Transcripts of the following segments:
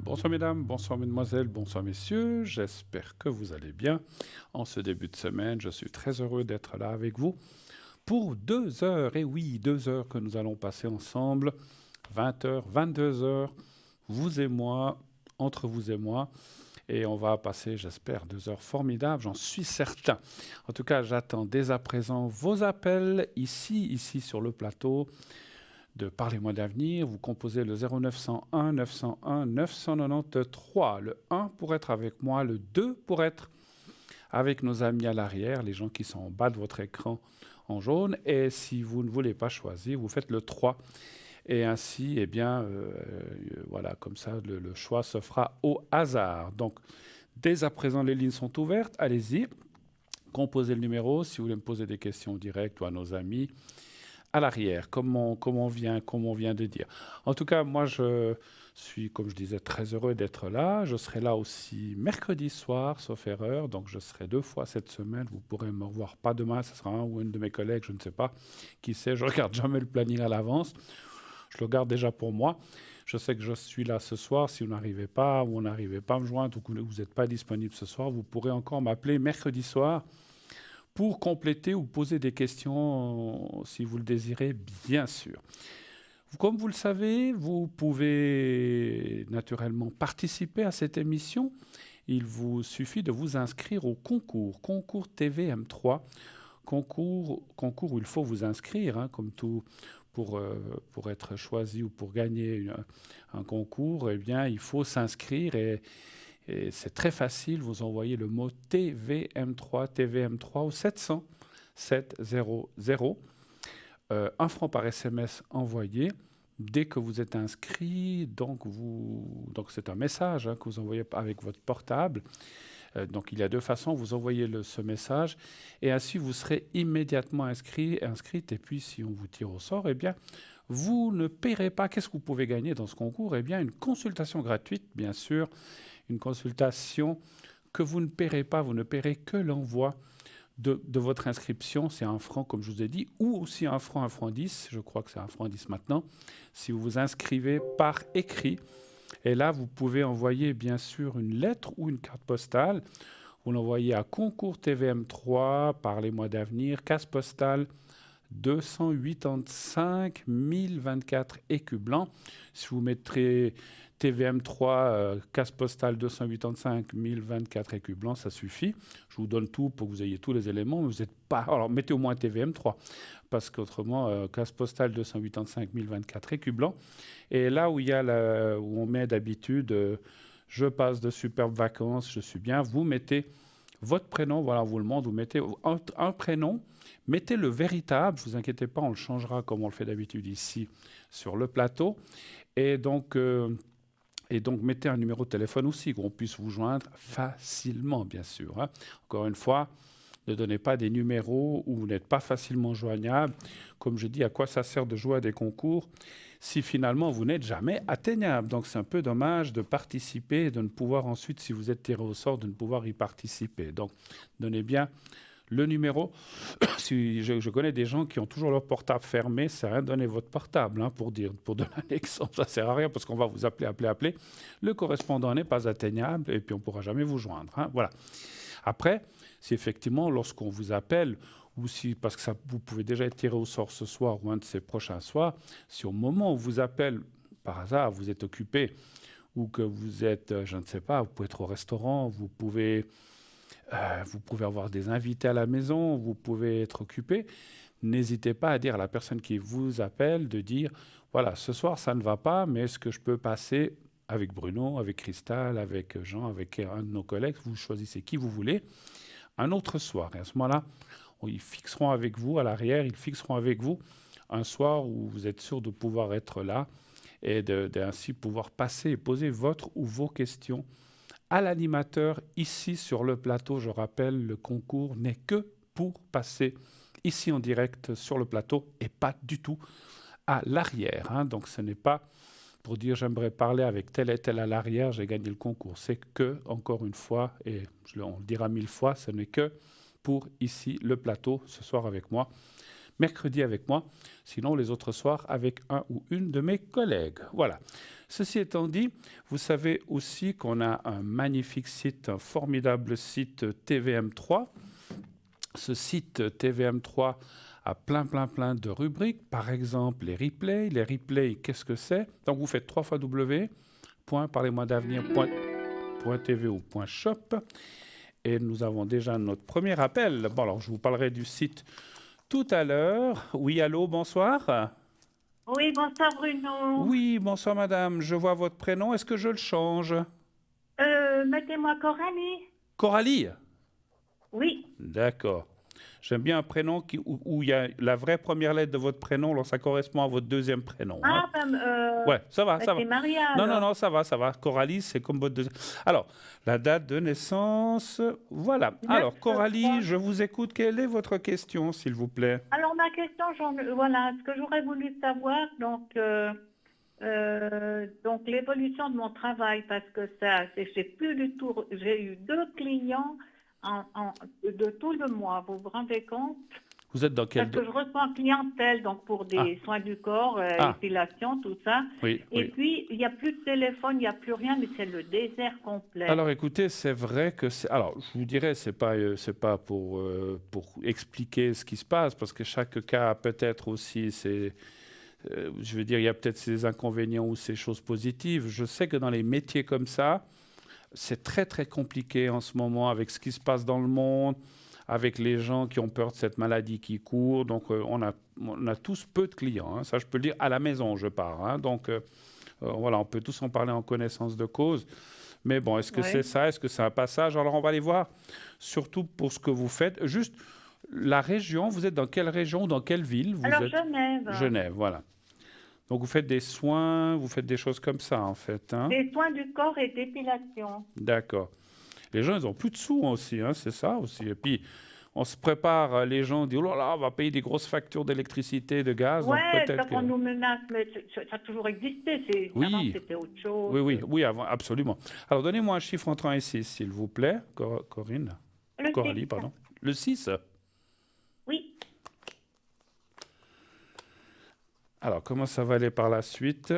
Bonsoir mesdames, bonsoir mesdemoiselles, bonsoir messieurs, j'espère que vous allez bien. En ce début de semaine, je suis très heureux d'être là avec vous pour 2 heures, et oui, 2 heures que nous allons passer ensemble, 20 heures, 22 heures, vous et moi, entre vous et moi, et on va passer, j'espère, 2 heures formidables, j'en suis certain. En tout cas, j'attends dès à présent vos appels ici sur le plateau de Parlez-moi d'avenir. Vous composez le 0901 901 993. Le 1 pour être avec moi, le 2 pour être avec nos amis à l'arrière, les gens qui sont en bas de votre écran en jaune. Et si vous ne voulez pas choisir, vous faites le 3. Et ainsi, eh bien, voilà, comme ça, le choix se fera au hasard. Donc, dès à présent, les lignes sont ouvertes. Allez-y, composez le numéro si vous voulez me poser des questions directes ou à nos amis à l'arrière, comme on vient de dire. En tout cas, moi, je suis, comme je disais, très heureux d'être là. Je serai là aussi mercredi soir, sauf erreur. Donc, je serai 2 fois cette semaine. Vous pourrez me revoir pas demain. Ce sera un ou une de mes collègues, je ne sais pas. Qui sait, je regarde jamais le planning à l'avance. Je le garde déjà pour moi. Je sais que je suis là ce soir. Si vous n'arrivez pas ou vous n'arrivez pas à me joindre ou que vous n'êtes pas disponible ce soir, vous pourrez encore m'appeler mercredi soir pour compléter ou poser des questions si vous le désirez, bien sûr. Comme vous le savez, vous pouvez naturellement participer à cette émission. Il vous suffit de vous inscrire au concours TVM3, concours où il faut vous inscrire, hein, comme tout, pour être choisi ou pour gagner un concours, eh bien, il faut s'inscrire et c'est très facile, vous envoyez le mot TVM3 au 700 700, 1 franc par SMS envoyé. Dès que vous êtes inscrit, donc c'est un message, hein, que vous envoyez avec votre portable. Donc il y a 2 façons, vous envoyez ce message et ainsi vous serez immédiatement inscrite. Et puis si on vous tire au sort, eh bien vous ne paierez pas. Qu'est-ce que vous pouvez gagner dans ce concours? Eh bien une consultation gratuite, bien sûr, une consultation que vous ne paierez pas, vous ne paierez que l'envoi de votre inscription. C'est 1 franc, comme je vous ai dit, ou aussi 1 franc, 1 franc 10, je crois que c'est 1 franc 10 maintenant, si vous vous inscrivez par écrit. Et là, vous pouvez envoyer, bien sûr, une lettre ou une carte postale. Vous l'envoyez à Concours TVM3, Parlez-moi d'avenir, case postale 285 024 écus blancs. Si vous mettrez TVM3, case postale 285 024 écus blancs, ça suffit. Je vous donne tout pour que vous ayez tous les éléments, mais vous n'êtes pas... Alors, mettez au moins TVM3, parce qu'autrement, case postale 285 024 écus blancs. Et là où, où on met d'habitude, je passe de superbes vacances, je suis bien, vous mettez votre prénom, voilà, on vous le demande, vous mettez un prénom, mettez le véritable, ne vous inquiétez pas, on le changera comme on le fait d'habitude ici sur le plateau. Et donc mettez un numéro de téléphone aussi, qu'on puisse vous joindre facilement, bien sûr, hein. Encore une fois, ne donnez pas des numéros où vous n'êtes pas facilement joignable. Comme je dis, à quoi ça sert de jouer à des concours si finalement vous n'êtes jamais atteignable? Donc c'est un peu dommage de participer et de ne pouvoir ensuite, si vous êtes tiré au sort, de ne pouvoir y participer. Donc donnez bien le numéro. Si je connais des gens qui ont toujours leur portable fermé, ça sert à rien de donner votre portable, hein, pour donner un exemple. Ça sert à rien parce qu'on va vous appeler. Le correspondant n'est pas atteignable et puis on ne pourra jamais vous joindre, hein, voilà. Après, si effectivement, lorsqu'on vous appelle, ou si, parce que vous pouvez déjà être tiré au sort ce soir ou un de ces prochains soirs, si au moment où vous appelle, par hasard, vous êtes occupé, ou que vous êtes, je ne sais pas, vous pouvez être au restaurant, vous pouvez avoir des invités à la maison, vous pouvez être occupé, n'hésitez pas à dire à la personne qui vous appelle de dire, voilà, ce soir ça ne va pas, mais est-ce que je peux passer avec Bruno, avec Cristal, avec Jean, avec un de nos collègues, vous choisissez qui vous voulez, un autre soir. Et à ce moment-là, ils fixeront avec vous, à l'arrière, ils fixeront avec vous un soir où vous êtes sûr de pouvoir être là et d'ainsi pouvoir passer et poser votre ou vos questions à l'animateur ici sur le plateau. Je rappelle, le concours n'est que pour passer ici en direct sur le plateau et pas du tout à l'arrière, hein. Donc ce n'est pas pour dire j'aimerais parler avec tel et tel à l'arrière, j'ai gagné le concours. C'est que, encore une fois, et on le dira 1000 fois, ce n'est que pour ici le plateau ce soir avec moi. mercredi avec moi, sinon les autres soirs avec un ou une de mes collègues. Voilà. Ceci étant dit, vous savez aussi qu'on a un magnifique site, un formidable site TVM3. Ce site TVM3 a plein de rubriques. Par exemple, les replays. Les replays, qu'est-ce que c'est? Donc, vous faites www.parlez-moi-d'avenir.tv ou .shop. Et nous avons déjà notre premier appel. Bon, alors, je vous parlerai du site tout à l'heure. Oui, allô, bonsoir. Oui, bonsoir Bruno. Oui, bonsoir madame. Je vois votre prénom. Est-ce que je le change? Mettez-moi Coralie. Coralie? Oui. D'accord. J'aime bien un prénom où il y a la vraie première lettre de votre prénom, alors ça correspond à votre deuxième prénom. Hein. Ah, Ouais, ça va, ça va. c'est Maria. Non, Alors. non, ça va, ça va. Coralie, c'est comme votre deuxième. Alors, la date de naissance, voilà. 9, Alors, Coralie, 3. je vous écoute. Quelle est votre question, s'il vous plaît? Alors, ma question, voilà, ce que j'aurais voulu savoir, donc l'évolution de mon travail, parce que j'ai plus du tout, j'ai eu 2 clients de tout le mois, vous vous rendez compte? Vous êtes dans quel... Parce que je reçois en clientèle, donc pour des soins du corps, épilation, tout ça. Oui, Et oui. puis, il n'y a plus de téléphone, il n'y a plus rien, mais c'est le désert complet. Alors écoutez, c'est vrai que c'est. Alors je vous dirais, c'est pas pour expliquer ce qui se passe, parce que chaque cas a peut-être aussi ses. Je veux dire, il y a peut-être ses inconvénients ou ses choses positives. Je sais que dans les métiers comme ça, c'est très compliqué en ce moment avec ce qui se passe dans le monde, avec les gens qui ont peur de cette maladie qui court. Donc on a tous peu de clients. Hein. Ça, je peux le dire à la maison, je pars. Hein. Donc voilà, on peut tous en parler en connaissance de cause. Mais bon, est-ce que c'est ça? Est-ce que c'est un passage? Alors, on va aller voir, surtout pour ce que vous faites. Juste, la région, vous êtes dans quelle région, dans quelle ville vous Alors, êtes? Genève. Genève, voilà. Donc, vous faites des soins, vous faites des choses comme ça, en fait. Hein? Des soins du corps et d'épilation. D'accord. Les gens, ils n'ont plus de sous aussi, hein, c'est ça aussi. Et puis, on se prépare, les gens disent, oh là là, on va payer des grosses factures d'électricité, de gaz. Ouais, donc peut-être on nous menace, mais ça a toujours existé. Avant, c'était autre chose. Oui, avant, absolument. Alors, donnez-moi un chiffre entre 1 et 6, s'il vous plaît, Corinne. Coralie, 6. pardon. Le 6. Oui. Alors, comment ça va aller par la suite?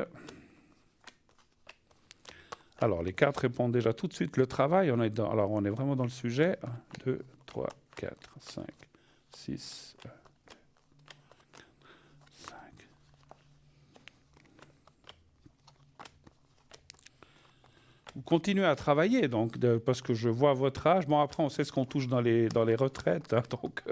Alors, les cartes répondent déjà tout de suite. Le travail, alors on est vraiment dans le sujet. 1, 2, 3, 4, 5, 6, 5. Vous continuez à travailler, donc, parce que je vois votre âge. Bon, après, on sait ce qu'on touche dans les retraites. Hein, donc,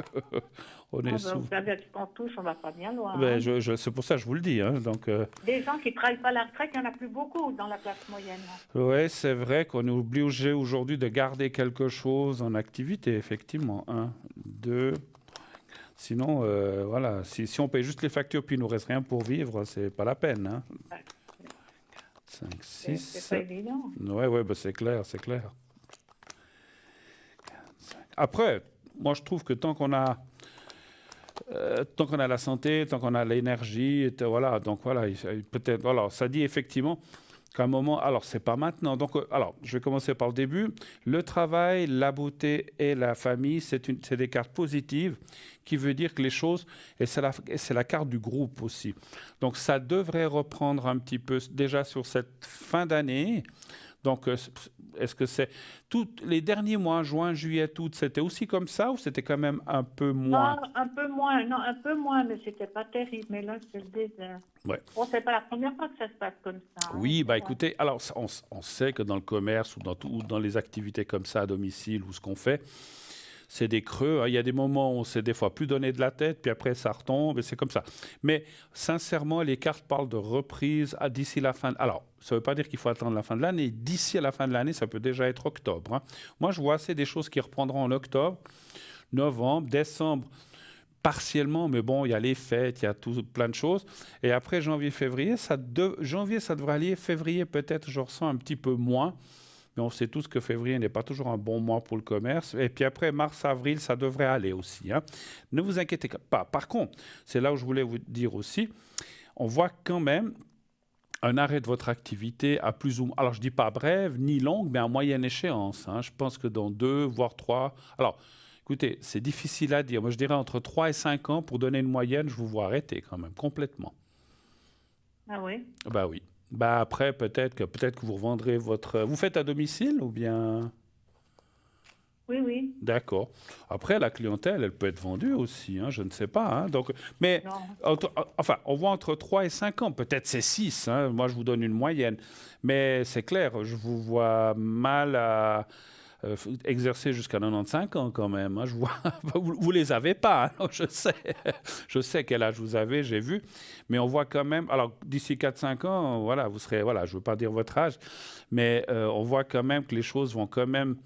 on est Vous savez, ce qu'on touche, on ne va pas bien loin. Ben, c'est pour ça que je vous le dis. Hein, donc, des gens qui ne travaillent pas à la retraite, il n'y en a plus beaucoup dans la classe moyenne. Oui, c'est vrai qu'on est obligé aujourd'hui de garder quelque chose en activité, effectivement. 1, 2. Sinon, voilà, si on paye juste les factures puis il ne nous reste rien pour vivre, c'est pas la peine. Hein. 5, 6. C'est pas évident. Oui, ben c'est clair, c'est clair. 4, 5. Après, moi je trouve que tant qu'on a la santé, tant qu'on a l'énergie, voilà, donc voilà, peut-être, voilà, ça dit effectivement qu'à un moment, alors c'est pas maintenant, donc alors je vais commencer par le début. Le travail, la beauté et la famille, c'est des cartes positives, qui veut dire que les choses, et c'est la carte du groupe aussi. Donc ça devrait reprendre un petit peu déjà sur cette fin d'année. Donc, est-ce que c'est tous les derniers mois, juin, juillet, août, c'était aussi comme ça ou c'était quand même un peu moins? Non, un peu moins, mais c'était pas terrible. Mais là, c'est le désert. Ouais. Bon, c'est pas la première fois que ça se passe comme ça. Oui, bah écoutez, alors on sait que dans le commerce ou dans les activités comme ça à domicile ou ce qu'on fait, c'est des creux. Hein. Il y a des moments où on s'est des fois plus donné de la tête, puis après ça retombe, et c'est comme ça. Mais sincèrement, les cartes parlent de reprise d'ici la fin. Alors, ça ne veut pas dire qu'il faut attendre la fin de l'année. D'ici à la fin de l'année, ça peut déjà être octobre. Hein. Moi, je vois assez des choses qui reprendront en octobre, novembre, décembre, partiellement, mais bon, il y a les fêtes, il y a plein de choses. Et après janvier, février, janvier, ça devrait aller. Février, peut-être, je ressens un petit peu moins. Mais on sait tous que février n'est pas toujours un bon mois pour le commerce. Et puis après, mars, avril, ça devrait aller aussi. Hein. Ne vous inquiétez pas. Par contre, c'est là où je voulais vous dire aussi, on voit quand même un arrêt de votre activité à plus ou moins, alors je ne dis pas brève ni longue, mais à moyenne échéance. Hein. Je pense que dans 2, voire 3... Alors, Écoutez, c'est difficile à dire. Moi, je dirais entre 3 et 5 ans. Pour donner une moyenne, je vous vois arrêter quand même, complètement. Ah oui. Bah oui. Bah après, peut-être que vous revendrez votre... Vous faites à domicile ou bien... Oui, oui. D'accord. Après, la clientèle, elle peut être vendue aussi, hein, je ne sais pas, hein. Donc, mais, Non. enfin, on voit entre 3 et 5 ans. Peut-être c'est 6, hein. Moi, je vous donne une moyenne. Mais c'est clair, je vous vois mal à exercer jusqu'à 95 ans quand même, hein. Je vois, vous les avez pas, hein. Je sais. Je sais quel âge vous avez, j'ai vu. Mais on voit quand même... Alors, d'ici 4-5 ans, voilà, vous serez... Voilà, je ne veux pas dire votre âge, mais on voit quand même que les choses vont quand même...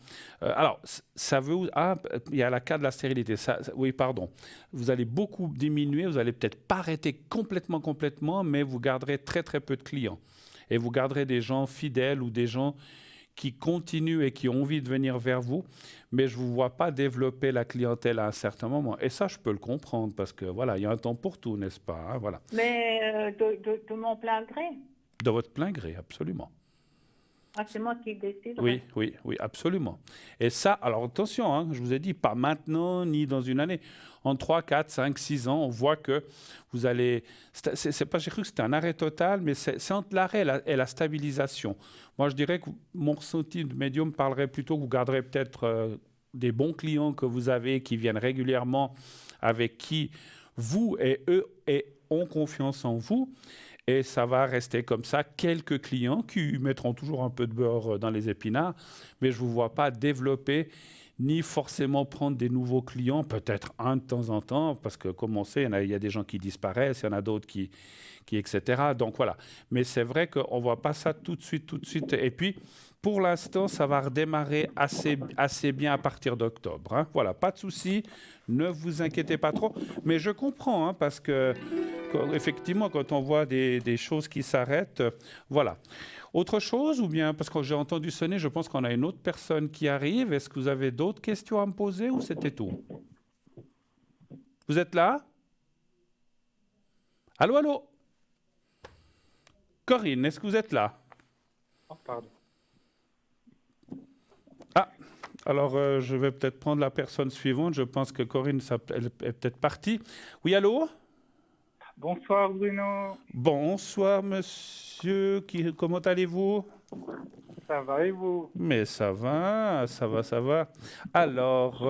alors, ça veut... Ah, il y a la cas de la stérilité. Oui, pardon. Vous allez beaucoup diminuer. Vous allez peut-être pas arrêter complètement, mais vous garderez très, très peu de clients. Et vous garderez des gens fidèles ou des gens qui continuent et qui ont envie de venir vers vous, mais je ne vous vois pas développer la clientèle à un certain moment. Et ça, je peux le comprendre, parce que voilà, il y a un temps pour tout, n'est-ce pas, hein, voilà. Mais de mon plein gré. De votre plein gré, absolument. Ah, c'est moi qui décide. Oui, absolument. Et ça, alors attention, hein, je vous ai dit, pas maintenant ni dans une année. En 3, 4, 5, 6 ans, on voit que vous allez... C'est pas, j'ai cru que c'était un arrêt total, mais c'est entre l'arrêt et la stabilisation. Moi, je dirais que mon ressenti de médium parlerait plutôt que vous garderez peut-être des bons clients que vous avez, qui viennent régulièrement, avec qui vous et eux ont confiance en vous. Et ça va rester comme ça. Quelques clients qui mettront toujours un peu de beurre dans les épinards, mais je ne vous vois pas développer ni forcément prendre des nouveaux clients, peut-être un de temps en temps, parce que comme on sait, il y a des gens qui disparaissent, il y en a d'autres qui etc. Donc voilà. Mais c'est vrai qu'on ne voit pas ça tout de suite. Et puis, pour l'instant, ça va redémarrer assez bien à partir d'octobre, hein. Voilà, pas de souci, ne vous inquiétez pas trop. Mais je comprends, hein, parce que effectivement, quand on voit des choses qui s'arrêtent, voilà. Autre chose, ou bien, parce que j'ai entendu sonner, je pense qu'on a une autre personne qui arrive. Est-ce que vous avez d'autres questions à me poser ou c'était tout? Vous êtes là? Allô, allô? Corinne, est-ce que vous êtes là? Oh, pardon. Ah, alors je vais peut-être prendre la personne suivante. Je pense que Corinne elle est peut-être partie. Oui, allô? Bonsoir Bruno, Bonsoir, monsieur. Comment allez-vous? ça va et vous? Mais ça va. Alors,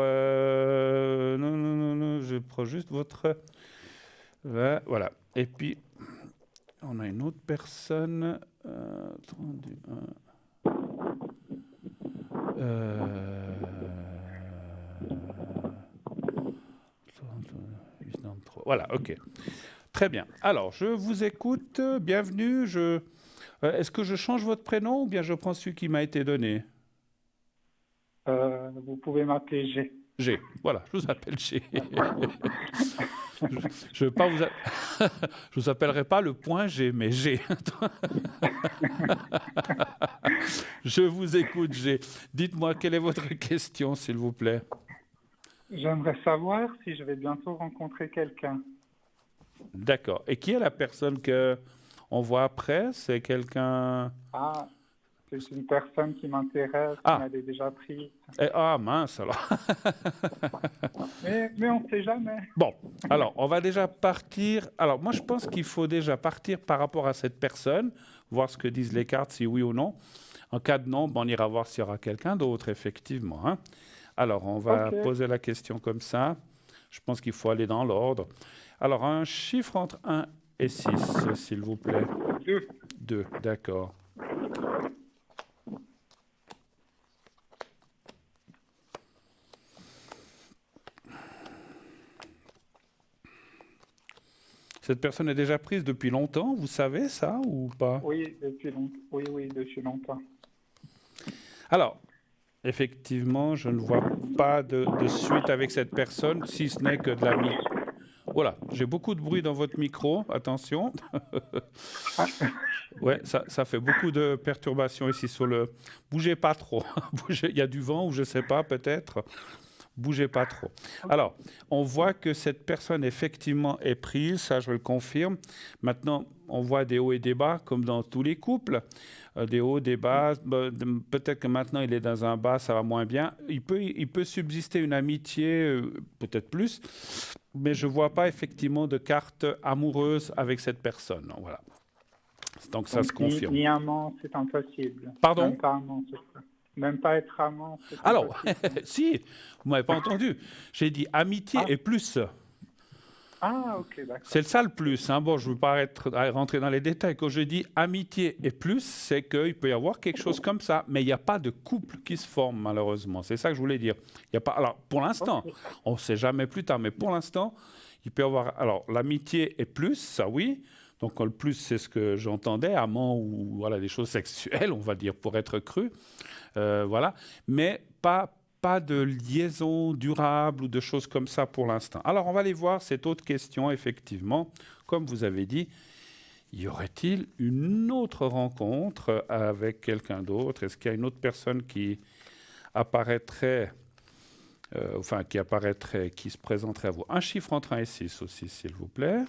non, je prends juste votre... Voilà. Et puis, on a une autre personne. 31. Voilà, ok. Très bien. Alors, je vous écoute. Bienvenue. Est-ce que je change votre prénom ou bien je prends celui qui m'a été donné? Vous pouvez m'appeler G. G. Voilà, je vous appelle G. Je vous appellerai pas le point G, mais G. Je vous écoute, G. Dites-moi, quelle est votre question, s'il vous plaît? J'aimerais savoir si je vais bientôt rencontrer quelqu'un. D'accord. Et qui est la personne que on voit après? C'est quelqu'un... Ah, c'est une personne qui m'intéresse, Ah. qui m'avait déjà pris. Ah, mince, alors. Mais on ne sait jamais. Bon, alors, on va déjà partir. Alors, moi, je pense qu'il faut déjà partir par rapport à cette personne, voir ce que disent les cartes, si oui ou non. En cas de non, on ira voir s'il y aura quelqu'un d'autre, effectivement, hein. Alors, on va poser la question comme ça. Je pense qu'il faut aller dans l'ordre. Alors, un chiffre entre 1 et 6, s'il vous plaît. 2. 2, d'accord. Cette personne est déjà prise depuis longtemps, vous savez ça ou pas? Oui, depuis longtemps. Oui, depuis longtemps. Alors, effectivement, je ne vois pas de suite avec cette personne, si ce n'est que de la micro. Voilà, j'ai beaucoup de bruit dans votre micro, attention. Ouais, ça fait beaucoup de perturbations ici sur le... Bougez pas trop, il y a du vent ou je ne sais pas, peut-être. Bougez pas trop. Alors, on voit que cette personne, effectivement, est prise, ça, je le confirme. Maintenant, on voit des hauts et des bas, comme dans tous les couples. Des hauts, des bas. Peut-être que maintenant, il est dans un bas, ça va moins bien. Il peut subsister une amitié, peut-être plus, mais je ne vois pas, effectivement, de carte amoureuse avec cette personne. Voilà. Donc, ça Donc, se confirme. ni amant, c'est impossible. Pardon? Même pas amant, c'est ça. Même pas être amant, c'est Alors, impossible. si, vous m'avez pas entendu. J'ai dit amitié Ah. et plus. Ah, ok, d'accord. C'est ça le plus. Hein. Bon, je ne veux pas rentrer dans les détails. Quand je dis amitié et plus, c'est qu'il peut y avoir quelque chose comme ça. Mais il n'y a pas de couple qui se forme, malheureusement. C'est ça que je voulais dire. Il y a pas, alors, pour l'instant, Ok. on ne sait jamais plus tard, mais pour l'instant, il peut y avoir. Alors, l'amitié et plus, ça oui. Donc, le plus, c'est ce que j'entendais, amant ou voilà, des choses sexuelles, on va dire, pour être cru. Voilà. Mais pas de liaison durable ou de choses comme ça pour l'instant. Alors, on va aller voir cette autre question, effectivement. Comme vous avez dit, y aurait-il une autre rencontre avec quelqu'un d'autre? Est-ce qu'il y a une autre personne qui apparaîtrait, qui se présenterait à vous? Un chiffre entre 1 et 6 aussi, s'il vous plaît.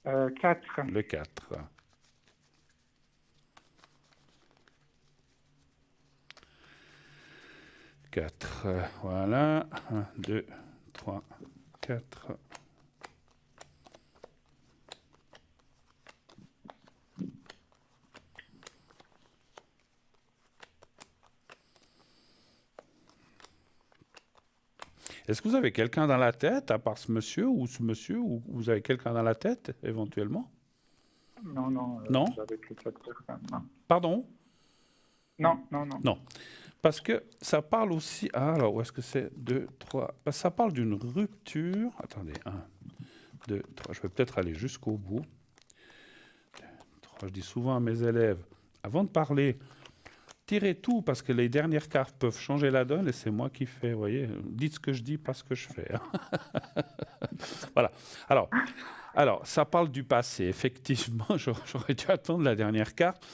4. Le 4. Voilà. 1, 2, 3, 4. Est-ce que vous avez quelqu'un dans la tête, à part ce monsieur, ou vous avez quelqu'un dans la tête, éventuellement? Non, Non? j'avais que cette personne. Non, Pardon? non. Non. Parce que ça parle aussi... Ah, alors, où est-ce que c'est? 2, 3... Parce que ça parle d'une rupture... Attendez, 1, 2, 3... Je vais peut-être aller jusqu'au bout. 2, 3, je dis souvent à mes élèves, avant de parler, tirez tout, parce que les dernières cartes peuvent changer la donne, et c'est moi qui fais, vous voyez. Dites ce que je dis, pas ce que je fais. Hein. Voilà. Alors, ça parle du passé. Effectivement, j'aurais dû attendre la dernière carte.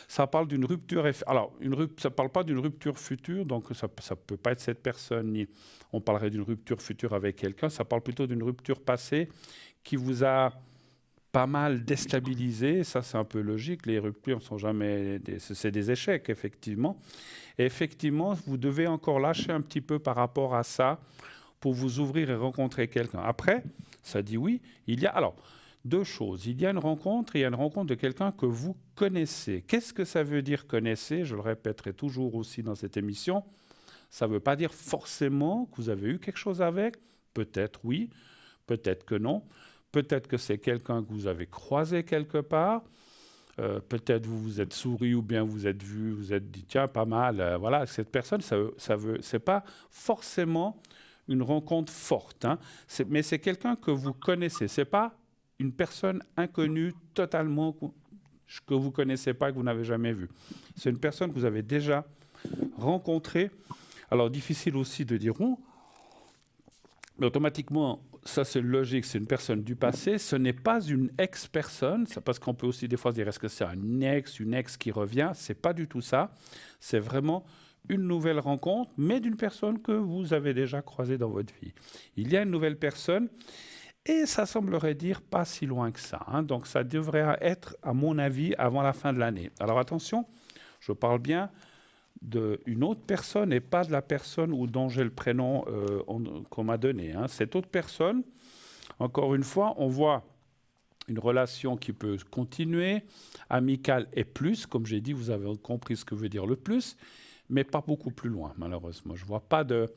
Ça parle d'une rupture. Alors, ça ne parle pas d'une rupture future, donc ça ne peut pas être cette personne, ni on parlerait d'une rupture future avec quelqu'un. Ça parle plutôt d'une rupture passée qui vous a pas mal déstabilisé. Ça, c'est un peu logique. Les ruptures sont jamais... C'est des échecs, effectivement. Et effectivement, vous devez encore lâcher un petit peu par rapport à ça pour vous ouvrir et rencontrer quelqu'un. Après, ça dit oui. Il y a... Alors, deux choses. Il y a une rencontre et il y a une rencontre de quelqu'un que vous connaissez. Qu'est-ce que ça veut dire connaissez? Je le répéterai toujours aussi dans cette émission. Ça ne veut pas dire forcément que vous avez eu quelque chose avec. Peut-être oui, peut-être que non. Peut-être que c'est quelqu'un que vous avez croisé quelque part. Peut-être vous vous êtes souri ou bien vous êtes vu, vous êtes dit tiens, pas mal. Voilà, cette personne, c'est pas forcément une rencontre forte. Hein. Mais c'est quelqu'un que vous connaissez. C'est pas une personne inconnue totalement que vous ne connaissez pas, que vous n'avez jamais vue. C'est une personne que vous avez déjà rencontrée. Alors, difficile aussi de dire où, mais automatiquement, ça c'est logique, c'est une personne du passé. Ce n'est pas une ex-personne, parce qu'on peut aussi des fois se dire est-ce que c'est un ex, une ex qui revient? C'est pas du tout ça. C'est vraiment une nouvelle rencontre, mais d'une personne que vous avez déjà croisée dans votre vie. Il y a une nouvelle personne. Et ça semblerait dire pas si loin que ça. Hein. Donc ça devrait être, à mon avis, avant la fin de l'année. Alors attention, je parle bien d'une autre personne et pas de la personne dont j'ai le prénom qu'on m'a donné. Hein. Cette autre personne, encore une fois, on voit une relation qui peut continuer, amicale et plus. Comme j'ai dit, vous avez compris ce que veut dire le plus, mais pas beaucoup plus loin, malheureusement. Je ne vois pas de...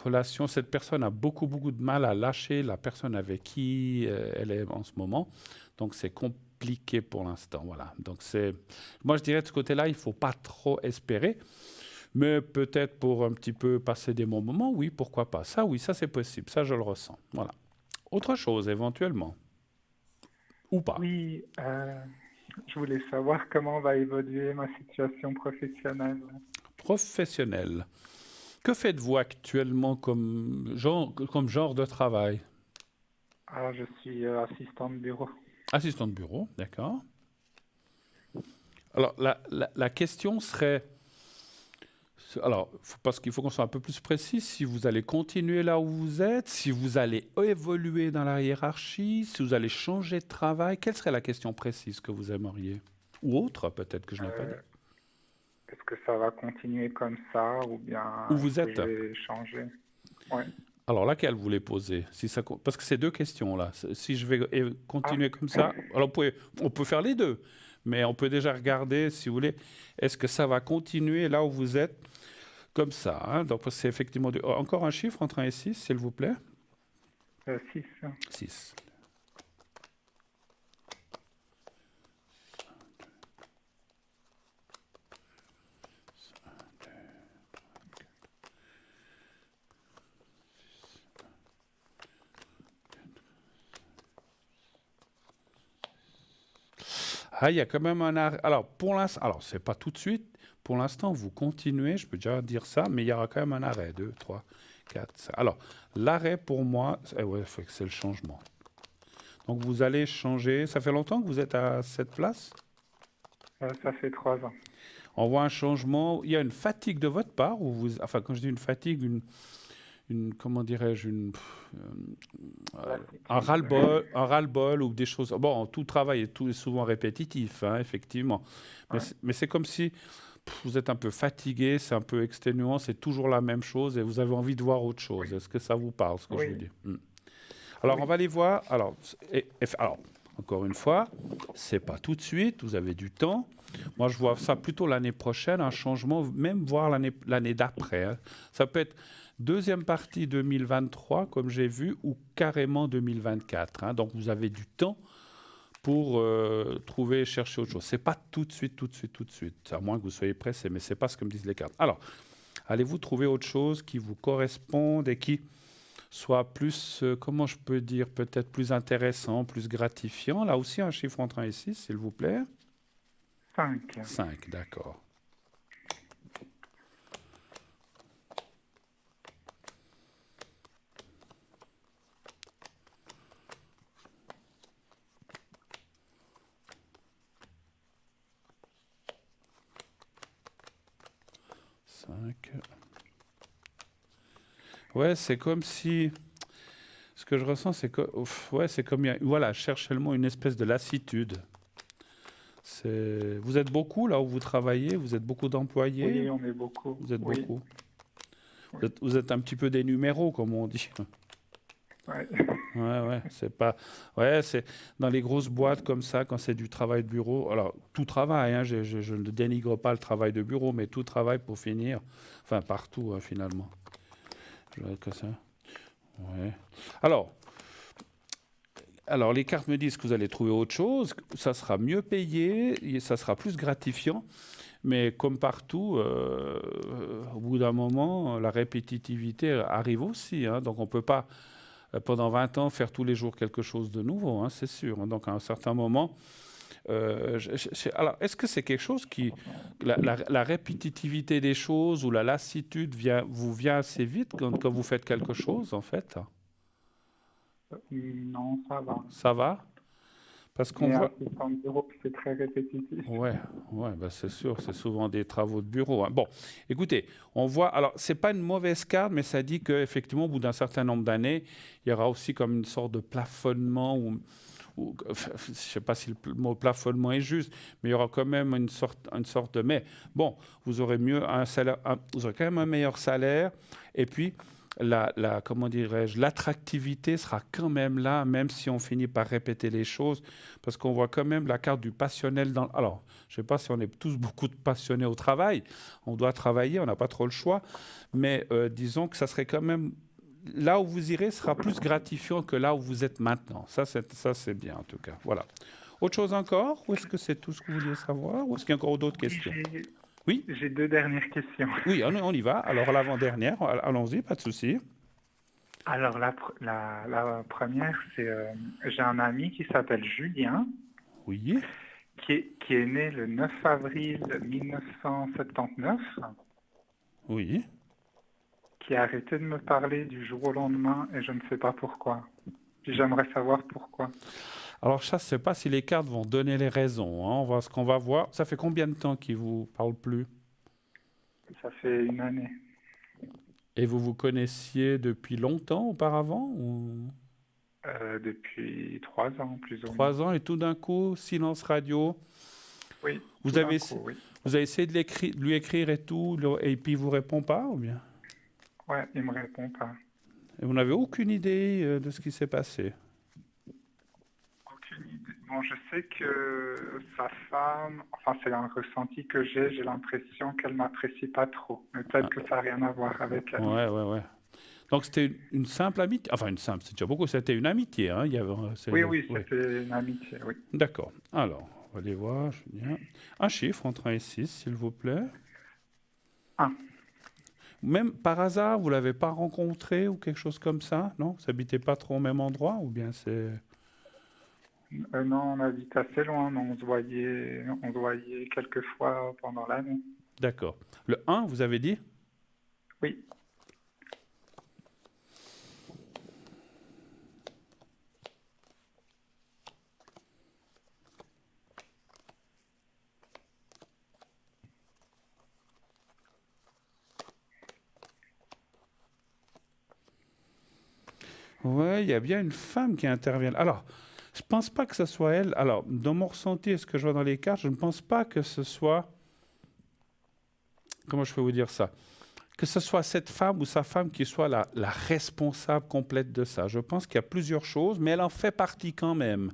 relation, cette personne a beaucoup de mal à lâcher la personne avec qui elle est en ce moment. Donc, c'est compliqué pour l'instant. Voilà. Donc, moi, je dirais de ce côté-là, il ne faut pas trop espérer. Mais peut-être pour un petit peu passer des bons moments, oui, pourquoi pas. Ça, oui, ça, c'est possible. Ça, je le ressens. Voilà. Autre chose, éventuellement. Ou pas. Oui, je voulais savoir comment va évoluer ma situation professionnelle. Professionnel. Que faites-vous actuellement comme genre de travail? Ah, je suis assistant de bureau. Assistant de bureau, d'accord. Alors, la question serait, Alors, parce qu'il faut qu'on soit un peu plus précis, si vous allez continuer là où vous êtes, si vous allez évoluer dans la hiérarchie, si vous allez changer de travail, quelle serait la question précise que vous aimeriez? Ou autre, peut-être que je n'ai pas dit. Euh, Est-ce que ça va continuer comme ça ou bien Où est-ce vous que êtes? je vais changer? Ouais. Alors, laquelle vous voulez poser? Parce que c'est deux questions là. Si je vais Ah, continuer comme ça, alors on peut faire les deux, mais on peut déjà regarder, si vous voulez, est-ce que ça va continuer là où vous êtes comme ça, hein? Donc, c'est effectivement encore un chiffre entre 1 et 6, s'il vous plaît. 6. 6. Ah, il y a quand même un arrêt. Alors, pour l'instant, alors, c'est pas tout de suite. Pour l'instant, vous continuez, je peux déjà dire ça, mais il y aura quand même un arrêt. 2, 3, 4, 5. Alors, l'arrêt pour moi, ouais, c'est le changement. Donc, vous allez changer. Ça fait longtemps que vous êtes à cette place? Ça fait 3 ans. On voit un changement. Il y a une fatigue de votre part, ou vous, enfin, quand je dis une fatigue, comment dirais-je, un ras-le-bol ou des choses. Bon, tout travail est souvent répétitif, hein, effectivement. Ouais. Mais c'est comme si vous êtes un peu fatigué, c'est un peu exténuant, c'est toujours la même chose et vous avez envie de voir autre chose. Est-ce que ça vous parle, ce que je Oui. vous dis? Alors, Oui. on va les voir. Alors, encore une fois, c'est pas tout de suite, vous avez du temps. Moi, je vois ça plutôt l'année prochaine, un changement, même voir l'année d'après, hein. Ça peut être deuxième partie 2023, comme j'ai vu, ou carrément 2024, hein. Donc, vous avez du temps pour trouver et chercher autre chose. C'est pas tout de suite, tout de suite, tout de suite. À moins que vous soyez pressé, mais c'est pas ce que me disent les cartes. Alors, allez-vous trouver autre chose qui vous corresponde et qui soit plus, comment je peux dire, peut-être plus intéressant, plus gratifiant. Là aussi, un chiffre entre 1 et 6, s'il vous plaît. 5. 5, d'accord. Ouais, c'est comme si... Ce que je ressens, c'est que... ouais, c'est comme... Voilà, cherchez le mot, une espèce de lassitude. Vous êtes beaucoup là où vous travaillez? Vous êtes beaucoup d'employés? Oui, on est beaucoup. Vous êtes Oui. beaucoup. Oui. Vous êtes un petit peu des numéros, comme on dit. Ouais. Ouais, c'est pas. Ouais, c'est dans les grosses boîtes comme ça, quand c'est du travail de bureau. Alors, tout travail, hein, je ne dénigre pas le travail de bureau, mais tout travail pour finir. Enfin, partout, hein, finalement. Je dirais que ça. Ouais. Alors, les cartes me disent que vous allez trouver autre chose. Ça sera mieux payé, et ça sera plus gratifiant. Mais comme partout, au bout d'un moment, la répétitivité arrive aussi, hein. Donc, on ne peut pas pendant 20 ans faire tous les jours quelque chose de nouveau, hein, c'est sûr. Donc à un certain moment, alors est-ce que c'est quelque chose qui, la répétitivité des choses ou la lassitude vous vient assez vite quand vous faites quelque chose, en fait? Non, ça va. Ça va? Parce qu'on Mais voit... assistant de bureau, c'est très répétitif. Ouais, bah c'est sûr, c'est souvent des travaux de bureau, hein. Bon, écoutez, on voit. Alors, c'est pas une mauvaise carte, mais ça dit qu'effectivement, au bout d'un certain nombre d'années, il y aura aussi comme une sorte de plafonnement, enfin, je ne sais pas si le mot plafonnement est juste, mais il y aura quand même une sorte de. Mais bon, vous aurez un salaire, vous aurez quand même un meilleur salaire, et puis comment dirais-je, l'attractivité sera quand même là, même si on finit par répéter les choses, parce qu'on voit quand même la carte du passionnel dans... Alors, je ne sais pas si on est tous beaucoup de passionnés au travail, on doit travailler, on n'a pas trop le choix, mais disons que ça serait quand même... Là où vous irez sera plus gratifiant que là où vous êtes maintenant. Ça, c'est bien, en tout cas. Voilà. Autre chose encore? Ou est-ce que c'est tout ce que vous vouliez savoir? Ou est-ce qu'il y a encore d'autres questions? Oui? J'ai 2 dernières questions. Oui, on y va. Alors, l'avant-dernière, allons-y, pas de souci. Alors, la première, c'est j'ai un ami qui s'appelle Julien, Oui. qui est né le 9 avril 1979, Oui. qui a arrêté de me parler du jour au lendemain et je ne sais pas pourquoi. Puis j'aimerais savoir pourquoi. Alors, ça, je ne sais pas si les cartes vont donner les raisons, hein. On va ce qu'on va voir. Ça fait combien de temps qu'il ne vous parle plus? Ça fait une année. Et vous vous connaissiez depuis longtemps auparavant ou Depuis 3 ans, plus ou moins. 3 ans et tout d'un coup, silence radio. Oui, tout Vous d'un avez, coup, oui. vous avez essayé de lui écrire et tout, et puis il vous répond pas ou bien? Ouais, il me répond pas. Et vous n'avez aucune idée de ce qui s'est passé. Aucune idée. Bon, je sais que sa femme, enfin c'est un ressenti que j'ai l'impression qu'elle m'apprécie pas trop. Mais peut-être Ah, que ça n'a rien à voir avec elle. ouais, ouais, ouais. Donc c'était une simple amitié, enfin une simple, c'est déjà beaucoup, c'était une amitié, hein, Oui, oui, oui. c'était une amitié, oui. D'accord. Alors, on va aller voir, je veux dire. Un chiffre entre 1 et 6, s'il vous plaît. Ah, Même par hasard, vous l'avez pas rencontré ou quelque chose comme ça, non? Vous habitez pas trop au même endroit ou bien c'est... non, on habite assez loin, mais on se voyait quelques fois pendant l'année. D'accord. Le un, vous avez dit? Oui. Ouais, il y a bien une femme qui intervient. Alors, je pense pas que ce soit elle. Alors, dans mon ressenti et ce que je vois dans les cartes, je ne pense pas que ce soit... Comment je peux vous dire ça? Que ce soit cette femme ou sa femme qui soit la responsable complète de ça. Je pense qu'il y a plusieurs choses, mais elle en fait partie quand même.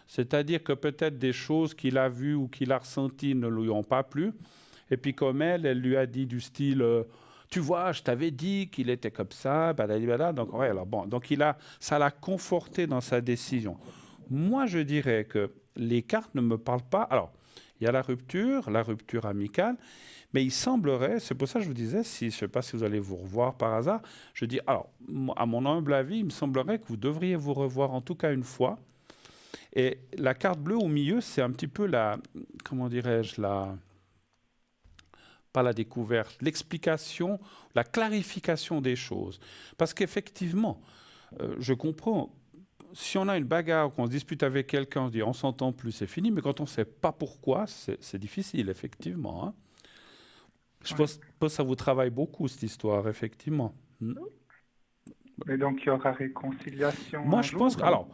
C'est-à-dire que peut-être des choses qu'il a vues ou qu'il a ressenties ne lui ont pas plu. Et puis comme elle lui a dit du style, tu vois, je t'avais dit qu'il était comme ça, badalibada. Donc ouais, alors bon, donc ça l'a conforté dans sa décision. Moi, je dirais que les cartes ne me parlent pas. Alors, il y a la rupture amicale, mais il semblerait, c'est pour ça que je vous disais, si, je ne sais pas si vous allez vous revoir par hasard, je dis, alors, à mon humble avis, il me semblerait que vous devriez vous revoir en tout cas une fois. Et la carte bleue au milieu, c'est un petit peu comment dirais-je, pas la découverte, l'explication, la clarification des choses. Parce qu'effectivement, je comprends, si on a une bagarre, qu'on se dispute avec quelqu'un, on se dit on s'entend plus, c'est fini, mais quand on ne sait pas pourquoi, c'est difficile, effectivement. Hein. Je Ouais. pense que ça vous travaille beaucoup, cette histoire, effectivement. Mais donc il y aura réconciliation Moi, un je pense jour? que... Alors,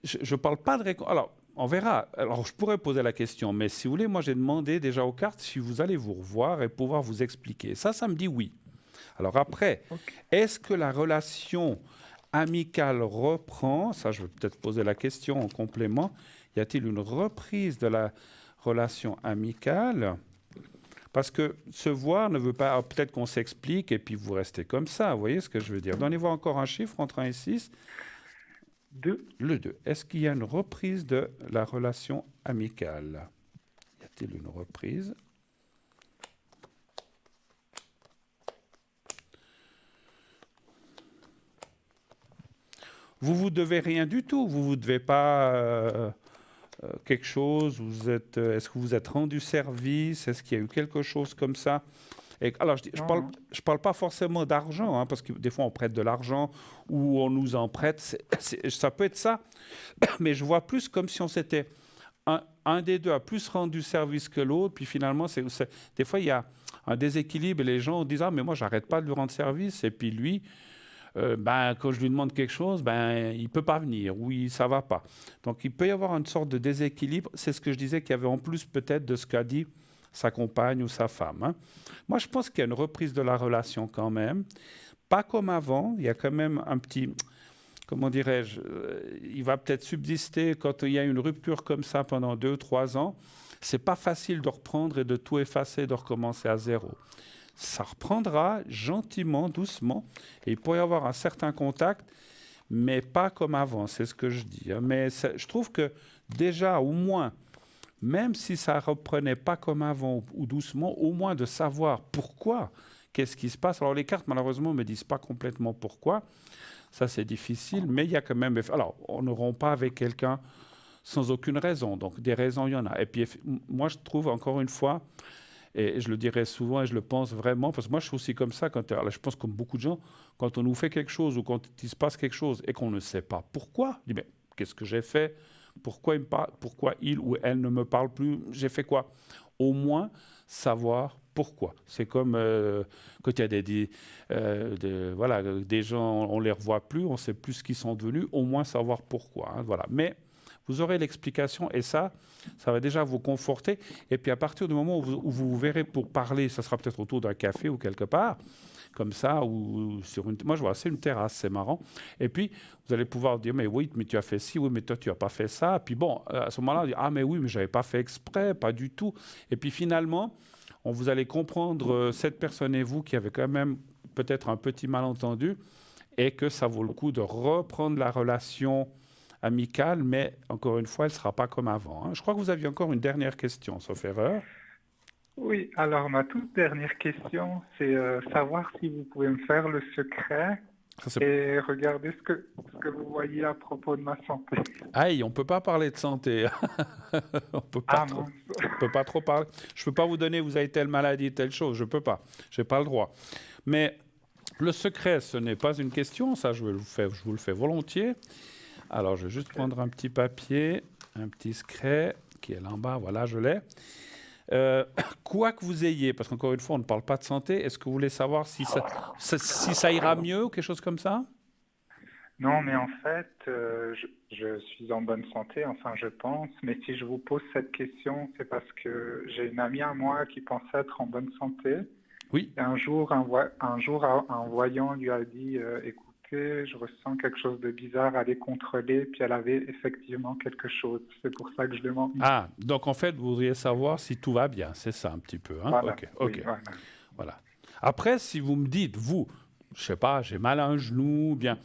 je ne parle pas de alors, on verra. Alors, je pourrais poser la question, mais si vous voulez, moi, j'ai demandé déjà aux cartes si vous allez vous revoir et pouvoir vous expliquer. Ça me dit oui. Alors après, Ok. est-ce que la relation amicale reprend? Ça, je vais peut-être poser la question en complément. Y a-t-il une reprise de la relation amicale? Parce que se voir ne veut pas... alors, peut-être qu'on s'explique et puis vous restez comme ça. Vous voyez ce que je veux dire? Donnez-moi encore un chiffre entre 1 et 6. 2. Le 2. Est-ce qu'il y a une reprise de la relation amicale? Y a-t-il une reprise? Vous devez rien du tout. Vous devez pas quelque chose. Est-ce que vous êtes rendu service? Est-ce qu'il y a eu quelque chose comme ça? Et, alors, Non, non. je parle pas forcément d'argent, hein, parce que des fois on prête de l'argent ou on nous en prête. Ça peut être ça, mais je vois plus comme si on s'était un des deux a plus rendu service que l'autre, puis finalement, des fois il y a un déséquilibre et les gens disent ah mais moi j'arrête pas de lui rendre service et puis lui quand je lui demande quelque chose, il peut pas venir, oui, ça va pas. Donc il peut y avoir une sorte de déséquilibre. C'est ce que je disais qu'il y avait en plus peut-être de ce qu'a dit sa compagne ou sa femme. Hein. Moi, je pense qu'il y a une reprise de la relation quand même. Pas comme avant, il y a quand même un petit, comment dirais-je, il va peut-être subsister quand il y a une rupture comme ça pendant 2, 3 ans. C'est pas facile de reprendre et de tout effacer, de recommencer à zéro. Ça reprendra gentiment, doucement, et il pourrait y avoir un certain contact, mais pas comme avant, c'est ce que je dis. Hein. Mais je trouve que déjà, au moins, même si ça ne reprenait pas comme avant ou doucement, au moins de savoir pourquoi, qu'est-ce qui se passe. Alors les cartes, malheureusement, ne me disent pas complètement pourquoi. Ça, c'est difficile, mais il y a quand même... Alors, on ne rompt pas avec quelqu'un sans aucune raison. Donc, des raisons, il y en a. Et puis, moi, je trouve, encore une fois, et je le dirais souvent et je le pense vraiment, parce que moi, je suis aussi comme ça, alors, je pense comme beaucoup de gens, quand on nous fait quelque chose ou quand il se passe quelque chose et qu'on ne sait pas pourquoi, je dis, mais qu'est-ce que j'ai fait? Pourquoi il ou elle ne me parle plus? J'ai fait quoi? Au moins, savoir Pourquoi? C'est comme quand il y a voilà, des gens, on ne les revoit plus, on ne sait plus ce qu'ils sont devenus, au moins savoir pourquoi. Hein, voilà. Mais vous aurez l'explication et ça va déjà vous conforter. Et puis à partir du moment où vous vous verrez pour parler, ça sera peut-être autour d'un café ou quelque part, comme ça, ou sur une... Moi, je vois, c'est une terrasse, c'est marrant. Et puis, vous allez pouvoir dire, mais oui, mais tu as fait ci, oui, mais toi, tu n'as pas fait ça. Puis bon, à ce moment-là, on dit, ah, mais oui, mais je n'avais pas fait exprès, pas du tout. Et puis finalement, vous allez comprendre, cette personne et vous, qui avez quand même peut-être un petit malentendu, et que ça vaut le coup de reprendre la relation amicale, mais encore une fois, elle ne sera pas comme avant. Hein. Je crois que vous aviez encore une dernière question, sauf erreur. Oui, alors ma toute dernière question, c'est savoir si vous pouvez me faire le secret Ça, c'est- et regarder ce que vous voyez à propos de ma santé. Aïe, on ne peut pas parler de santé. On peut pas Ah trop. mince. Je peux pas trop parler. Je peux pas vous donner, vous avez telle maladie, telle chose. Je peux pas. J'ai pas le droit. Mais le secret, ce n'est pas une question. Ça, je vous le fais volontiers. Alors, je vais juste prendre un petit papier, un petit secret qui est là en bas. Voilà, je l'ai. Quoi que vous ayez, parce qu'encore une fois, on ne parle pas de santé. Est-ce que vous voulez savoir si ça ira mieux ou quelque chose comme ça? Non, mais en fait, je suis en bonne santé, enfin je pense, mais si je vous pose cette question, c'est parce que j'ai une amie à moi qui pensait être en bonne santé. Oui. Et un voyant lui a dit, écoutez, je ressens quelque chose de bizarre, allez contrôler, puis elle avait effectivement quelque chose. C'est pour ça que je demande. Ah, donc en fait, vous voudriez savoir si tout va bien. C'est ça un petit peu. Hein? Voilà, OK, oui, OK. voilà. Voilà. Après, si vous me dites, vous, je sais pas, j'ai mal à un genou, bien,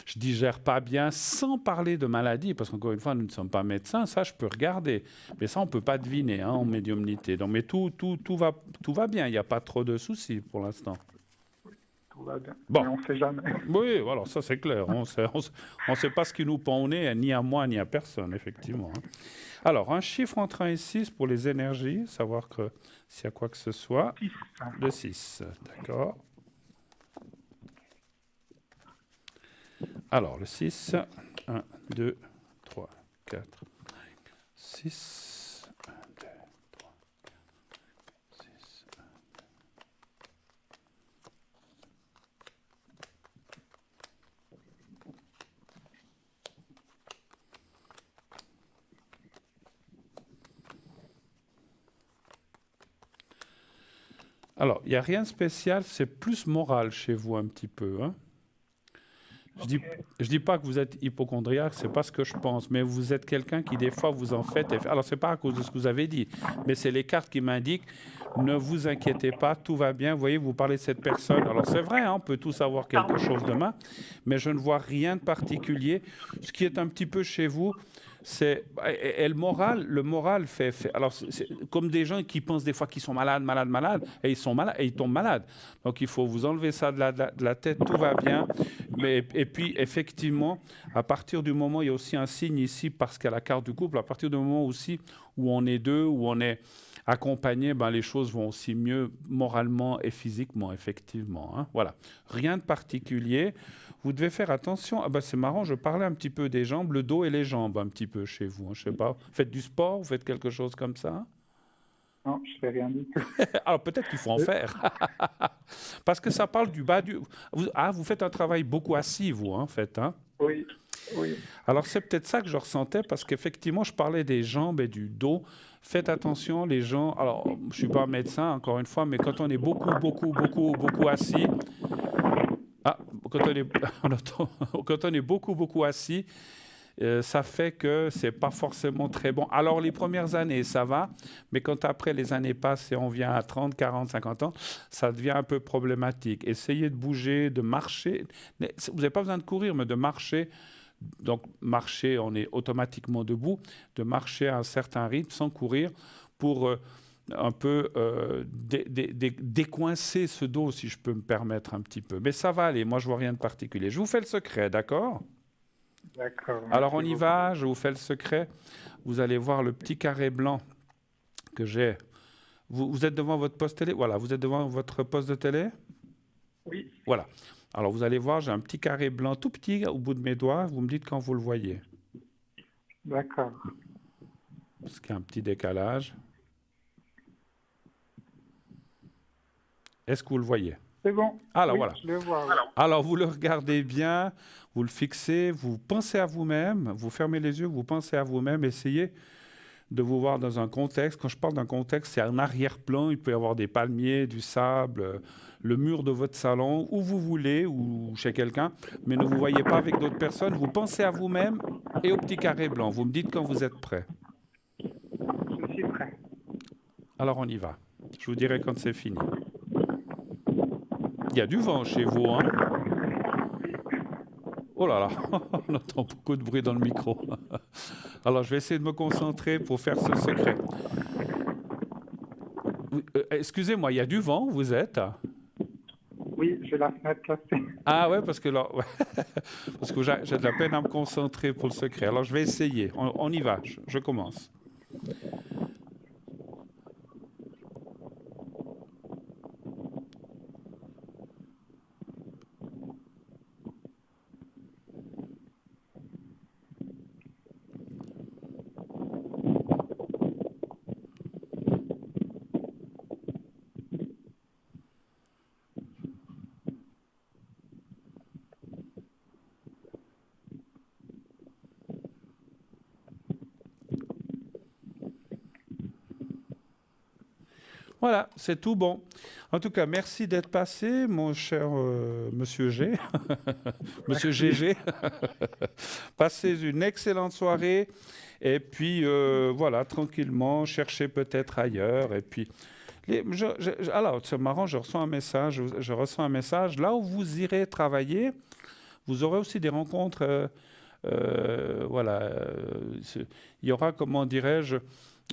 je digère pas bien, sans parler de maladie, parce qu'encore une fois, nous ne sommes pas médecins, ça, je peux regarder. Mais ça, on peut pas deviner hein, en médiumnité. Donc, mais tout va bien. Il n'y a pas trop de soucis pour l'instant. Tout va bien. Bon. Mais on ne sait jamais. Oui, voilà, ça c'est clair. On sait pas ce qui nous pend au nez, ni à moi, ni à personne, effectivement. Hein. Alors, un chiffre entre 1 et 6 pour les énergies, savoir que s'il y a quoi que ce soit. 6. Le 6, d'accord. Alors, le 6, 1, 2, 3, 4, 6, 1, 2, 3, 6. Alors, il n'y a rien de spécial, c'est plus moral chez vous un petit peu. Hein. Je dis pas que vous êtes hypochondriaque, c'est pas ce que je pense, mais vous êtes quelqu'un qui des fois vous en faites. Alors c'est pas à cause de ce que vous avez dit, mais c'est les cartes qui m'indiquent. Ne vous inquiétez pas, tout va bien. Vous voyez, vous parlez de cette personne. Alors c'est vrai, hein, on peut tous avoir quelque chose demain, mais je ne vois rien de particulier. Ce qui est un petit peu chez vous, c'est et le moral fait. Alors c'est comme des gens qui pensent des fois qu'ils sont malades, et ils sont malades et ils tombent malades. Donc il faut vous enlever ça de la tête, tout va bien. Et puis effectivement, à partir du moment, il y a aussi un signe ici parce qu'il y a la carte du couple. À partir du moment aussi où on est deux, où on est accompagné, ben les choses vont aussi mieux moralement et physiquement, effectivement. Hein. Voilà, rien de particulier. Vous devez faire attention. Ah ben c'est marrant, je parlais un petit peu des jambes, le dos et les jambes un petit peu chez vous. Hein, je sais pas. Vous faites du sport, vous faites quelque chose comme ça? Non, je fais rien du tout. Alors peut-être qu'il faut en faire. Parce que ça parle du bas du... vous faites un travail beaucoup assis, vous, hein, en fait. Hein? Oui, oui. Alors c'est peut-être ça que je ressentais, parce qu'effectivement, je parlais des jambes et du dos. Faites attention, les gens... Alors, je ne suis pas médecin, encore une fois, mais quand on est beaucoup assis... Ah, quand on est, quand on est beaucoup assis, ça fait que c'est pas forcément très bon. Alors, les premières années, ça va, mais quand après les années passent et on vient à 30, 40, 50 ans, ça devient un peu problématique. Essayez de bouger, de marcher. Vous n'avez pas besoin de courir, mais de marcher. Donc, marcher, on est automatiquement debout, de marcher à un certain rythme sans courir pour un peu décoincer ce dos, si je peux me permettre un petit peu. Mais ça va aller, moi je vois rien de particulier. Je vous fais le secret, d'accord? D'accord. Alors on y Merci va, je vous fais le secret. Vous allez voir le petit carré blanc que j'ai. Vous êtes devant votre poste télé? Voilà, vous êtes devant votre poste de télé? beaucoup. Oui, Voilà. Alors vous allez voir, j'ai un petit carré blanc tout petit au bout de mes doigts. Vous me dites quand vous le voyez. d'accord. Parce qu'il y a un petit décalage. Est-ce que vous le voyez? C'est bon. Alors Oui, voilà. je le vois. Oui. Alors vous le regardez bien, vous le fixez, vous pensez à vous-même, vous fermez les yeux, vous pensez à vous-même, essayez de vous voir dans un contexte. Quand je parle d'un contexte, c'est un arrière-plan, il peut y avoir des palmiers, du sable, le mur de votre salon, où vous voulez, ou chez quelqu'un, mais ne vous voyez pas avec d'autres personnes, vous pensez à vous-même et au petit carré blanc. Vous me dites quand vous êtes prêt. Je suis prêt. Alors on y va. Je vous dirai quand c'est fini. Il y a du vent chez vous, hein? Oh là là, on entend beaucoup de bruit dans le micro. Alors, je vais essayer de me concentrer pour faire ce secret. Excusez-moi, il y a du vent, vous êtes? Oui, j'ai la fenêtre cassée. Ah ouais, parce que, là, ouais, parce que j'ai de la peine à me concentrer pour le secret. Alors, je vais essayer. On y va, je commence. Voilà, c'est tout bon. En tout cas, merci d'être passé, mon cher Monsieur G. Monsieur GG. Passez une excellente soirée. Et puis, voilà, tranquillement, cherchez peut-être ailleurs. Et puis, alors, c'est marrant, je reçois un message. Là où vous irez travailler, vous aurez aussi des rencontres. Voilà, il y aura, comment dirais-je,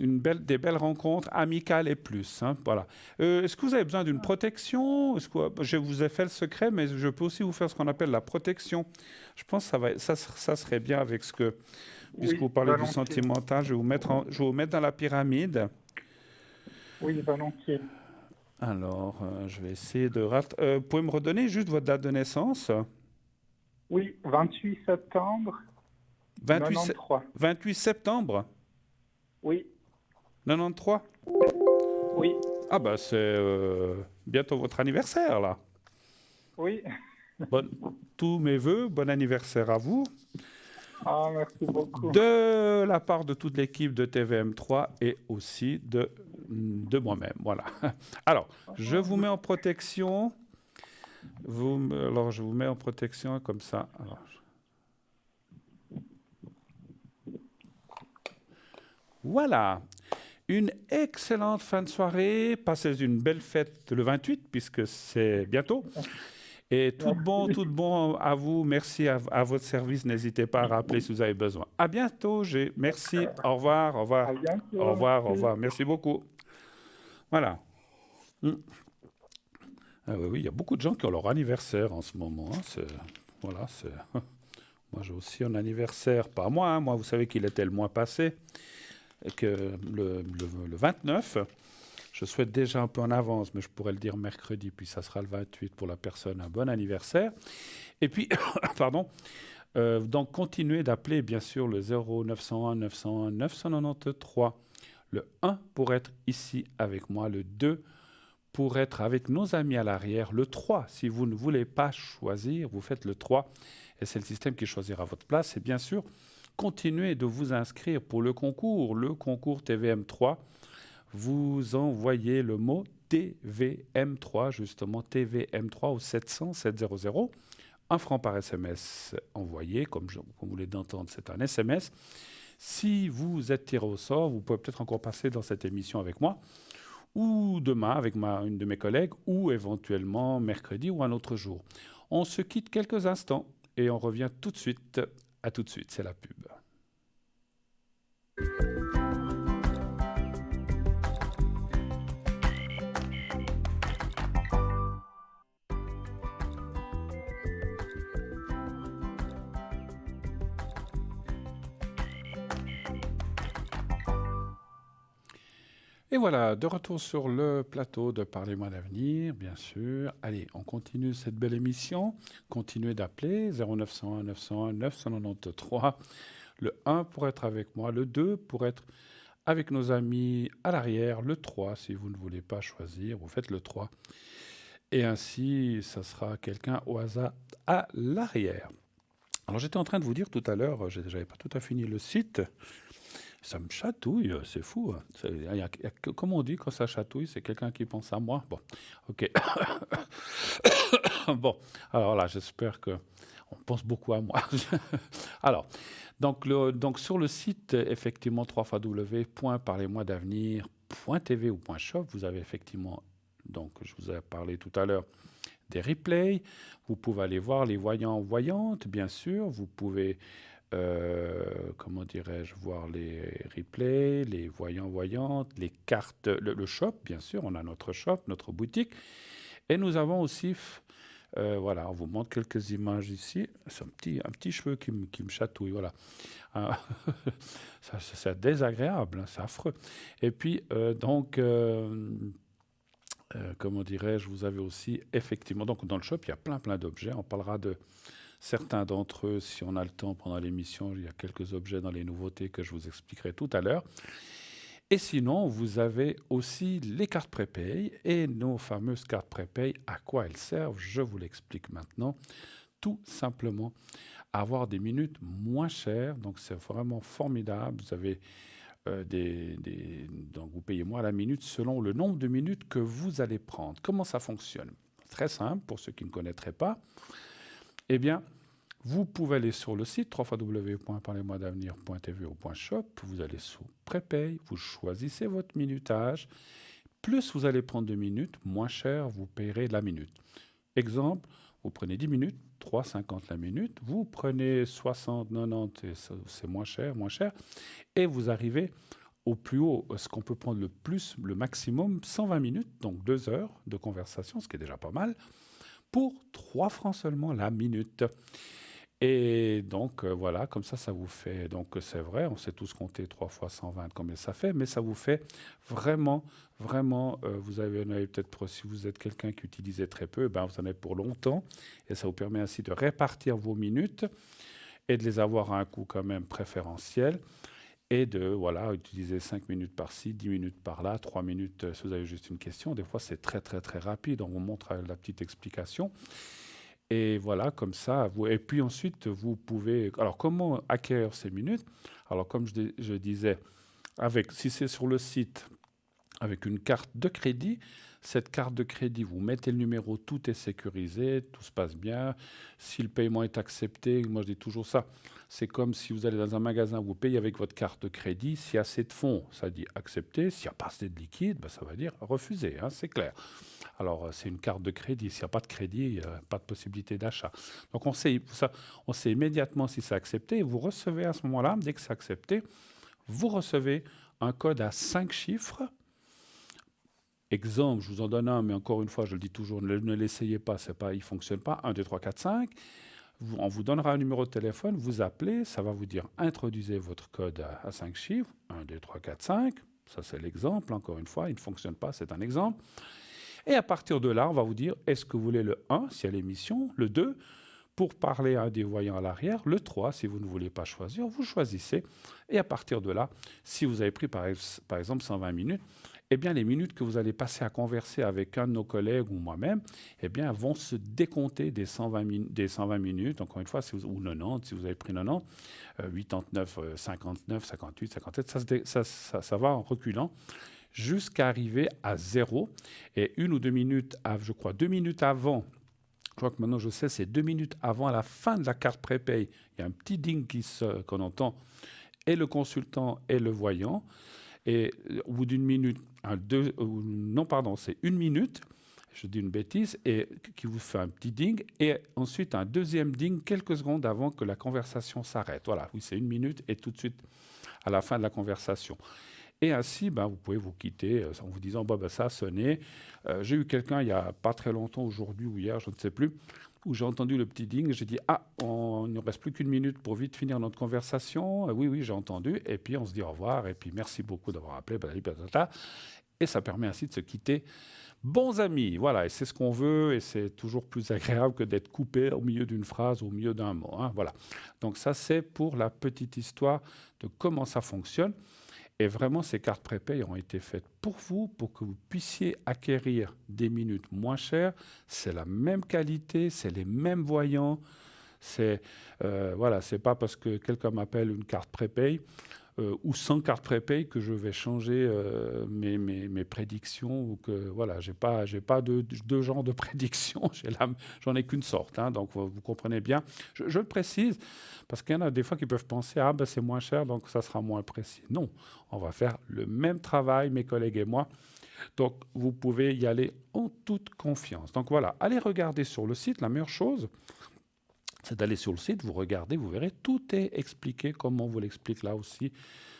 des belles rencontres amicales et plus. Hein, voilà. Est-ce que vous avez besoin d'une protection? Je vous ai fait le secret, mais je peux aussi vous faire ce qu'on appelle la protection. Je pense que ça serait bien avec ce que... Puisque Oui, vous parlez du volontiers. sentimental, je vais vous mettre dans la pyramide. Oui, volontiers. Alors, je vais essayer de... vous pouvez me redonner juste votre date de naissance? Oui, 28 septembre 93. 28 septembre Oui, 93? oui, Ah bah c'est bientôt votre anniversaire là. oui. Tous mes vœux, bon anniversaire à vous. Ah, merci beaucoup. De la part de toute l'équipe de TVM3 et aussi de moi-même. Voilà. Alors, je vous mets en protection. Alors, je vous mets en protection comme ça. Alors, voilà. Une excellente fin de soirée. Passez une belle fête le 28 puisque c'est bientôt. Et tout de bon à vous. Merci à votre service. N'hésitez pas à rappeler si vous avez besoin. À bientôt. Merci. Au revoir. Au revoir. À bientôt. Au revoir. Au Merci. revoir. Merci beaucoup. Voilà. Ah oui, il y a beaucoup de gens qui ont leur anniversaire en ce moment. Hein. Voilà, moi, j'ai aussi un anniversaire. Pas moi. Hein. Moi, vous savez qu'il était le mois passé. Et que le 29, je souhaite déjà un peu en avance, mais je pourrais le dire mercredi, puis ça sera le 28 pour la personne. Un bon anniversaire. Et puis, pardon, donc continuez d'appeler, bien sûr, le 0901 901 993. Le 1 pour être ici avec moi, le 2 pour être avec nos amis à l'arrière, le 3, si vous ne voulez pas choisir, vous faites le 3, et c'est le système qui choisira votre place. Et bien sûr, continuez de vous inscrire pour le concours TVM3. Vous envoyez le mot TVM3, justement TVM3 au 700 700. 1 franc par SMS envoyé, comme vous venez d'entendre, c'est un SMS. Si vous êtes tiré au sort, vous pouvez peut-être encore passer dans cette émission avec moi, ou demain avec une de mes collègues, ou éventuellement mercredi ou un autre jour. On se quitte quelques instants et on revient tout de suite. À tout de suite, c'est la pub. Et voilà, de retour sur le plateau de Parlez-moi d'avenir, bien sûr. Allez, on continue cette belle émission. Continuez d'appeler 0901 901 993. Le 1 pour être avec moi, le 2 pour être avec nos amis à l'arrière, le 3 si vous ne voulez pas choisir, vous faites le 3. Et ainsi, ça sera quelqu'un au hasard à l'arrière. Alors j'étais en train de vous dire tout à l'heure, j'avais pas tout à fini le site. Ça me chatouille, c'est fou, hein. Comme on dit quand ça chatouille, c'est quelqu'un qui pense à moi. Bon, ok. Bon, alors là, j'espère que on pense beaucoup à moi. Alors, donc sur le site, effectivement, www.parlez-moi-d'avenir.tv ou .shop, vous avez effectivement, donc je vous ai parlé tout à l'heure des replays. Vous pouvez aller voir les voyants-voyantes, bien sûr. Vous pouvez, comment dirais-je, voir les replays, les voyants-voyantes, les cartes, le shop, bien sûr. On a notre shop, notre boutique. Et nous avons aussi, voilà, on vous montre quelques images ici. C'est un petit cheveu qui me chatouille, voilà. Ah, c'est désagréable, hein, c'est affreux. Et puis, comment dirais-je, vous avez aussi, effectivement, donc dans le shop, il y a plein d'objets. On parlera de certains d'entre eux si on a le temps pendant l'émission. Il y a quelques objets dans les nouveautés que je vous expliquerai tout à l'heure. Et sinon, vous avez aussi les cartes prépay et nos fameuses cartes prépay. À quoi elles servent? Je vous l'explique maintenant. Tout simplement, avoir des minutes moins chères. Donc, c'est vraiment formidable. Vous avez donc vous payez moins la minute selon le nombre de minutes que vous allez prendre. Comment ça fonctionne? Très simple, pour ceux qui ne connaîtraient pas. Eh bien, vous pouvez aller sur le site www.parlez-moi-d'avenir.tv ou .shop. Vous allez sous prépay, vous choisissez votre minutage. Plus vous allez prendre de minutes, moins cher vous payerez la minute. Exemple, vous prenez 10 minutes, 3,50 la minute. Vous prenez 60, 90, c'est moins cher. Et vous arrivez au plus haut, ce qu'on peut prendre le plus, le maximum, 120 minutes, donc 2 heures de conversation, ce qui est déjà pas mal, pour 3 francs seulement la minute. Et donc, voilà, comme ça vous fait... Donc, c'est vrai, on sait tous compter 3 fois 120 combien ça fait, mais ça vous fait vraiment, vous en avez peut-être, si vous êtes quelqu'un qui utilisait très peu, ben, vous en avez pour longtemps, et ça vous permet ainsi de répartir vos minutes et de les avoir à un coût quand même préférentiel, et de, voilà, utiliser 5 minutes par-ci, 10 minutes par-là, 3 minutes si vous avez juste une question. Des fois, c'est très rapide, on vous montre la petite explication. Et voilà, comme ça, et puis ensuite, vous pouvez... Alors, comment acquérir ces minutes? Alors, comme je disais, si c'est sur le site, avec une carte de crédit, cette carte de crédit, vous mettez le numéro, tout est sécurisé, tout se passe bien. Si le paiement est accepté, moi je dis toujours ça, c'est comme si vous allez dans un magasin, vous payez avec votre carte de crédit, s'il y a assez de fonds, ça dit accepté, s'il n'y a pas assez de liquide, ben, ça va dire refusé, hein, c'est clair. Alors, c'est une carte de crédit. S'il n'y a pas de crédit, il n'y a pas de possibilité d'achat. Donc, on sait immédiatement si c'est accepté. Et vous recevez à ce moment-là, dès que c'est accepté, vous recevez un code à 5 chiffres. Exemple, je vous en donne un, mais encore une fois, je le dis toujours, ne l'essayez pas, il ne fonctionne pas. 1, 2, 3, 4, 5. On vous donnera un numéro de téléphone, vous appelez, ça va vous dire introduisez votre code à 5 chiffres. 1, 2, 3, 4, 5. Ça, c'est l'exemple, encore une fois, il ne fonctionne pas, c'est un exemple. Et à partir de là, on va vous dire, est-ce que vous voulez le 1, s'il y a l'émission, le 2, pour parler à un des voyants à l'arrière, le 3, si vous ne voulez pas choisir, vous choisissez. Et à partir de là, si vous avez pris par exemple 120 minutes, eh bien les minutes que vous allez passer à converser avec un de nos collègues ou moi-même, eh bien vont se décompter des 120 minutes, encore une fois, ou 90, si vous avez pris 90, 89, 59, 58, 57, ça va en reculant, jusqu'à arriver à 0. Et 1 ou 2 minutes, je crois 2 minutes avant, je crois que maintenant je sais, c'est 2 minutes avant la fin de la carte prépay, il y a un petit ding qu'on entend, et le consultant et le voyant. Et au bout d'une minute, c'est 1 minute, je dis une bêtise, et qui vous fait un petit ding, et ensuite un deuxième ding quelques secondes avant que la conversation s'arrête. Voilà, oui, c'est 1 minute, et tout de suite à la fin de la conversation. Et ainsi, vous pouvez vous quitter en vous disant ça a sonné. J'ai eu quelqu'un il n'y a pas très longtemps, aujourd'hui ou hier, je ne sais plus, où j'ai entendu le petit ding. J'ai dit il ne reste plus qu'1 minute pour vite finir notre conversation. Oui, j'ai entendu. Et puis on se dit au revoir. Et puis merci beaucoup d'avoir appelé. Et ça permet ainsi de se quitter. Bons amis, voilà, et c'est ce qu'on veut, et c'est toujours plus agréable que d'être coupé au milieu d'une phrase ou au milieu d'un mot. Hein, voilà. Donc ça, c'est pour la petite histoire de comment ça fonctionne. Et vraiment, ces cartes prépay ont été faites pour vous, pour que vous puissiez acquérir des minutes moins chères. C'est la même qualité, c'est les mêmes voyants. Voilà, c'est pas parce que quelqu'un m'appelle une carte prépay ou sans carte prépay que je vais changer mes prédictions ou que voilà, j'ai pas deux genres de prédictions, j'en ai qu'une sorte, hein, donc vous comprenez bien. Je le précise parce qu'il y en a des fois qui peuvent penser ah ben c'est moins cher donc ça sera moins précis. Non, on va faire le même travail mes collègues et moi. Donc vous pouvez y aller en toute confiance. Donc voilà, allez regarder sur le site. La meilleure chose, c'est d'aller sur le site, vous regardez, vous verrez, tout est expliqué comme on vous l'explique là aussi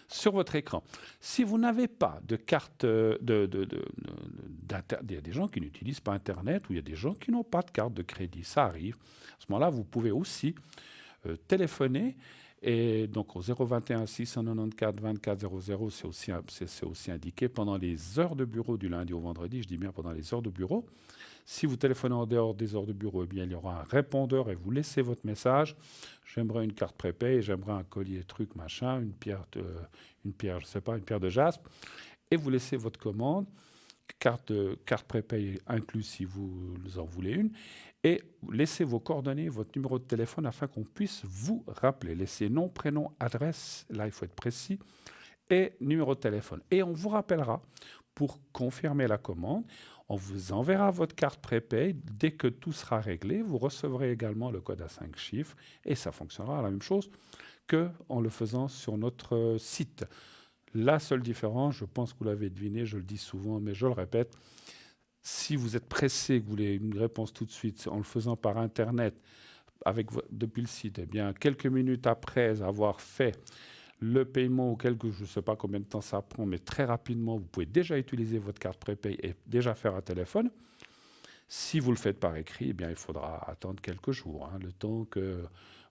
sur votre écran. Si vous n'avez pas de carte, il y a des gens qui n'utilisent pas Internet ou il y a des gens qui n'ont pas de carte de crédit, ça arrive. À ce moment-là, vous pouvez aussi téléphoner et donc au 021 694 24 00, c'est aussi indiqué pendant les heures de bureau du lundi au vendredi, je dis bien pendant les heures de bureau. Si vous téléphonez en dehors des heures de bureau, eh bien, il y aura un répondeur et vous laissez votre message. J'aimerais une carte prépay, j'aimerais un collier truc machin, une pierre, je sais pas, une pierre de jaspe. Et vous laissez votre commande, carte prépay inclus si vous en voulez une. Et laissez vos coordonnées, votre numéro de téléphone afin qu'on puisse vous rappeler. Laissez nom, prénom, adresse, là il faut être précis, et numéro de téléphone. Et on vous rappellera pour confirmer la commande. On vous enverra votre carte prépay. Dès que tout sera réglé, vous recevrez également le code à 5 chiffres et ça fonctionnera la même chose qu'en le faisant sur notre site. La seule différence, je pense que vous l'avez deviné, je le dis souvent, mais je le répète, si vous êtes pressé, que vous voulez une réponse tout de suite en le faisant par Internet depuis le site, eh bien, quelques minutes après avoir fait le paiement je ne sais pas combien de temps ça prend, mais très rapidement, vous pouvez déjà utiliser votre carte prépay et déjà faire un téléphone. Si vous le faites par écrit, eh bien, il faudra attendre quelques jours, le temps que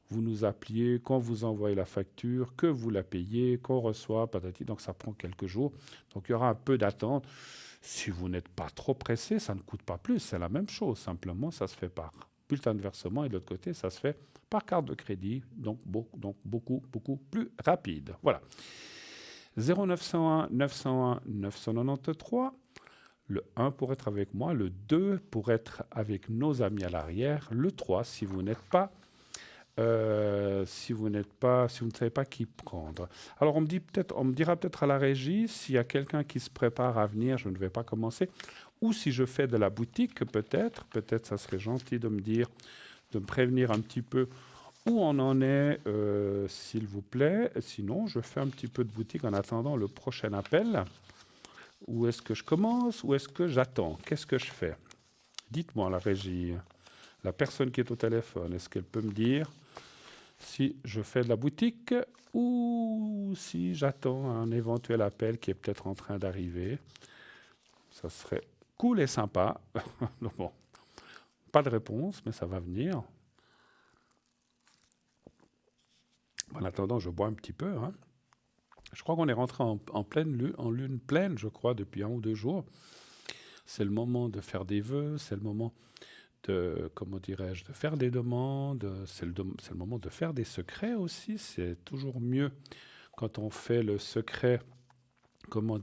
vous nous appeliez, qu'on vous envoie la facture, que vous la payez, qu'on reçoit, patati. Donc, ça prend quelques jours. Donc, il y aura un peu d'attente. Si vous n'êtes pas trop pressé, ça ne coûte pas plus. C'est la même chose. Simplement, ça se fait par bulletin de versement et de l'autre côté, ça se fait par carte de crédit, donc beaucoup plus rapide. Voilà. 0901 901 993, le 1 pour être avec moi, le 2 pour être avec nos amis à l'arrière, le 3 si vous ne savez pas qui prendre. Alors on me dira peut-être à la régie s'il y a quelqu'un qui se prépare à venir, je ne vais pas commencer, ou si je fais de la boutique peut-être ça serait gentil de me prévenir un petit peu où on en est, s'il vous plaît. Sinon, je fais un petit peu de boutique en attendant le prochain appel. Où est-ce que je commence? Où est-ce que j'attends? Qu'est-ce que je fais? Dites-moi, la régie, la personne qui est au téléphone, est-ce qu'elle peut me dire si je fais de la boutique ou si j'attends un éventuel appel qui est peut-être en train d'arriver? Ça serait cool et sympa. Bon, pas de réponse, mais ça va venir. En attendant, je bois un petit peu. Je crois qu'on est rentré en lune pleine, je crois, depuis 1 ou 2 jours. C'est le moment de faire des vœux, c'est le moment de faire des demandes, c'est le moment de faire des secrets aussi. C'est toujours mieux quand on fait le secret, quand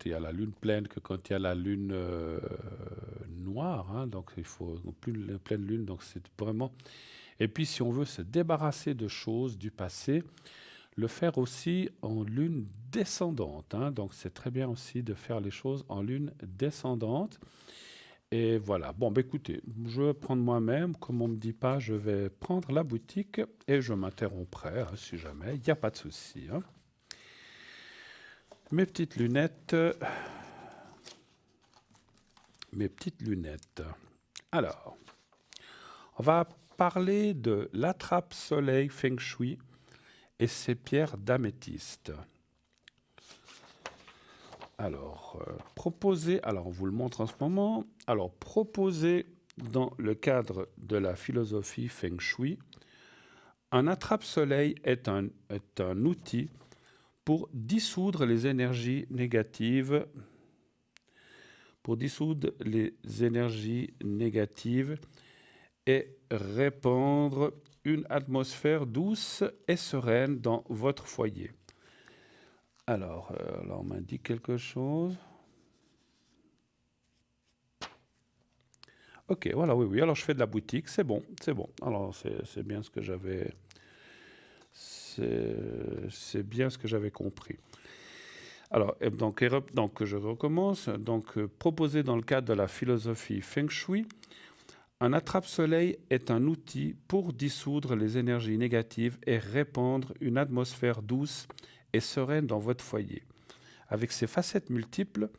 il y a la lune pleine que quand il y a la lune noire. Donc il faut plus la pleine lune, donc c'est vraiment... Et puis, si on veut se débarrasser de choses du passé, le faire aussi en lune descendante. Donc, c'est très bien aussi de faire les choses en lune descendante. Et voilà. Bon, écoutez, je vais prendre moi-même. Comme on ne me dit pas, je vais prendre la boutique et je m'interromprai, si jamais. Il n'y a pas de souci. Mes petites lunettes. Alors, on va parler de l'attrape-soleil Feng Shui et ses pierres d'améthyste. Alors, on vous le montre en ce moment. Alors, proposé dans le cadre de la philosophie Feng Shui, un attrape-soleil est un outil pour dissoudre les énergies négatives, et répandre une atmosphère douce et sereine dans votre foyer. Alors, là, on m'indique quelque chose. Ok, voilà, oui. Alors, je fais de la boutique, c'est bon. Alors, c'est bien ce que j'avais... C'est bien ce que j'avais compris. Alors, donc, je recommence. Donc, proposé dans le cadre de la philosophie Feng Shui, un attrape-soleil est un outil pour dissoudre les énergies négatives et répandre une atmosphère douce et sereine dans votre foyer. Avec ses facettes multiples,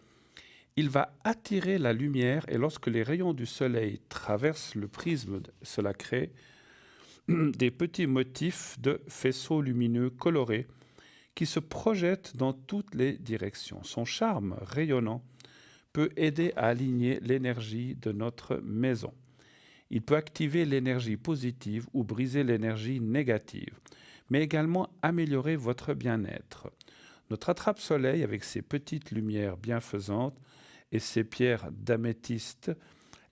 il va attirer la lumière et lorsque les rayons du soleil traversent le prisme, cela crée des petits motifs de faisceaux lumineux colorés qui se projettent dans toutes les directions. Son charme rayonnant peut aider à aligner l'énergie de notre maison. Il peut activer l'énergie positive ou briser l'énergie négative, mais également améliorer votre bien-être. Notre attrape-soleil, avec ses petites lumières bienfaisantes et ses pierres d'améthyste,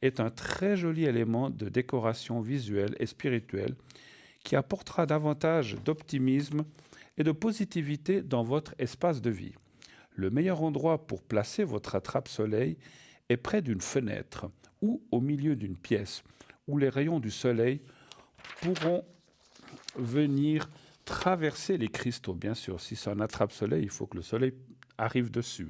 est un très joli élément de décoration visuelle et spirituelle qui apportera davantage d'optimisme et de positivité dans votre espace de vie. Le meilleur endroit pour placer votre attrape-soleil est près d'une fenêtre ou au milieu d'une pièce où les rayons du soleil pourront venir traverser les cristaux. Bien sûr, si c'est un attrape-soleil, il faut que le soleil arrive dessus.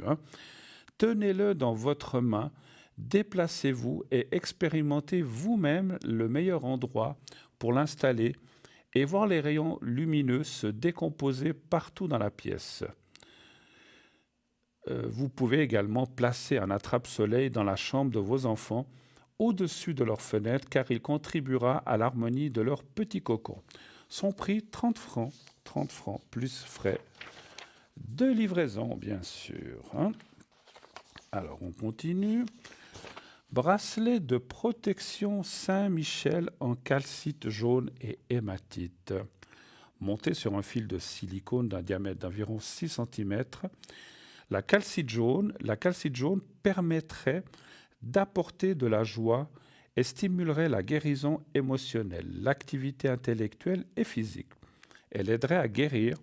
Tenez-le dans votre main, déplacez-vous et expérimentez vous-même le meilleur endroit pour l'installer et voir les rayons lumineux se décomposer partout dans la pièce. Vous pouvez également placer un attrape-soleil dans la chambre de vos enfants au-dessus de leur fenêtre car il contribuera à l'harmonie de leur petit cocon. Son prix, 30 francs plus frais de livraison, bien sûr. Alors, on continue. Bracelet de protection Saint-Michel en calcite jaune et hématite. Monté sur un fil de silicone d'un diamètre d'environ 6 cm, la calcite jaune permettrait d'apporter de la joie et stimulerait la guérison émotionnelle, l'activité intellectuelle et physique. Elle aiderait à guérir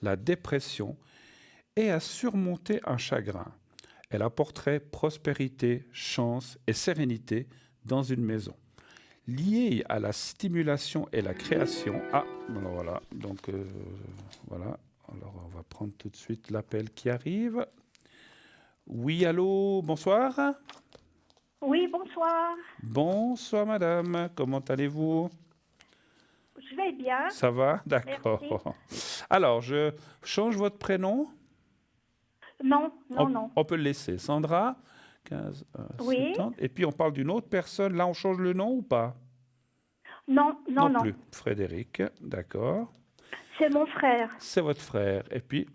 la dépression et à surmonter un chagrin. Elle apporterait prospérité, chance et sérénité dans une maison. Liée à la stimulation et la création. Ah, alors voilà. Donc, voilà. Alors, on va prendre tout de suite l'appel qui arrive. Oui, allô, bonsoir. Oui, bonsoir. Bonsoir, madame. Comment allez-vous? Je vais bien. Ça va? D'accord. Merci. Alors, je change votre prénom? Non, non. On peut le laisser. Sandra, 15, Oui. 70. Et puis, on parle d'une autre personne. Là, on change le nom ou pas? Non. Plus. Frédéric, d'accord. C'est mon frère. C'est votre frère. Et puis,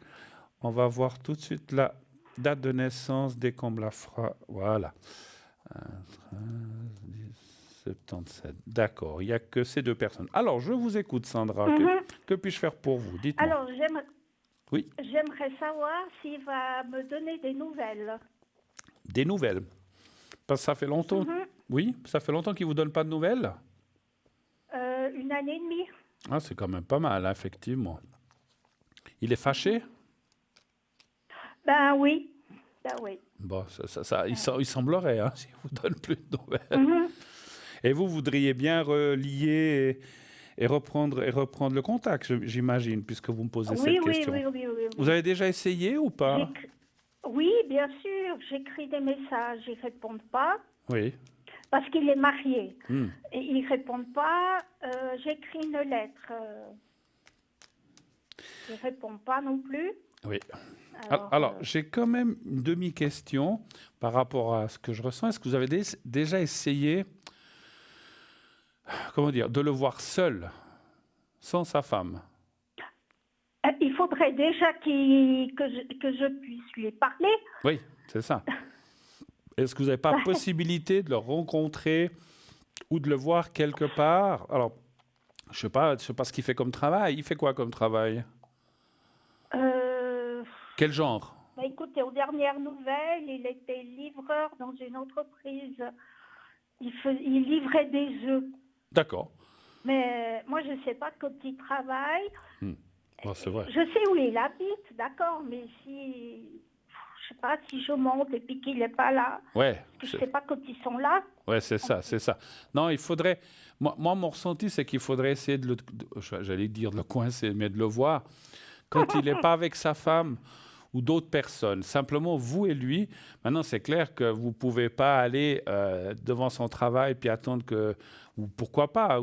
on va voir tout de suite la date de naissance dès qu'on me la fera. Voilà. 77. D'accord. Il n'y a que ces deux personnes. Alors, je vous écoute, Sandra. Que puis-je faire pour vous? Dites-moi. Alors, Oui. J'aimerais savoir s'il va me donner des nouvelles. Des nouvelles? Parce que ça fait longtemps. Oui, ça fait longtemps qu'il ne vous donne pas de nouvelles? 1 année et demie. Ah, c'est quand même pas mal, hein, effectivement. Il est fâché? Ben oui. Bon, il semblerait, hein, s'il vous donne plus de nouvelles. Et vous voudriez bien relier et reprendre le contact, j'imagine, puisque vous me posez cette question. Oui. Vous avez déjà essayé ou pas? Oui, bien sûr. J'écris des messages, ils ne répondent pas. Oui. Parce qu'il est marié. Et ils ne répondent pas. J'écris une lettre. Ils ne répondent pas non plus. Oui. Alors j'ai quand même une demi-question par rapport à ce que je ressens. Est-ce que vous avez déjà essayé, de le voir seul, sans sa femme? Il faudrait déjà que je puisse lui parler. Oui, c'est ça. Est-ce que vous n'avez pas possibilité de le rencontrer ou de le voir quelque part? Alors, je sais pas ce qu'il fait comme travail. Il fait quoi comme travail? Quel genre? Écoutez, aux dernières nouvelles, il était livreur dans une entreprise. Il livrait des œufs. D'accord. Mais moi, je ne sais pas quand il travaille. Bon, c'est vrai. Je sais où il habite, d'accord, mais si, je sais pas, si je monte et puis qu'il n'est pas là, Ouais, parce que je ne sais pas quand ils sont là. ouais, c'est ça, c'est ça. Non, il faudrait. Moi, mon ressenti, c'est qu'il faudrait essayer j'allais dire de le coincer, mais de le voir quand il n'est pas avec sa femme ou d'autres personnes. Simplement, vous et lui. Maintenant, c'est clair que vous ne pouvez pas aller devant son travail puis attendre que. Ou pourquoi pas.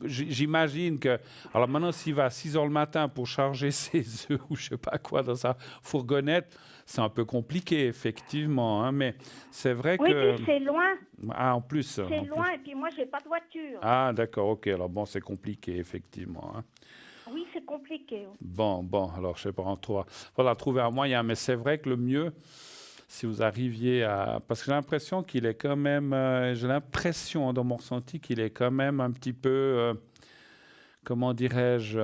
J'imagine que. Alors maintenant, s'il va à 6 heures le matin pour charger ses œufs ou je ne sais pas quoi dans sa fourgonnette, c'est un peu compliqué, effectivement. Hein, mais c'est vrai Oui, que. puis c'est loin, Ah, en plus. c'est loin, et puis moi, j'ai pas de voiture. Ah, d'accord, ok. Alors bon, c'est compliqué, effectivement. Hein. Oui, c'est compliqué. Bon, alors je sais pas, voilà, trouver un moyen. Mais c'est vrai que le mieux, si vous arriviez à... Parce que j'ai l'impression qu'il est quand même... j'ai l'impression, dans mon ressenti, qu'il est quand même un petit peu... comment dirais-je,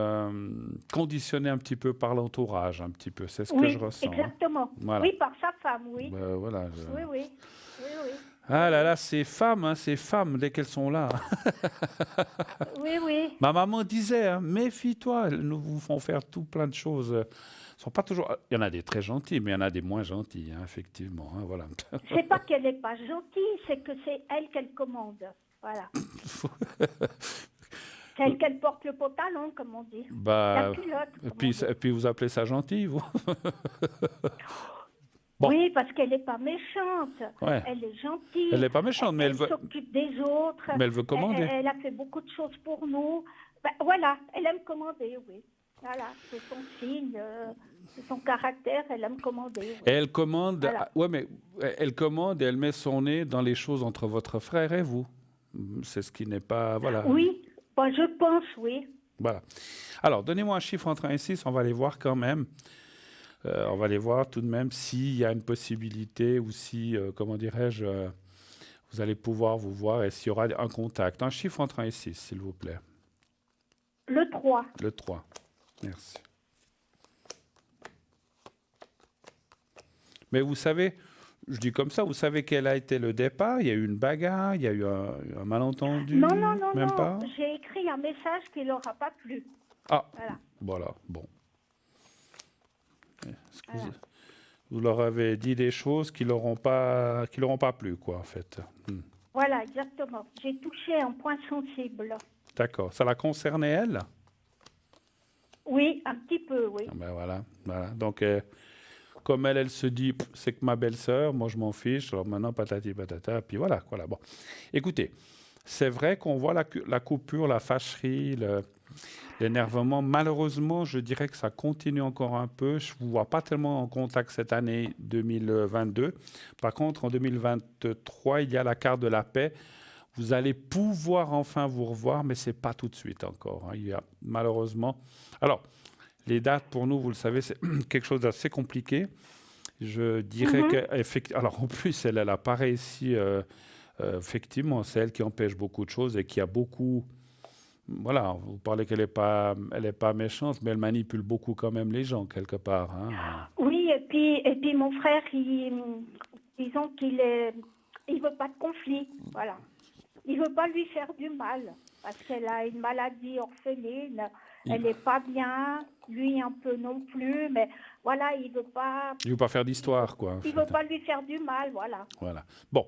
conditionné un petit peu par l'entourage, un petit peu. C'est ce que Oui, je ressens. Hein. exactement. Voilà. Oui, par sa femme, oui. Voilà. Oui, oui. Oui, oui. Ah là là, ces femmes, dès qu'elles sont là. Oui, oui. Ma maman disait, hein, méfie-toi, elles nous vous font faire tout plein de choses. Sont pas toujours... Il y en a des très gentils, mais il y en a des moins gentils, hein, effectivement. Hein, voilà. C'est pas qu'elle n'est pas gentille, c'est que c'est elle qu'elle commande. Voilà. C'est elle qu'elle porte le pantalon, comme on dit. Bah, La culotte. et puis vous appelez ça gentil, vous? Bon. Oui, parce qu'elle n'est pas méchante. Ouais. Elle est gentille. Elle n'est pas méchante, mais elle veut... s'occupe des autres. Mais elle veut commander. Elle a fait beaucoup de choses pour nous. Ben, voilà, elle aime commander, oui. Voilà, c'est son signe, c'est son caractère, elle aime commander. Oui. Et elle commande... Voilà. Ouais, mais elle commande et elle met son nez dans les choses entre votre frère et vous. C'est ce qui n'est pas... Voilà. Oui, ben, je pense, oui. Voilà. Alors, donnez-moi un chiffre entre 1 et 6, on va aller voir quand même. On va aller voir tout de même s'il y a une possibilité ou si, comment dirais-je, vous allez pouvoir vous voir et s'il y aura un contact. Un chiffre entre 1 et 6, s'il vous plaît. Le 3. Le 3. Merci. Mais vous savez, je dis comme ça, vous savez quel a été le départ? Il y a eu une bagarre, il y a eu un malentendu? Non, même pas? j'ai écrit un message qui ne leur a pas plu. Ah, voilà, bon. Vous leur avez dit des choses qui leur ont pas plu, quoi, en fait. Voilà, exactement. J'ai touché un point sensible. D'accord. Ça la concernait, elle? Oui, un petit peu, oui. Ben voilà. Donc, comme elle se dit, c'est que ma belle-sœur, moi je m'en fiche, alors maintenant patati patata, puis voilà. Bon. Écoutez, c'est vrai qu'on voit la coupure, la fâcherie, l'énervement. Malheureusement, je dirais que ça continue encore un peu. Je ne vous vois pas tellement en contact cette année 2022. Par contre, en 2023, il y a la carte de la paix. Vous allez pouvoir enfin vous revoir, mais ce n'est pas tout de suite encore. Hein. Il y a malheureusement... Alors, les dates, pour nous, vous le savez, c'est quelque chose d'assez compliqué. Je dirais alors, en plus, elle a pareil ici. Effectivement, c'est elle qui empêche beaucoup de choses et qui a beaucoup... Voilà, vous parlez qu'elle n'est pas méchante, mais elle manipule beaucoup quand même les gens, quelque part. Hein. Oui, et puis mon frère, disons qu'il ne veut pas de conflit, voilà. Il ne veut pas lui faire du mal, parce qu'elle a une maladie orpheline, elle n'est pas bien, lui un peu non plus, mais voilà, il ne veut pas... Il ne veut pas faire d'histoire, quoi. Il ne veut pas lui faire du mal, voilà. Voilà. Bon,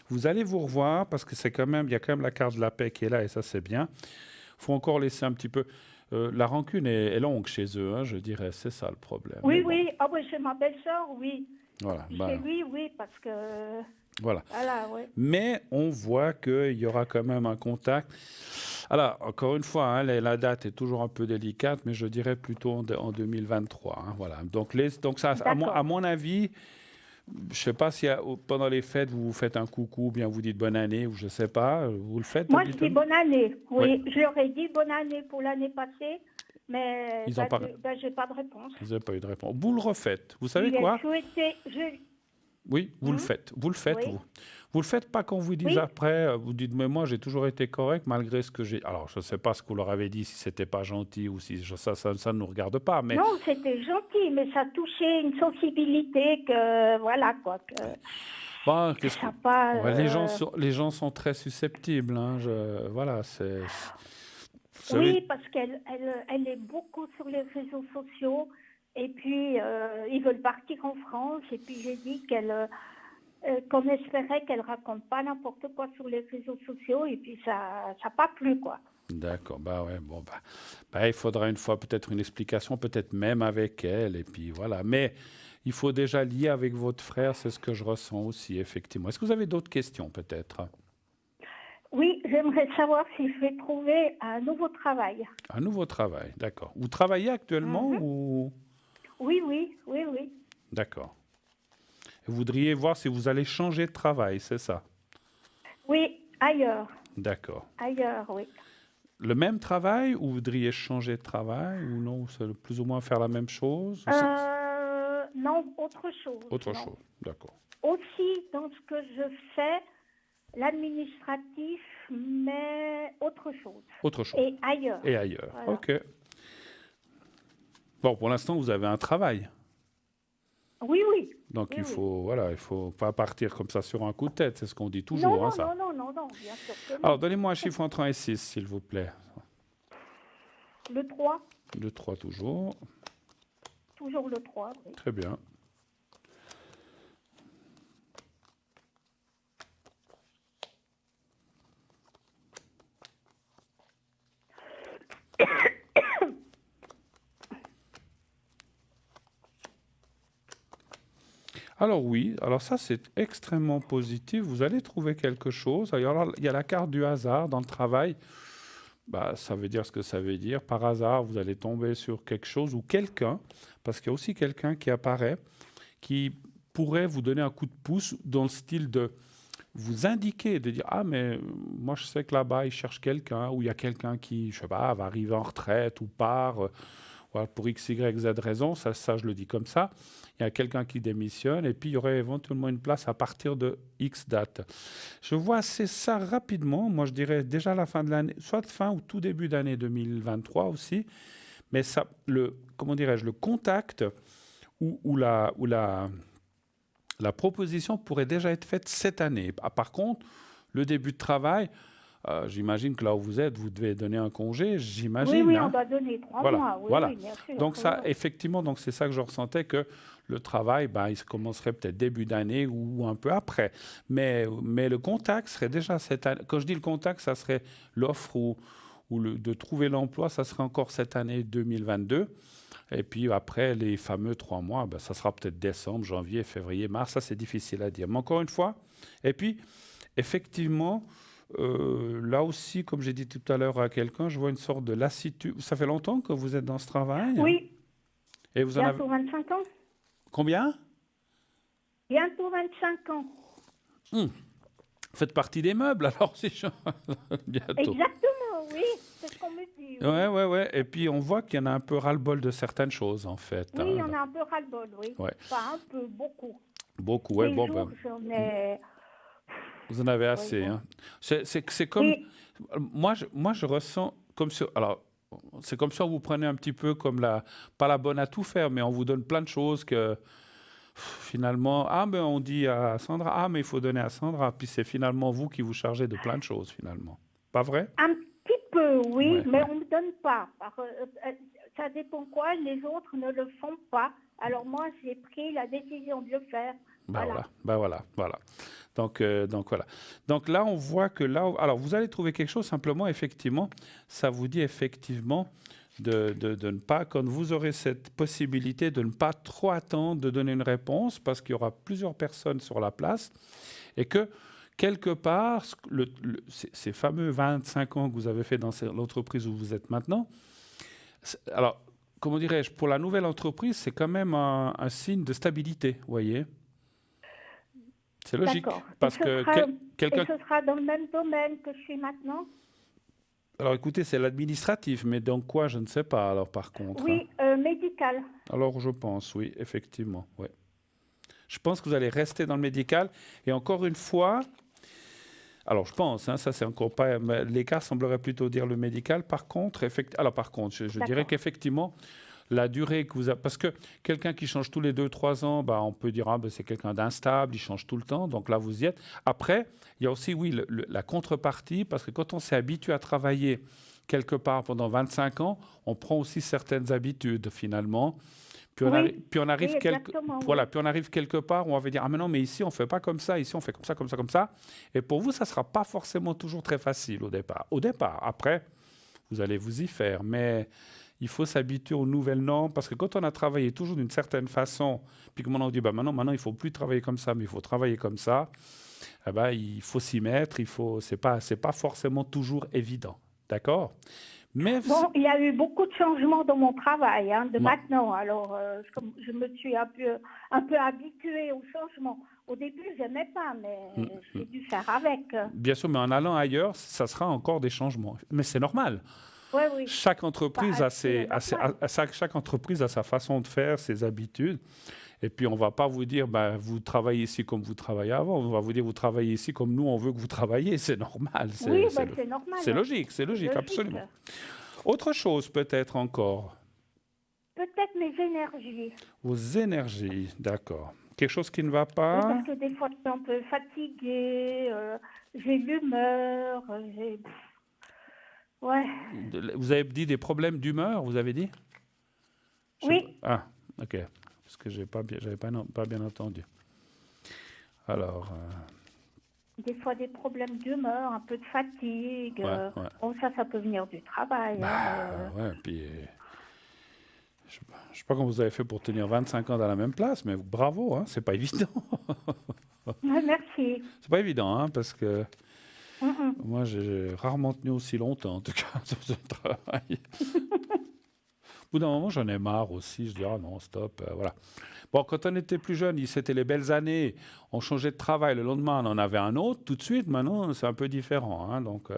vous allez vous revoir, parce que il y a quand même la carte de la paix qui est là, et ça, c'est bien. Il faut encore laisser un petit peu... la rancune est longue chez eux, hein, je dirais, c'est ça le problème. Oui, oui, chez ma belle-sœur, oui. Voilà. Chez lui, oui, parce que... Voilà. Ouais. Mais on voit qu'il y aura quand même un contact. Alors, encore une fois, hein, la date est toujours un peu délicate, mais je dirais plutôt en 2023. Hein, voilà. Donc ça, à mon avis, je ne sais pas si pendant les fêtes, vous faites un coucou, ou bien vous dites bonne année, ou je ne sais pas. Vous le faites? Moi, je dis bonne année. Oui, je leur ai dit bonne année pour l'année passée, mais j'ai pas de réponse. Vous n'avez pas eu de réponse. Vous le refaites. Vous savez quoi? Oui, vous le faites. Vous le faites, oui. Vous le faites pas quand vous dites après, vous dites, mais moi, j'ai toujours été correct malgré ce que j'ai... Alors, je ne sais pas ce que vous leur avez dit, si c'était pas gentil ou si ça ne nous regarde pas, mais... Non, c'était gentil, mais ça touchait une sensibilité que... Voilà, quoi. Bon, les gens sont très susceptibles. Hein, voilà, c'est... savez, Oui, parce elle est beaucoup sur les réseaux sociaux. Et puis, ils veulent partir en France. Et puis, j'ai dit qu'on espérait qu'elle raconte pas n'importe quoi sur les réseaux sociaux. Et puis, ça n'a pas plu, quoi. d'accord, bah ouais, bon, bah, il faudra une fois peut-être une explication, peut-être même avec elle, et puis voilà. Mais il faut déjà lier avec votre frère, c'est ce que je ressens aussi, effectivement. Est-ce que vous avez d'autres questions, peut-être? Oui, j'aimerais savoir si je vais trouver un nouveau travail. Un nouveau travail, d'accord. Vous travaillez actuellement Mhm. ou... Oui, oui, oui, oui. D'accord. Vous voudriez voir si vous allez changer de travail, c'est ça? Oui, ailleurs. D'accord. Ailleurs, oui. Le même travail ou vous voudriez changer de travail ou non, c'est plus ou moins faire la même chose? Ou Non, autre chose. autre Non. chose, d'accord. Aussi, dans ce que je fais, l'administratif, mais autre chose. Autre chose. Et ailleurs. Et ailleurs. Voilà. OK. Bon, pour l'instant, vous avez un travail. Oui, oui. Donc, Oui, il oui. faut, voilà, il faut pas partir comme ça sur un coup de tête. C'est ce qu'on dit Non, toujours, hein, non, ça. non, bien sûr que non. Alors, donnez-moi un chiffre entre 1 et 6, s'il vous plaît. Le 3, Le 3 toujours. toujours le 3, oui. Très bien. Alors oui, alors ça c'est extrêmement positif. Vous allez trouver quelque chose. Alors, il y a la carte du hasard dans le travail. Bah, ça veut dire ce que ça veut dire. Par hasard, vous allez tomber sur quelque chose ou quelqu'un, parce qu'il y a aussi quelqu'un qui apparaît, qui pourrait vous donner un coup de pouce dans le style de vous indiquer, de dire, ah mais moi je sais que là-bas ils cherchent quelqu'un, ou il y a quelqu'un qui, je sais pas, va arriver en retraite ou part, voilà, pour X, Y, Z raison, ça je le dis comme ça. Il y a quelqu'un qui démissionne et puis il y aurait éventuellement une place à partir de X date. Je vois assez ça rapidement. Moi, je dirais déjà la fin de l'année, soit fin ou tout début d'année 2023 aussi. Mais ça, comment dirais-je, le contact la proposition pourrait déjà être faite cette année. Ah, par contre, le début de travail, j'imagine que là où vous êtes, vous devez donner un congé, j'imagine. Oui, hein. on doit donner 3 Voilà, mois. Oui, voilà. oui, bien sûr. Donc ça, Oui. effectivement, donc c'est ça que je ressentais, que le travail, ben, il commencerait peut-être début d'année ou un peu après. Mais le contact serait déjà cette année. Quand je dis le contact, ça serait l'offre de trouver l'emploi, ça serait encore cette année 2022. Et puis après, les fameux 3 mois, ben, ça sera peut-être décembre, janvier, février, mars. Ça, c'est difficile à dire. Mais encore une fois, et puis, effectivement, là aussi, comme j'ai dit tout à l'heure à quelqu'un, je vois une sorte de lassitude. Ça fait longtemps que vous êtes dans ce travail? Oui, Et vous en avez bientôt 25 ans. combien? Bientôt 25 ans. Faites partie des meubles, alors, si je... bientôt. Exactement, oui. C'est ce qu'on me dit. Oui, Ouais. Et puis, on voit qu'il y en a un peu ras-le-bol de certaines choses, en fait. oui, il y en a un peu ras-le-bol, oui. Ouais. Enfin, un peu, beaucoup. Beaucoup, ouais. Les Bon, jours, ben, j'en ai... vous en avez assez. bon. Hein. C'est comme... Oui, Moi, je ressens comme si... Alors, c'est comme si on vous prenait un petit peu comme pas la bonne à tout faire, mais on vous donne plein de choses que finalement, mais on dit à Sandra, mais il faut donner à Sandra, puis c'est finalement vous qui vous chargez de plein de choses, finalement. Pas vrai? un petit peu, oui, Ouais, mais ouais. on ne me donne pas. Ça dépend quoi, les autres ne le font pas. Alors moi, j'ai pris la décision de le faire. Voilà. Voilà. Donc voilà. Donc là, on voit que alors vous allez trouver quelque chose simplement, effectivement, ça vous dit effectivement de ne pas, quand vous aurez cette possibilité de ne pas trop attendre de donner une réponse, parce qu'il y aura plusieurs personnes sur la place, et que quelque part, ces fameux 25 ans que vous avez fait dans l'entreprise où vous êtes maintenant, alors, comment dirais-je, pour la nouvelle entreprise, c'est quand même un signe de stabilité, vous voyez? C'est logique, D'accord. parce que quelqu'un... Et ce sera dans le même domaine que je suis maintenant? Alors écoutez, c'est l'administratif, mais dans quoi, je ne sais pas, alors par contre. Oui, médical. Alors je pense, oui, effectivement, ouais. Je pense que vous allez rester dans le médical, et encore une fois, alors je pense, ça c'est encore pas... L'écart semblerait plutôt dire le médical, par contre, je dirais qu'effectivement, la durée que vous avez... Parce que quelqu'un qui change tous les 2-3 ans, on peut dire c'est quelqu'un d'instable, il change tout le temps, donc là vous y êtes. Après, il y a aussi, oui, la contrepartie, parce que quand on s'est habitué à travailler quelque part pendant 25 ans, on prend aussi certaines habitudes finalement. Puis Oui. puis on arrive Oui, exactement, voilà, oui. puis on arrive quelque part où on va dire, ah mais non, mais ici on fait pas comme ça, ici on fait comme ça, comme ça, comme ça. Et pour vous, ça sera pas forcément toujours très facile au départ. Au départ, après, vous allez vous y faire, mais il faut s'habituer aux nouvelles normes parce que quand on a travaillé toujours d'une certaine façon, puis que maintenant on dit, bah maintenant il faut plus travailler comme ça, mais il faut travailler comme ça. Eh ben, il faut s'y mettre, c'est pas forcément toujours évident, d'accord? Mais Bon, il y a eu beaucoup de changements dans mon travail, hein, de moi- maintenant. Alors, je me suis un peu habituée au changement. Au début, je n'aimais pas, mais j'ai dû faire avec. bien sûr, mais en allant ailleurs, ça sera encore des changements. Mais c'est normal. Oui, oui. Chaque entreprise Bah, a c'est normal. chaque entreprise a sa façon de faire, ses habitudes. Et puis, on ne va pas vous dire, bah, vous travaillez ici comme vous travaillez avant. On va vous dire, vous travaillez ici comme nous, on veut que vous travaillez. C'est normal. Oui, bah, c'est normal. C'est logique, C'est logique. absolument. Autre chose peut-être encore, Peut-être mes énergies. vos énergies, d'accord. Quelque chose qui ne va Oui, pas? parce que des fois, je suis un peu fatiguée, j'ai l'humeur, Ouais. Vous avez dit des problèmes d'humeur, vous avez dit? Oui. Ah, ok. Parce que j'avais pas bien entendu. Alors, Des fois, des problèmes d'humeur, un peu de fatigue. ouais. Bon, ça peut venir du travail. Ouais, puis je sais pas comment vous avez fait pour tenir 25 ans dans la même place, mais bravo, hein, c'est pas évident. Merci. C'est pas évident, hein, parce que Mhm. moi, j'ai rarement tenu aussi longtemps, en tout cas, dans un travail. Au bout d'un moment, j'en ai marre aussi. Je dis, ah non, stop, voilà. Bon, quand on était plus jeune, c'était les belles années. On changeait de travail. Le lendemain, on en avait un autre. Tout de suite, maintenant, c'est un peu différent. Hein, donc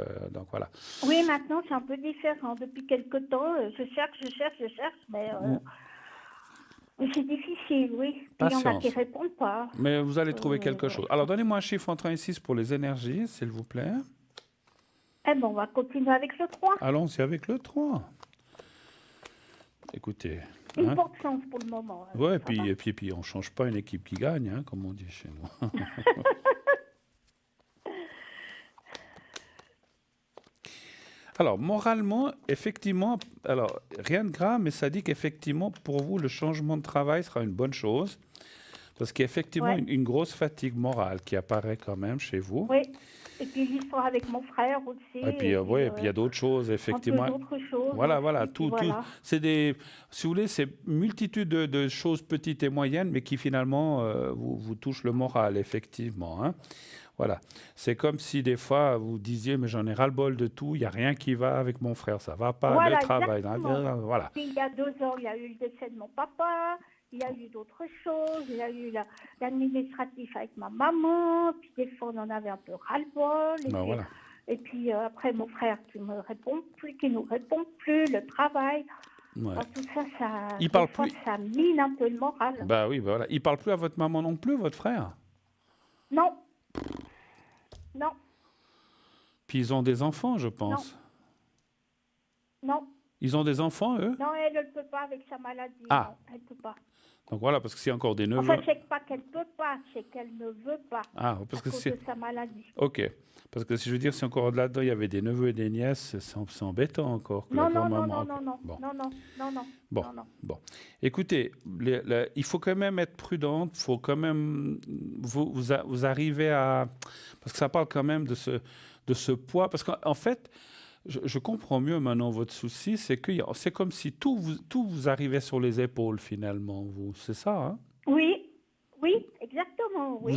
voilà. Oui, maintenant, c'est un peu différent. Depuis quelque temps, je cherche, mais c'est difficile, oui. Puis il y en a qui Patience. répondent pas. Mais vous allez trouver quelque chose. Alors, donnez-moi un chiffre entre 1 et 6 pour les énergies, s'il vous plaît. Eh ben, on va continuer avec le 3. Allons-y avec le 3. Écoutez. Une Hein? porte chance pour le moment. Ouais, Ça va. et puis on ne change pas une équipe qui gagne, hein, comme on dit chez nous. Alors, moralement, effectivement, alors rien de grave, mais ça dit qu'effectivement, pour vous, le changement de travail sera une bonne chose. Parce qu'il y a effectivement Ouais. une grosse fatigue morale qui apparaît quand même chez vous. Oui. Et puis l'histoire avec mon frère aussi. Et puis, ouais, et puis il y a d'autres choses, effectivement. Un peu d'autres choses. Voilà, aussi, voilà, puis tout, voilà. c'est des, si vous voulez, c'est multitude de choses petites et moyennes, mais qui finalement vous touchent le moral, effectivement. Hein. Voilà. C'est comme si des fois vous disiez, mais j'en ai ras-le-bol de tout, il n'y a rien qui va avec mon frère, ça va pas, Voilà, le travail, exactement. voilà. Puis il y a 2 ans, il y a eu le décès de mon papa. Il y a eu d'autres choses. Il y a eu l'administratif avec ma maman. Puis des fois, on en avait un peu ras-le-bol. Ben, voilà. Et puis après, mon frère qui nous répond plus, le travail. Ouais. Tout ça, Il parle des fois, plus. ça mine un peu le moral. Bah oui, bah voilà. Il parle plus à votre maman non plus, votre frère. Non. Non. Puis ils ont des enfants, je pense. Non. Ils ont des enfants, eux. Non, elle ne peut pas avec sa maladie. Ah. Non, elle ne peut pas. Donc voilà, parce que c'est encore des neveux. Enfin, c'est pas qu'elle peut pas, c'est qu'elle ne veut pas. Ah, parce à que cause c'est. de sa maladie. Ok. Parce que si je veux dire, si encore là-dedans, il y avait des neveux et des nièces, c'est embêtant encore. Que Non, la non, non, grand-maman- non, non, non, Bon. non, non, non, non, Bon. non, non. Bon, écoutez, il faut quand même être prudente, il faut quand même vous arriver à... Parce que ça parle quand même de ce poids, parce qu'en fait, je comprends mieux maintenant votre souci, c'est que c'est comme si tout vous arrivait sur les épaules finalement, vous, c'est ça, hein? Oui, oui, exactement, oui.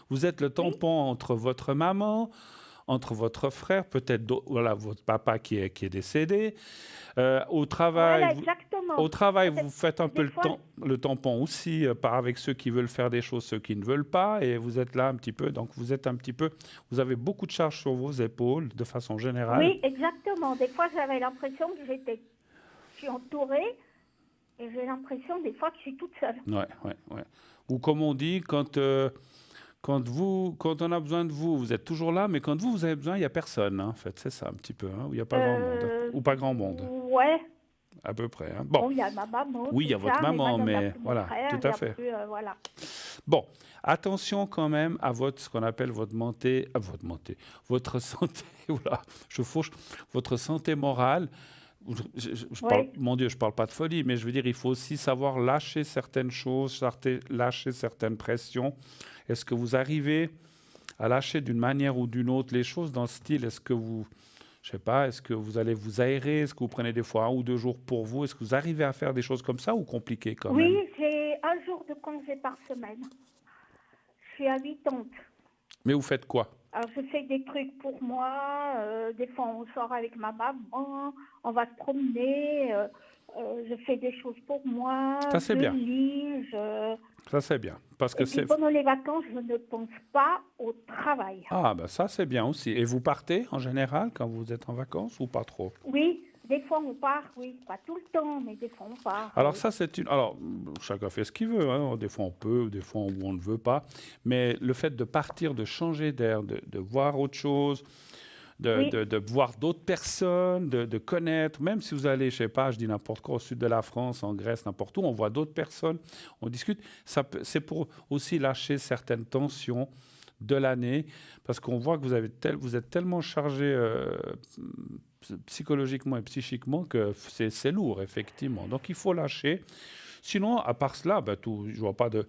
Vous êtes le tampon entre votre maman, entre votre frère, peut-être voilà, votre papa qui est décédé. Au travail, Voilà, exactement. au travail, vous faites un peu des fois- le tampon aussi, avec ceux qui veulent faire des choses, ceux qui ne veulent pas, et vous êtes là un petit peu. Donc vous avez beaucoup de charges sur vos épaules de façon générale. Oui, exactement. Des fois, j'avais l'impression que je suis entourée et j'ai l'impression des fois que je suis toute seule. Ouais. Ou comme on dit, quand on a besoin de vous, vous êtes toujours là, mais quand vous avez besoin, il n'y a personne, hein, en fait. C'est ça un petit peu, hein, où il n'y a pas grand monde. Ou pas grand monde. Ouais, À peu près. Hein. Bon, Bon, il y a ma maman, oui, il y a tout votre ça, maman, maintenant, il y a mais plus mon voilà, frère, tout il y à a fait. plus, voilà. Bon, attention quand même à ce qu'on appelle votre santé, oula, je fauche, votre santé morale. Je parle, Oui, mon Dieu, je parle pas de folie, mais je veux dire, il faut aussi savoir lâcher certaines choses, lâcher certaines pressions. Est-ce que vous arrivez à lâcher d'une manière ou d'une autre les choses dans le style, est-ce que vous, je sais pas, est-ce que vous allez vous aérer, est-ce que vous prenez des fois 1 ou 2 jours pour vous, est-ce que vous arrivez à faire des choses comme ça ou compliqué quand oui, même? j'ai 1 jour de congé par semaine. Je suis habitante. Mais vous faites quoi? Alors, je fais des trucs pour moi. Des fois, on sort avec ma maman, on va se promener. Je fais des choses pour moi. Ça c'est Je bien, lis. ça c'est bien, parce que Et puis, c'est... pendant les vacances, je ne pense pas au travail. Ah, ben ça c'est bien aussi. Et vous partez en général quand vous êtes en vacances ou pas trop? Oui, des fois, on part. Oui, pas tout le temps, mais des fois, on part. Alors Oui. ça c'est une... Alors chacun fait ce qu'il veut, hein. Des fois on peut, des fois on ne veut pas. Mais le fait de partir, de changer d'air, de voir autre chose, Oui, de voir d'autres personnes, de connaître, même si vous allez, je sais pas, je dis n'importe quoi, au sud de la France, en Grèce, n'importe où, on voit d'autres personnes, on discute. C'est pour aussi lâcher certaines tensions de l'année, parce qu'on voit que vous êtes tellement chargé psychologiquement et psychiquement que c'est lourd, effectivement. Donc il faut lâcher. Sinon, à part cela, ben, je vois pas de...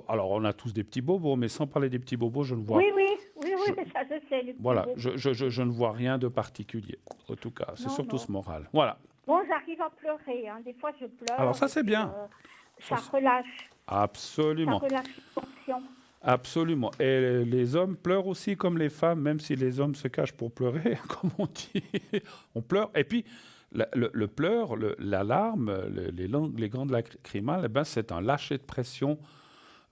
alors, on a tous des petits bobos, mais sans parler des petits bobos, je ne vois... oui, oui, oui, je- oui, mais ça, je sais. Les petits voilà, bobos. je ne vois rien de particulier, en tout cas. C'est Non, surtout non. ce moral. Voilà. Bon, j'arrive à pleurer. Hein. Des fois, je Alors pleure. ça, Et c'est puis, bien. Ça, ça relâche. Ça absolument. relâche les tensions. Absolument. Et les hommes pleurent aussi comme les femmes, même si les hommes se cachent pour pleurer, comme on dit. On pleure. Et puis, le pleur, la larme, les glandes lacrymales, eh ben, c'est un lâcher de pression,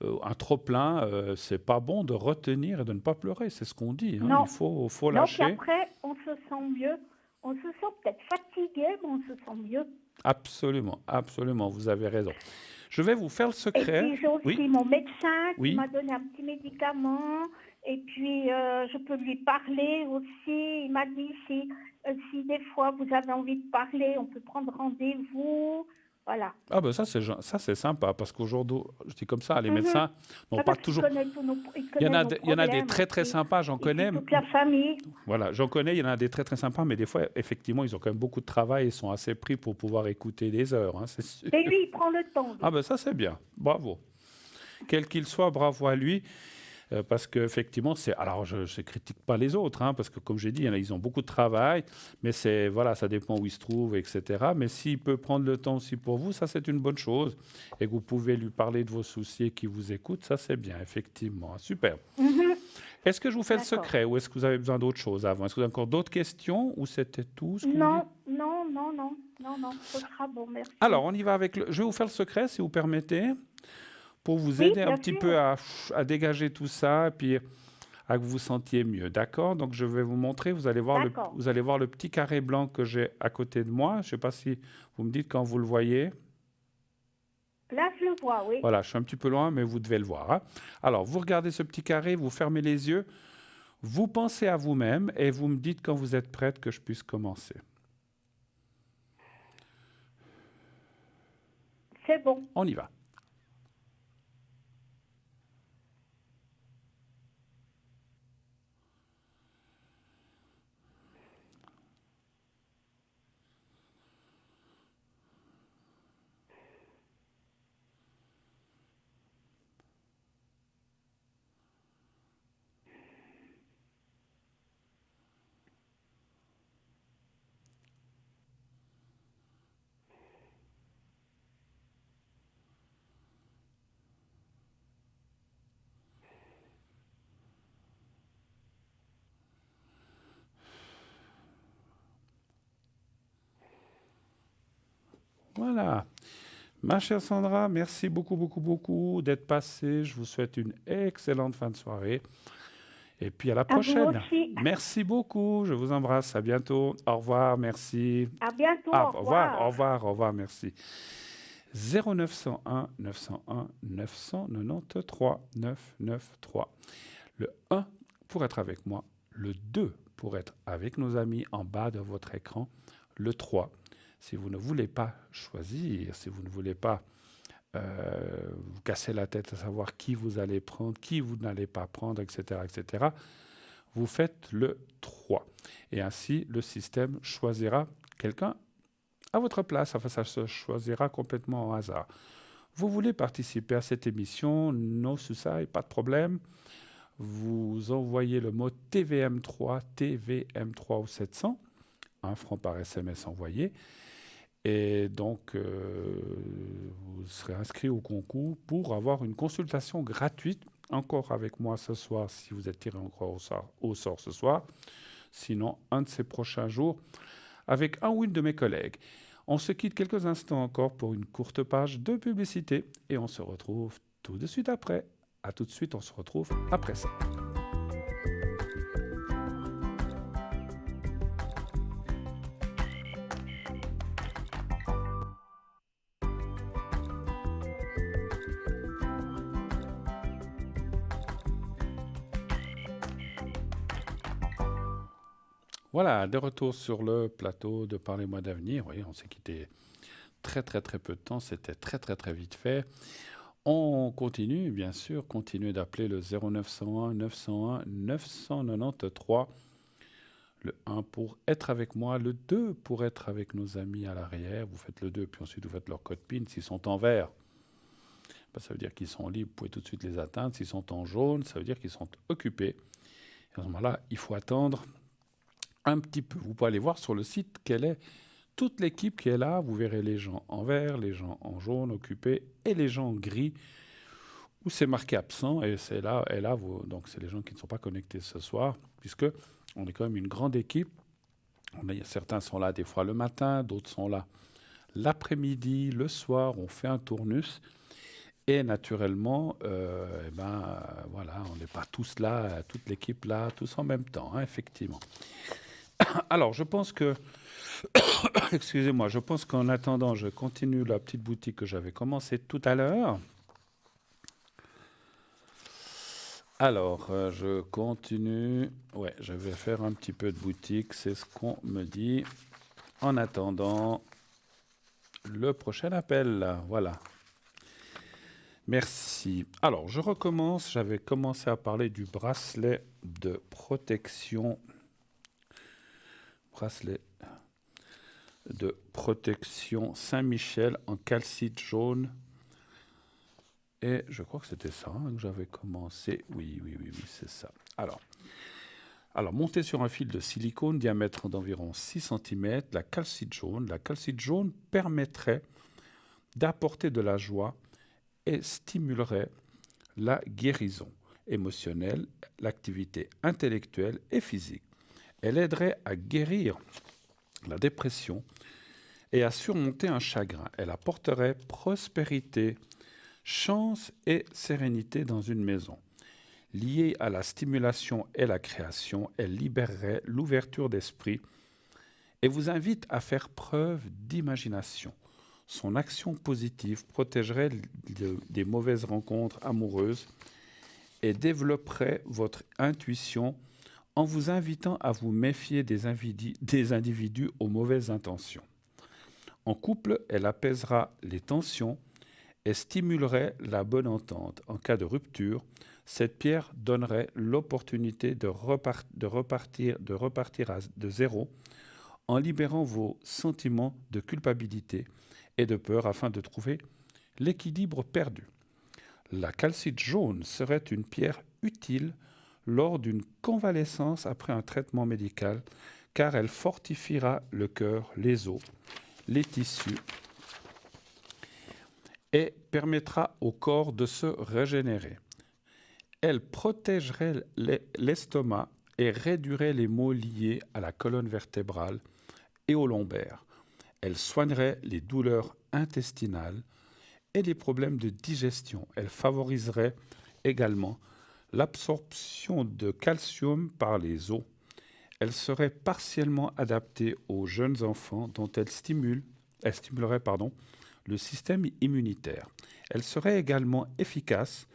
un trop-plein. C'est pas bon de retenir et de ne pas pleurer. C'est ce qu'on dit. Hein. Non. Il faut Non, puis lâcher. après, on se sent mieux. On se sent peut-être fatigué, mais on se sent mieux. Absolument, absolument. Vous avez raison. Je vais vous faire le Et secret. puis, j'ai aussi Oui, mon médecin qui oui. m'a donné un petit médicament. Et puis, je peux lui parler aussi. Il m'a dit, si des fois vous avez envie de parler, on peut prendre rendez-vous. Voilà. Ah ben ça c'est sympa parce qu'aujourd'hui, je dis comme ça, les Mhm. médecins n'ont Ah, pas parce qu'il toujours. connaît tous nos, il Il y en connaît a, nos il y en a des problèmes très très aussi. sympas, j'en Et puis connais. toute la famille. Voilà, j'en connais, il y en a des très très sympas, mais des fois, effectivement, ils ont quand même beaucoup de travail et sont assez pris pour pouvoir écouter des heures, hein, c'est sûr. Mais lui, il prend le temps. lui. Ah ben ça c'est bien, bravo. Quel qu'il soit, bravo à lui. Parce qu'effectivement, alors je ne critique pas les autres, hein, parce que comme j'ai dit, ils ont beaucoup de travail, mais voilà, ça dépend où ils se trouvent, etc. Mais s'il peut prendre le temps aussi pour vous, ça c'est une bonne chose. Et que vous pouvez lui parler de vos soucis et qu'il vous écoute, ça c'est bien, effectivement. Super. Mhm. Est-ce que je vous fais le D'accord. secret ou est-ce que vous avez besoin d'autre chose avant? Est-ce que vous avez encore d'autres questions ou c'était tout ce que vous Non, dites? non, ce sera bon, merci. Alors, on y va avec je vais vous faire le secret, si vous permettez, pour vous Oui, aider un bien petit sûr. peu à dégager tout ça et puis à que vous vous sentiez mieux. D'accord? Donc, je vais vous montrer. Vous allez voir D'accord. vous allez voir le petit carré blanc que j'ai à côté de moi. Je ne sais pas si vous me dites quand vous le voyez. Là, je le vois, oui. Voilà, je suis un petit peu loin, mais vous devez le voir. Hein. Alors, vous regardez ce petit carré, vous fermez les yeux, vous pensez à vous-même et vous me dites quand vous êtes prête que je puisse commencer. C'est bon. On y va. Voilà. Ma chère Sandra, merci beaucoup, beaucoup, beaucoup d'être passée. Je vous souhaite une excellente fin de soirée. Et puis à la À vous prochaine. aussi. Merci beaucoup. Je vous embrasse. À bientôt. Au revoir. Merci. À bientôt. Ah, Au revoir. au revoir, au revoir. Merci. 0901 901 993 993. Le 1 pour être avec moi. Le 2 pour être avec nos amis en bas de votre écran. Le 3, Si vous ne voulez pas choisir, si vous ne voulez pas vous casser la tête à savoir qui vous allez prendre, qui vous n'allez pas prendre, etc., vous faites le 3. Et ainsi, le système choisira quelqu'un à votre place. Enfin, ça se choisira complètement au hasard. Vous voulez participer à cette émission, no souci, pas de problème. Vous envoyez le mot TVM3, TVM3 au 700, 1 franc par SMS envoyé. Et donc, vous serez inscrit au concours pour avoir une consultation gratuite, encore avec moi ce soir, si vous êtes tiré encore au sort ce soir. Sinon, un de ces prochains jours, avec un ou une de mes collègues. On se quitte quelques instants encore pour une courte page de publicité et on se retrouve tout de suite après. À tout de suite, on se retrouve après ça. Voilà, de retour sur le plateau de Parlez-moi d'avenir. Oui, on s'est quitté très peu de temps, c'était très vite fait. On continue, bien sûr, continuez d'appeler le 0901 901 993. Le 1 pour être avec moi, le 2 pour être avec nos amis à l'arrière. Vous faites le 2, puis ensuite vous faites leur code PIN. S'ils sont en vert, ça veut dire qu'ils sont libres, vous pouvez tout de suite les atteindre. S'ils sont en jaune, ça veut dire qu'ils sont occupés. Et à ce moment-là, il faut attendre un petit peu. Vous pouvez aller voir sur le site quelle est toute l'équipe qui est là. Vous verrez les gens en vert, les gens en jaune occupés et les gens en gris où c'est marqué absent. Et c'est là, donc c'est les gens qui ne sont pas connectés ce soir, puisque on est quand même une grande équipe. Certains sont là des fois le matin, d'autres sont là l'après-midi, le soir. On fait un tournus. Et naturellement, voilà, on n'est pas tous là, toute l'équipe là, tous en même temps, hein, effectivement. Alors, je pense que, excusez-moi, je pense qu'en attendant, je continue la petite boutique que j'avais commencée tout à l'heure. Alors, je continue. Ouais, je vais faire un petit peu de boutique, c'est ce qu'on me dit. En attendant, le prochain appel, là, voilà. Merci. Alors, je recommence. J'avais commencé à parler du bracelet de protection. Bracelet de protection Saint-Michel en calcite jaune. Et je crois que c'était ça que j'avais commencé. Oui, c'est ça. Alors, monté sur un fil de silicone, diamètre d'environ 6 cm, la calcite jaune permettrait d'apporter de la joie et stimulerait la guérison émotionnelle, l'activité intellectuelle et physique. Elle aiderait à guérir la dépression et à surmonter un chagrin. Elle apporterait prospérité, chance et sérénité dans une maison. Liée à la stimulation et la création, elle libérerait l'ouverture d'esprit et vous invite à faire preuve d'imagination. Son action positive protégerait des mauvaises rencontres amoureuses et développerait votre intuition en vous invitant à vous méfier des individus aux mauvaises intentions. En couple, elle apaisera les tensions et stimulerait la bonne entente. En cas de rupture, cette pierre donnerait l'opportunité de repartir de zéro en libérant vos sentiments de culpabilité et de peur afin de trouver l'équilibre perdu. La calcite jaune serait une pierre utile lors d'une convalescence après un traitement médical car elle fortifiera le cœur, les os, les tissus et permettra au corps de se régénérer. Elle protégerait l'estomac et réduirait les maux liés à la colonne vertébrale et au lombaire. Elle soignerait les douleurs intestinales et les problèmes de digestion. Elle favoriserait également l'absorption de calcium par les os. Elle serait partiellement adaptée aux jeunes enfants dont elle stimulerait le système immunitaire. Elle serait également efficace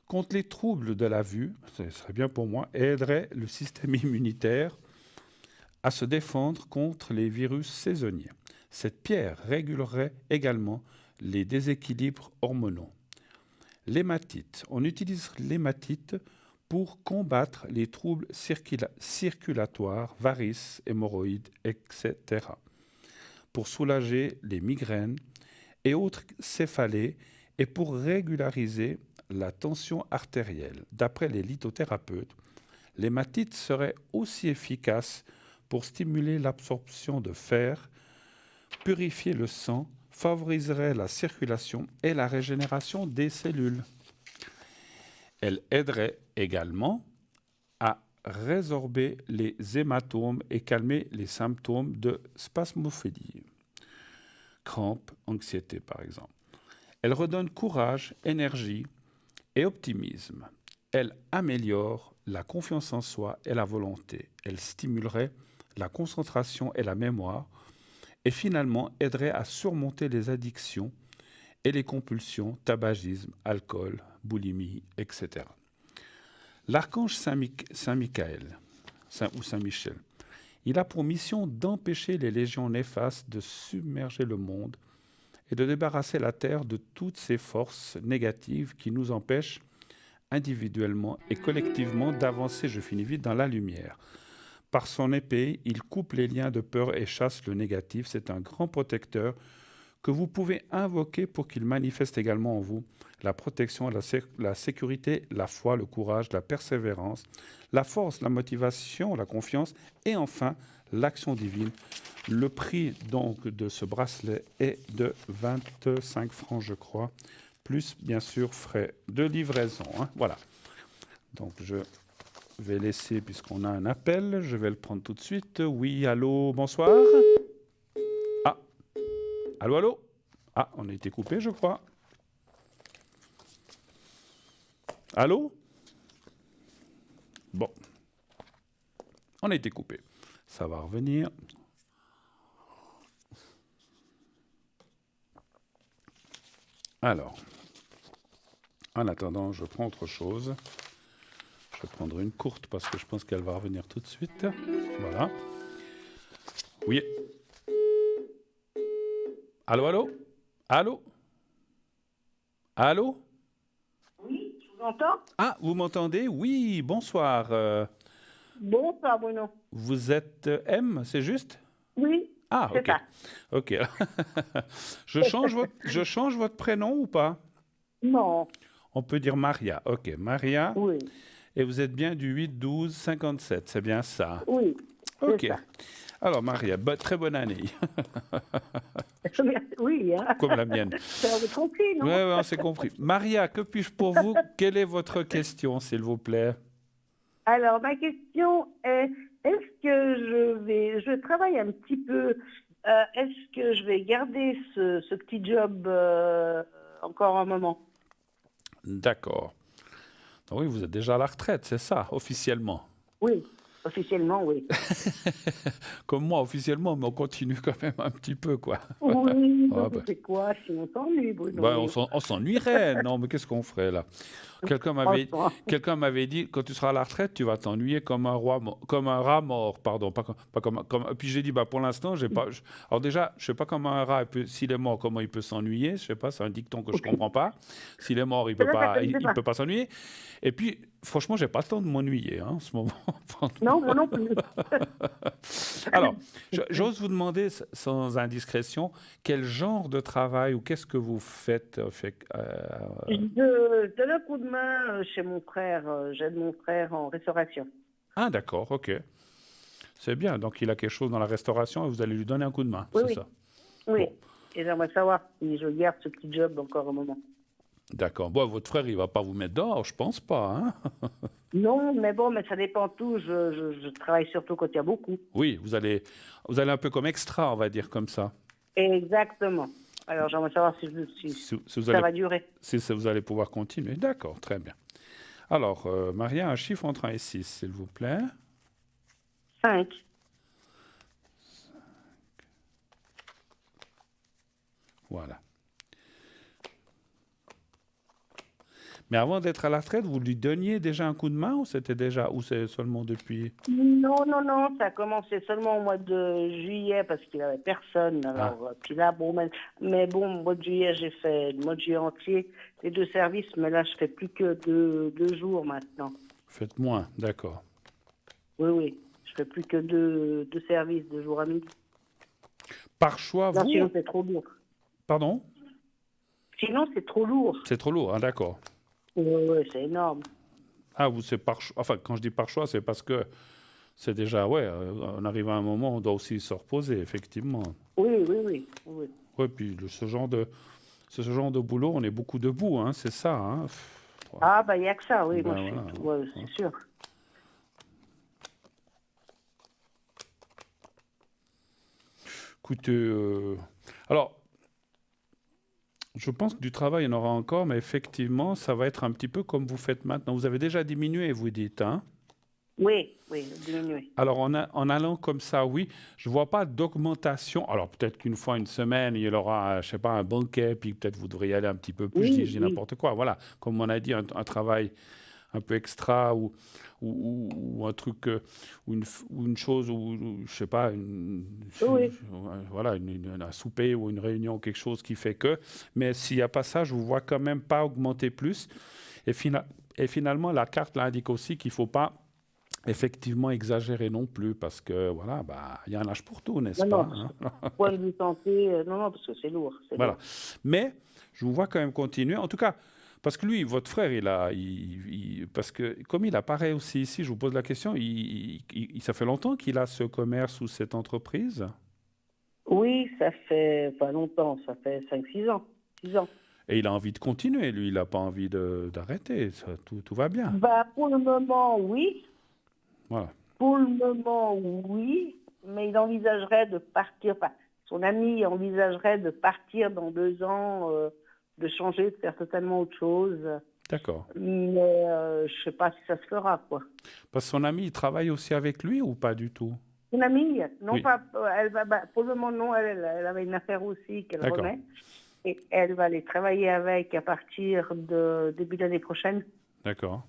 contre les troubles de la vue, ce serait bien pour moi, et aiderait le système immunitaire à se défendre contre les virus saisonniers. Cette pierre régulerait également les déséquilibres hormonaux. L'hématite. On utilise l'hématite pour combattre les troubles circulatoires, varices, hémorroïdes, etc. Pour soulager les migraines et autres céphalées et pour régulariser la tension artérielle. D'après les lithothérapeutes, l'hématite serait aussi efficace pour stimuler l'absorption de fer, purifier le sang, favoriserait la circulation et la régénération des cellules. Elle aiderait également à résorber les hématomes et calmer les symptômes de spasmophilie, crampes, anxiété par exemple. Elle redonne courage, énergie et optimisme. Elle améliore la confiance en soi et la volonté. Elle stimulerait la concentration et la mémoire et finalement aiderait à surmonter les addictions et les compulsions, tabagisme, alcool, boulimie, etc. L'archange Saint Michael, ou Saint Michel, il a pour mission d'empêcher les légions néfastes de submerger le monde et de débarrasser la terre de toutes ces forces négatives qui nous empêchent individuellement et collectivement d'avancer, je finis vite, dans la lumière. Par son épée, il coupe les liens de peur et chasse le négatif. C'est un grand protecteur que vous pouvez invoquer pour qu'il manifeste également en vous la protection, la sécurité, la foi, le courage, la persévérance, la force, la motivation, la confiance et enfin l'action divine. Le prix donc de ce bracelet est de 25 francs, je crois, plus bien sûr frais de livraison. Voilà. Donc je vais laisser, puisqu'on a un appel, je vais le prendre tout de suite. Oui, allô, bonsoir. Ah, allô. Ah, on a été coupé, je crois. Allô? Bon. On a été coupé. Ça va revenir. Alors, en attendant, je prends autre chose. Je vais prendre une courte parce que je pense qu'elle va revenir tout de suite. Voilà. Oui. Allô? Allô? Allô? Oui, je vous entends. Ah, vous m'entendez? Oui, bonsoir. Bonsoir, Bruno. Vous êtes M, c'est juste? Oui, Ah, c'est ok. ça. Ok. Je change votre prénom ou pas? Non, On peut dire Maria. Ok, Maria. oui, Et vous êtes bien du 8-12-57, c'est bien ça? oui, Ok. c'est ça. Alors, Maria, très bonne année, Oui, hein. comme la mienne. Ça vous compris, non? Oui, on s'est compris. Maria, que puis-je pour vous? Quelle est votre question, s'il vous plaît? Alors, ma question est, est-ce que je travaille un petit peu, est-ce que je vais garder ce petit job encore un moment? D'accord. Oui, vous êtes déjà à la retraite, c'est ça, officiellement. Oui, officiellement, oui. Comme moi, officiellement, mais on continue quand même un petit peu, quoi. Oui, Ah, donc c'est quoi si on s'ennuie, Bruno? on s'ennuierait. Non, mais qu'est-ce qu'on ferait là? Quelqu'un Franchement. m'avait dit, quand tu seras à la retraite, tu vas t'ennuyer comme un comme un rat mort, pardon, pas comme. Puis j'ai dit, pour l'instant, j'ai pas. Alors déjà, je sais pas comment un rat, s'il est mort, comment il peut s'ennuyer. Je sais pas, c'est un dicton que je comprends pas. S'il est mort, il peut pas, il peut pas s'ennuyer. Et puis, franchement, j'ai pas le temps de m'ennuyer en ce moment. Non, moi non plus. Alors, j'ose vous demander, sans indiscrétion, quel genre de travail ou qu'est-ce que vous faites Je donne un coup de main chez mon frère. J'aide mon frère en restauration. Ah, d'accord, ok. C'est bien. Donc, il a quelque chose dans la restauration et vous allez lui donner un coup de main, Oui, c'est oui. ça? Oui. Bon, Et j'aimerais savoir si je garde ce petit job encore un moment. d'accord. Bon, votre frère, il va pas vous mettre dehors, je pense pas, hein? Non, mais bon, mais ça dépend tout. Je travaille surtout quand il y a beaucoup. Oui, vous allez un peu comme extra, on va dire comme ça. Exactement. Alors j'aimerais savoir si Si vous ça allez, va durer. si vous allez pouvoir continuer. D'accord, très bien. Alors, Maria, un chiffre entre 1 et 6, s'il vous plaît. 5. Voilà. Mais avant d'être à la retraite, vous lui donniez déjà un coup de main ou c'était déjà, ou c'est seulement depuis? Non, non, non, ça a commencé seulement au mois de juillet parce qu'il avait personne. Ah, Alors, puis là, bon, mais bon, au mois de juillet, j'ai fait le mois de juillet entier, les 2 services, mais là, je fais plus que 2 jours maintenant. faites moins, d'accord. Oui, oui, je fais plus que 2 services, 2 jours à midi. Par choix, Non, sinon, vous? c'est trop lourd. Pardon? Sinon, c'est trop lourd. C'est trop lourd, hein, d'accord. Oui, oui, c'est énorme. Ah, vous, c'est par choix. Enfin, quand je dis par choix, c'est parce que c'est déjà, ouais, on arrive à un moment, on doit aussi se reposer, effectivement. Oui, oui, oui, oui. Ouais, puis ce genre de boulot, on est beaucoup debout, hein, c'est ça, hein. Ouais. Ah, bah, il n'y a que ça, oui, moi, Ben je suis, voilà. ouais, Ouais. c'est sûr. Écoutez, alors, je pense que du travail, il y en aura encore, mais effectivement, ça va être un petit peu comme vous faites maintenant. Vous avez déjà diminué, vous dites, hein? Oui, oui, diminuer. Alors, en allant comme ça, oui, je ne vois pas d'augmentation. Alors, peut-être qu'une fois, une semaine, il y aura, je sais pas, un banquet, puis peut-être vous devriez y aller un petit peu plus, Oui, je dis oui. n'importe quoi. Voilà, comme on a dit, un travail un peu extra ou un truc, ou une chose, ou je sais pas, Oui. voilà, un souper ou une réunion, quelque chose qui fait que. Mais s'il n'y a pas ça, je ne vous vois quand même pas augmenter plus. Et, et finalement, la carte l'indique aussi qu'il ne faut pas effectivement exagérer non plus, parce que voilà, bah, il y a un âge pour tout, n'est-ce Non, pas, non, hein? point de vue santé, non, non, parce que c'est lourd, c'est Voilà. lourd. Mais je vous vois quand même continuer. En tout cas, parce que lui, votre frère, parce que comme il apparaît aussi ici, je vous pose la question, ça fait longtemps qu'il a ce commerce ou cette entreprise Oui, ça fait pas longtemps, ça fait 5, 6 ans. 6 ans. et il a envie de continuer. Lui, il n'a pas envie d'arrêter. Tout va bien. Bah, pour le moment, oui. Voilà. Pour le moment, oui. Mais il envisagerait de partir, enfin, son ami envisagerait de partir dans 2 ans, de changer, de faire totalement autre chose. D'accord. Mais je sais pas si ça se fera, quoi. Parce que son ami, il travaille aussi avec lui ou pas du tout? Une amie, non Oui. pas, elle va, bah, pour le moment, non, elle avait une affaire aussi qu'elle D'accord. remet. Et elle va aller travailler avec à partir de début d'année prochaine. D'accord.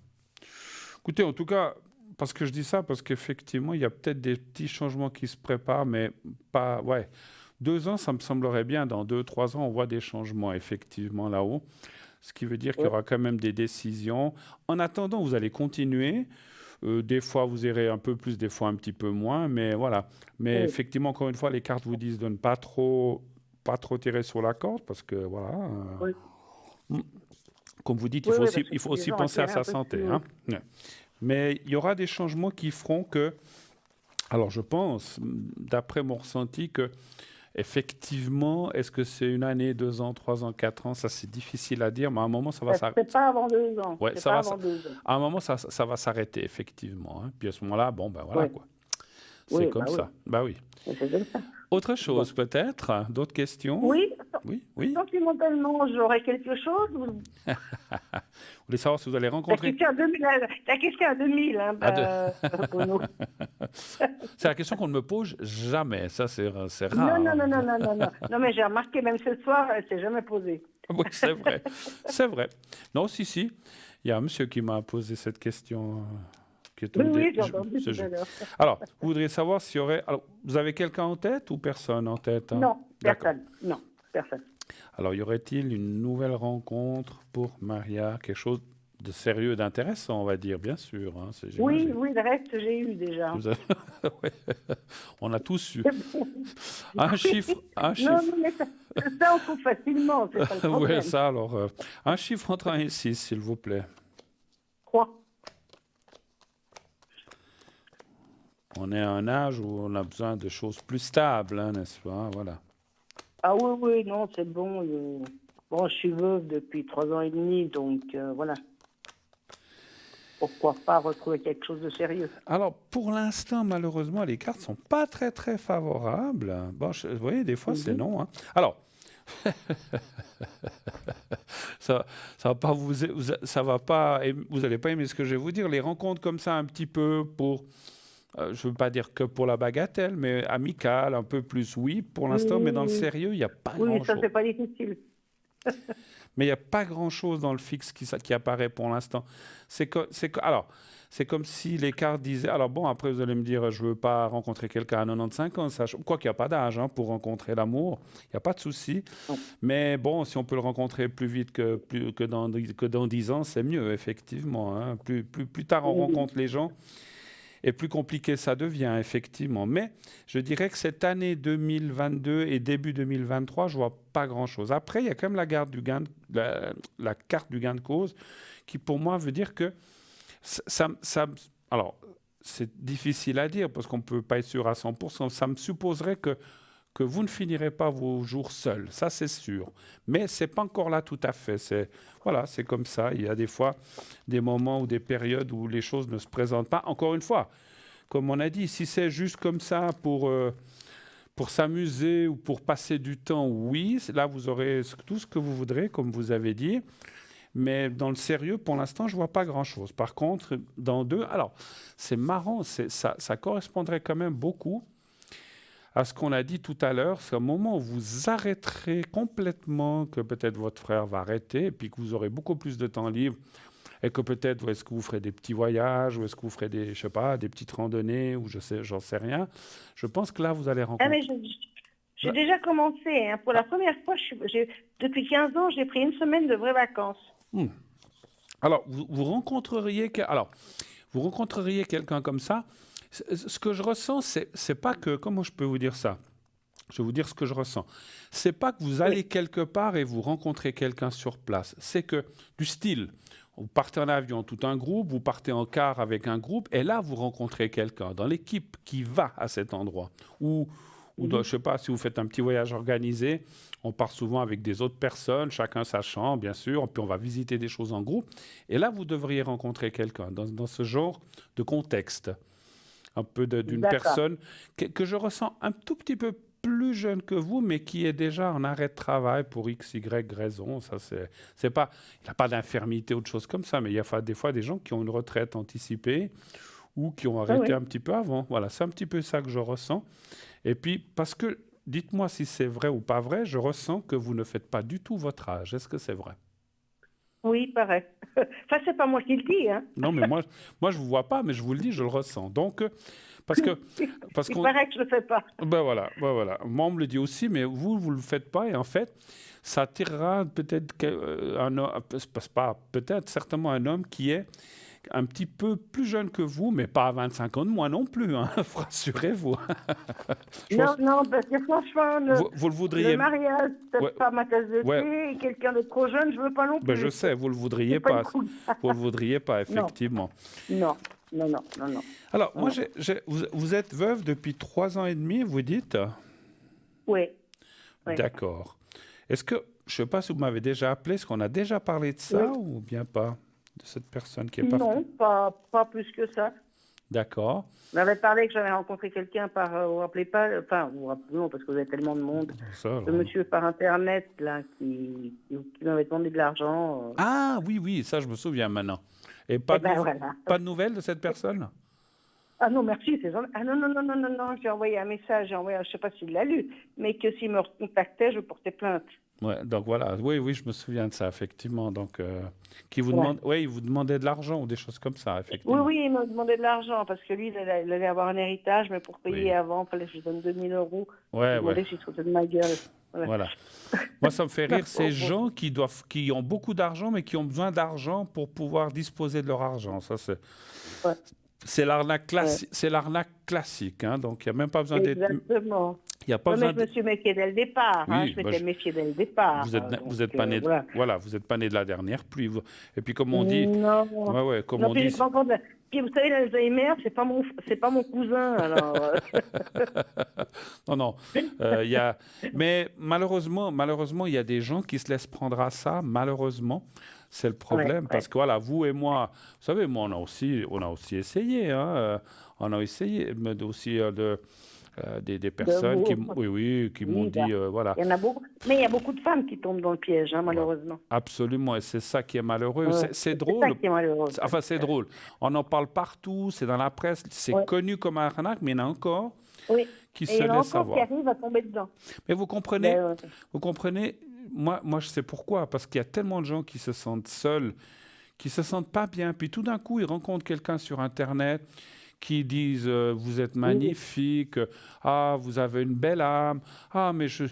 Écoutez, en tout cas, parce que je dis ça, parce qu'effectivement, il y a peut-être des petits changements qui se préparent, mais pas. Ouais. 2 ans, ça me semblerait bien. Dans 2, 3 ans, on voit des changements, effectivement, là-haut. Ce qui veut dire qu'il y Ouais. aura quand même des décisions. En attendant, vous allez continuer. Des fois, vous irez un peu plus, des fois un petit peu moins, mais voilà. Mais Oui. effectivement, encore une fois, les cartes vous disent de ne pas trop tirer sur la corde, parce que voilà. Oui. Comme vous dites, Oui, oui, il faut aussi disons, penser à attirer sa un peu santé, plus hein. Ouais. Mais il y aura des changements qui feront que, alors je pense, d'après mon ressenti, que effectivement, est-ce que c'est 1 année, 2 ans, 3 ans, 4 ans, ça c'est difficile à dire, mais à un moment ça va s'arrêter. C'est pas avant 2 ans. Ouais, C'est ça pas va, avant 2 ans. à un moment ça va s'arrêter effectivement, hein. Puis à ce moment-là, bon ben voilà Ouais. quoi. C'est Oui, comme bah oui. ça. Bah oui. C'est comme ça. Autre chose peut-être, d'autres questions? Oui, Oui, oui. sentimentalement, j'aurais quelque chose. Vous voulez savoir si vous allez La rencontrer? question à 2000, la question à 2000, hein, Ah, Bruno. c'est la question qu'on ne me pose jamais. Ça, c'est rare. Non, non, Hein. non, non, non, non, non. Non, mais j'ai remarqué, même ce soir, elle s'est jamais posée. Oui, c'est vrai. C'est vrai. Non, si. Il y a un monsieur qui m'a posé cette question. Qui est Oui, tombé- oui, j'ai entendu ce tout jeu. à l'heure. Alors, vous voudriez savoir s'il y aurait. Alors, vous avez quelqu'un en tête ou personne en tête, hein? Non, D'accord. personne. Non, personne. Alors, y aurait-il une nouvelle rencontre pour Maria? Quelque chose de sérieux, d'intéressant, on va dire, bien sûr. Hein, Oui, j'imagine. oui, le reste, j'ai eu déjà. Vous avez- Ouais. On a tous eu. C'est bon. Un chiffre. Non, non, mais ça, on trouve facilement, c'est pas le Oui, problème. ça, alors. Un chiffre entre 1 et 6, s'il vous plaît. 3. On est à un âge où on a besoin de choses plus stables, hein, n'est-ce pas? Voilà. Ah oui, oui, non, c'est bon. Bon, je suis veuve depuis 3 ans et demi, donc voilà. Pourquoi pas retrouver quelque chose de sérieux? Alors, pour l'instant, malheureusement, les cartes sont pas très, très favorables. Bon, vous voyez, des fois, c'est non. Hein. Alors, ça va pas ça va pas, vous allez pas aimer ce que je vais vous dire. Les rencontres comme ça, un petit peu pour, je veux pas dire que pour la bagatelle, mais amicale, un peu plus, oui, pour l'instant, mais dans le Oui, sérieux, il n'y a pas oui, ça, grand-chose. c'est pas difficile. Mais il n'y a pas grand-chose dans le fixe qui apparaît pour l'instant. Alors, c'est comme si les cartes disaient... Alors bon, après, vous allez me dire, je ne veux pas rencontrer quelqu'un à 95 ans. Quoi qu'il n'y a pas d'âge pour rencontrer l'amour. Il n'y a pas de souci. Mais bon, si on peut le rencontrer plus vite que dans 10 ans, c'est mieux, effectivement. Hein. Plus tard on rencontre les gens, et plus compliqué ça devient, effectivement. Mais je dirais que cette année 2022 et début 2023, je ne vois pas grand-chose. Après, il y a quand même la carte du gain de cause qui, pour moi, veut dire que alors, c'est difficile à dire parce qu'on ne peut pas être sûr à 100%. Ça me supposerait que vous ne finirez pas vos jours seuls, ça c'est sûr. Mais ce n'est pas encore là tout à fait. C'est comme ça. Il y a des fois des moments ou des périodes où les choses ne se présentent pas. Encore une fois, comme on a dit, si c'est juste comme ça pour s'amuser ou pour passer du temps, oui, là vous aurez tout ce que vous voudrez, comme vous avez dit. Mais dans le sérieux, pour l'instant, je ne vois pas grand-chose. Par contre, dans 2, alors, c'est marrant, ça correspondrait quand même beaucoup à ce qu'on a dit tout à l'heure. C'est un moment où vous arrêterez complètement, que peut-être votre frère va arrêter, et puis que vous aurez beaucoup plus de temps libre, et que peut-être, est-ce que vous ferez des petits voyages, ou est-ce que vous ferez des petites randonnées, ou j'en sais rien. Je pense que là, vous allez rencontrer... Ah, mais j'ai déjà commencé. Pour la première fois, depuis 15 ans, j'ai pris une semaine de vraies vacances. Alors, vous rencontreriez quelqu'un comme ça. Ce que je ressens, c'est pas que... Comment je peux vous dire ça? Je vais vous dire ce que je ressens. C'est pas que vous allez quelque part et vous rencontrez quelqu'un sur place. C'est que, du style, vous partez en avion, tout un groupe, vous partez en car avec un groupe, et là, vous rencontrez quelqu'un dans l'équipe qui va à cet endroit. Ou je ne sais pas, si vous faites un petit voyage organisé, on part souvent avec des autres personnes, chacun sa chambre, bien sûr, puis on va visiter des choses en groupe. Et là, vous devriez rencontrer quelqu'un dans ce genre de contexte. Un peu d'une personne que je ressens un tout petit peu plus jeune que vous, mais qui est déjà en arrêt de travail pour X, Y raison. Ça, c'est pas, il n'a pas d'infirmité ou de choses comme ça, mais il y a des fois des gens qui ont une retraite anticipée ou qui ont arrêté un petit peu avant. Voilà, c'est un petit peu ça que je ressens. Et puis, parce que, dites-moi si c'est vrai ou pas vrai, je ressens que vous ne faites pas du tout votre âge. Est-ce que c'est vrai? Oui, pareil. Enfin, c'est pas moi qui le dis. Non, mais moi, je ne vous vois pas, mais je vous le dis, je le ressens. Donc, parce il paraît que je ne le fais pas. Ben voilà. Moi, on me le dit aussi, mais vous ne le faites pas. Et en fait, ça attirera peut-être certainement un homme qui est un petit peu plus jeune que vous, mais pas à 25 ans de moi non plus, rassurez-vous. Non, parce que franchement, vous le voudriez... le mariage, c'est pas ma tasse de thé, et quelqu'un de trop jeune, je veux pas non plus. Ben, je sais, vous le voudriez pas. Vous le voudriez pas, effectivement. Non. Alors, moi, vous êtes veuve depuis 3 ans et demi, vous dites? Oui. D'accord. Est-ce que, je ne sais pas si vous m'avez déjà appelé, est-ce qu'on a déjà parlé de ça ou bien pas? De cette personne qui est partie? Non, pas plus que ça. D'accord. On avait parlé que j'avais rencontré quelqu'un par, vous vous rappelez pas, non, parce que vous avez tellement de monde. Ce monsieur par Internet, là, qui m'avait demandé de l'argent. Ah, oui, ça, je me souviens maintenant. Et pas de nouvelles de cette personne? Ah non, merci. Ah non, j'ai envoyé un message, je ne sais pas s'il l'a lu, mais que s'il me recontactait, je portais plainte. Ouais, donc voilà, oui, je me souviens de ça, effectivement. Donc, il vous demandait de l'argent ou des choses comme ça, effectivement. Oui, il me demandait de l'argent parce que lui, il allait avoir un héritage, mais pour payer avant, il fallait que je donne 2000 €. Ouais. Il demandait si je foutais de ma gueule. Voilà. Moi, ça me fait rire ces gens qui ont beaucoup d'argent, mais qui ont besoin d'argent pour pouvoir disposer de leur argent. Ça, c'est l'arnaque classique. Donc, il n'y a même pas besoin d'être... Exactement. Il y a pas besoin je me suis méfié dès le départ. Oui, je m'étais méfié dès le départ. Vous n'êtes pas né de la dernière pluie. Et puis, comme on dit... Non. Comme on dit... Puis vous savez, l'Alzheimer, c'est pas mon cousin. Alors. Non. Mais malheureusement, il y a des gens qui se laissent prendre à ça. Malheureusement, c'est le problème. Parce que voilà, vous et moi, vous savez, moi, on a aussi essayé. On a essayé aussi des personnes qui m'ont dit, voilà. Il y en a beaucoup, mais il y a beaucoup de femmes qui tombent dans le piège, malheureusement. Absolument, et c'est ça qui est malheureux. Ouais. C'est drôle. C'est ça qui est malheureux. Enfin, c'est drôle. On en parle partout, c'est dans la presse, c'est connu comme un arnaque, mais il y en a encore qui se laissent avoir. Qui arrivent à tomber dedans. Mais vous comprenez, moi, je sais pourquoi. Parce qu'il y a tellement de gens qui se sentent seuls, qui se sentent pas bien. Puis tout d'un coup, ils rencontrent quelqu'un sur Internet qui disent vous êtes magnifique, ah, vous avez une belle âme, ah, mais je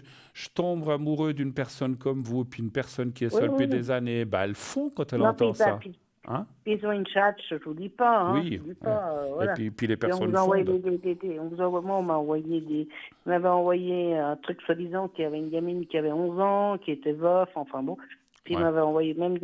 tombe amoureux d'une personne comme vous, puis une personne qui est seule depuis des années. Ben, elles font quand elles Non, entendent ça. Hein? Ils ont une chatte, je ne vous dis pas. Hein, Oui. je vous dis pas, voilà. Et puis les Et personnes on fondent. on m'a envoyé on m'avait envoyé un truc soi-disant qu'il y avait une gamine qui avait 11 ans, qui était veuf, enfin bon. Puis il m'avait envoyé même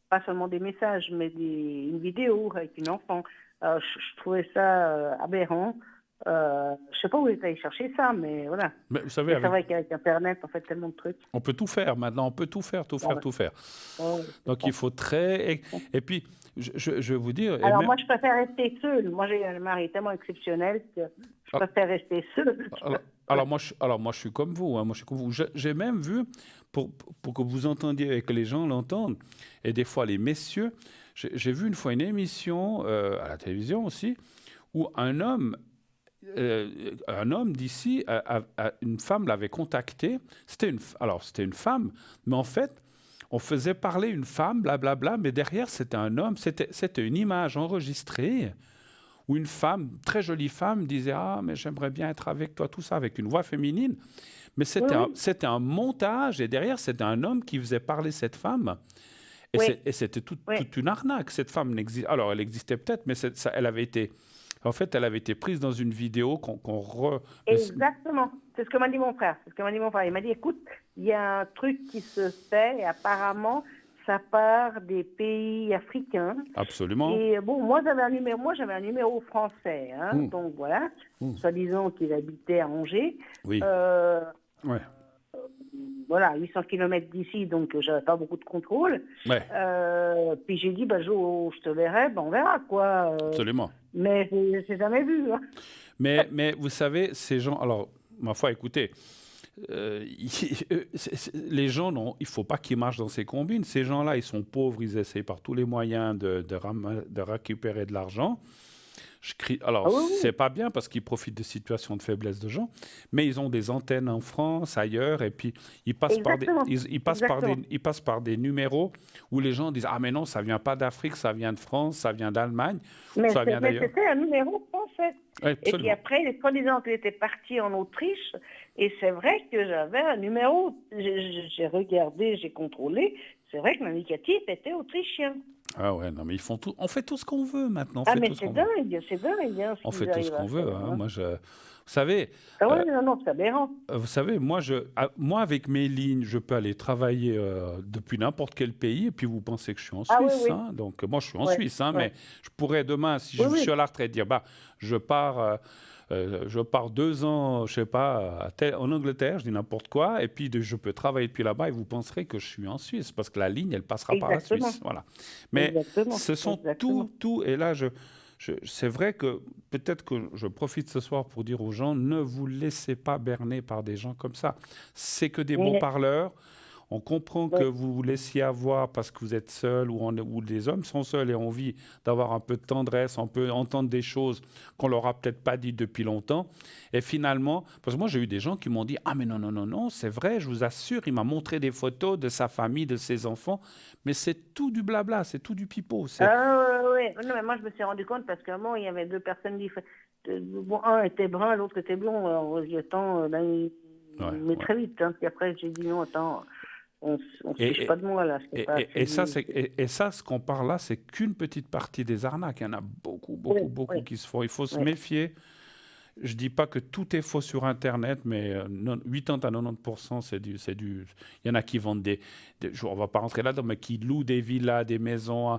pas seulement des messages, mais une vidéo avec une enfant. Je trouvais ça aberrant. Je sais pas où ils allaient chercher ça, mais voilà. Mais vous savez, c'est vrai qu'avec Internet, on fait tellement de trucs. On peut tout faire maintenant, on peut tout faire. Donc il faut Et puis, je vais vous dire... Alors moi, je préfère rester seule. Moi, j'ai un mari tellement exceptionnel que je préfère rester seule. Alors moi, je suis comme vous. Hein, j'ai même vu, pour que vous entendiez et que les gens l'entendent, et des fois les messieurs, j'ai vu une fois une émission à la télévision aussi, où un homme d'ici, une femme l'avait contacté. C'était une femme, mais en fait, on faisait parler une femme, blablabla, mais derrière, c'était un homme. C'était une image enregistrée où une femme, très jolie femme, disait « Ah, mais j'aimerais bien être avec toi », tout ça, avec une voix féminine. Mais c'était un montage, et derrière, c'était un homme qui faisait parler cette femme. Et c'était toute une arnaque. Cette femme n'existait... Alors, elle existait peut-être, mais elle avait été... En fait, elle avait été prise dans une vidéo Exactement. C'est ce que m'a dit mon frère. Il m'a dit, écoute, il y a un truc qui se fait et apparemment, ça part des pays africains. Absolument. Et bon, moi, j'avais un numéro français. Hein, donc voilà, soi-disant qu'il habitait à Angers. Oui. Voilà, 800 km d'ici, donc j'avais pas beaucoup de contrôle. Puis j'ai dit, je te verrai, on verra quoi. Absolument. Mais je n'ai jamais vu. Hein. Mais vous savez, ces gens... Alors, ma foi, écoutez, les gens, non, il ne faut pas qu'ils marchent dans ces combines. Ces gens-là, ils sont pauvres, ils essaient par tous les moyens de récupérer de l'argent. C'est pas bien parce qu'ils profitent de situations de faiblesse de gens, mais ils ont des antennes en France, ailleurs, et puis ils passent par des numéros où les gens disent « Ah mais non, ça vient pas d'Afrique, ça vient de France, ça vient d'Allemagne, ça vient d'ailleurs. » Mais c'était un numéro français. Absolument. Et puis après, soi-disant qu'il était parti en Autriche, et c'est vrai que j'avais un numéro. J'ai regardé, j'ai contrôlé, c'est vrai que l'indicatif était autrichien. Ah ouais, non, mais ils font tout. On fait tout ce qu'on veut maintenant. Mais c'est dingue. Hein, on fait tout ce qu'on veut. Hein. Moi, vous savez. C'est aberrant. Vous savez, moi, avec mes lignes, je peux aller travailler depuis n'importe quel pays. Et puis, vous pensez que je suis en Suisse. Hein, donc, moi, je suis en Suisse. Hein, mais je pourrais demain, si je suis à la retraite, dire je pars 2 ans, je sais pas, en Angleterre, je dis n'importe quoi, et puis je peux travailler depuis là-bas et vous penserez que je suis en Suisse parce que la ligne, elle passera par la Suisse. Voilà. Mais ce sont tout, et là, c'est vrai que peut-être que je profite ce soir pour dire aux gens, ne vous laissez pas berner par des gens comme ça. C'est que des beaux parleurs. On comprend que vous vous laissiez avoir parce que vous êtes seul ou les hommes sont seuls et ont envie d'avoir un peu de tendresse, on peut entendre des choses qu'on leur a peut-être pas dites depuis longtemps. Et finalement, parce que moi j'ai eu des gens qui m'ont dit « Ah mais non, c'est vrai, je vous assure, il m'a montré des photos de sa famille, de ses enfants, mais c'est tout du blabla, c'est tout du pipeau. » Non, mais moi je me suis rendu compte parce qu'à un moment il y avait 2 personnes différentes. Bon, un était brun, l'autre était blond. Alors, mais très vite. Hein, puis après j'ai dit non, attends. On ne fiche pas de moi, là. Et ça, ce qu'on parle là, c'est qu'une petite partie des arnaques. Il y en a beaucoup qui se font. Il faut se méfier. Je ne dis pas que tout est faux sur Internet, mais 80 à 90%, c'est du... Il y en a qui vendent on ne va pas rentrer là-dedans, mais qui louent des villas, des maisons.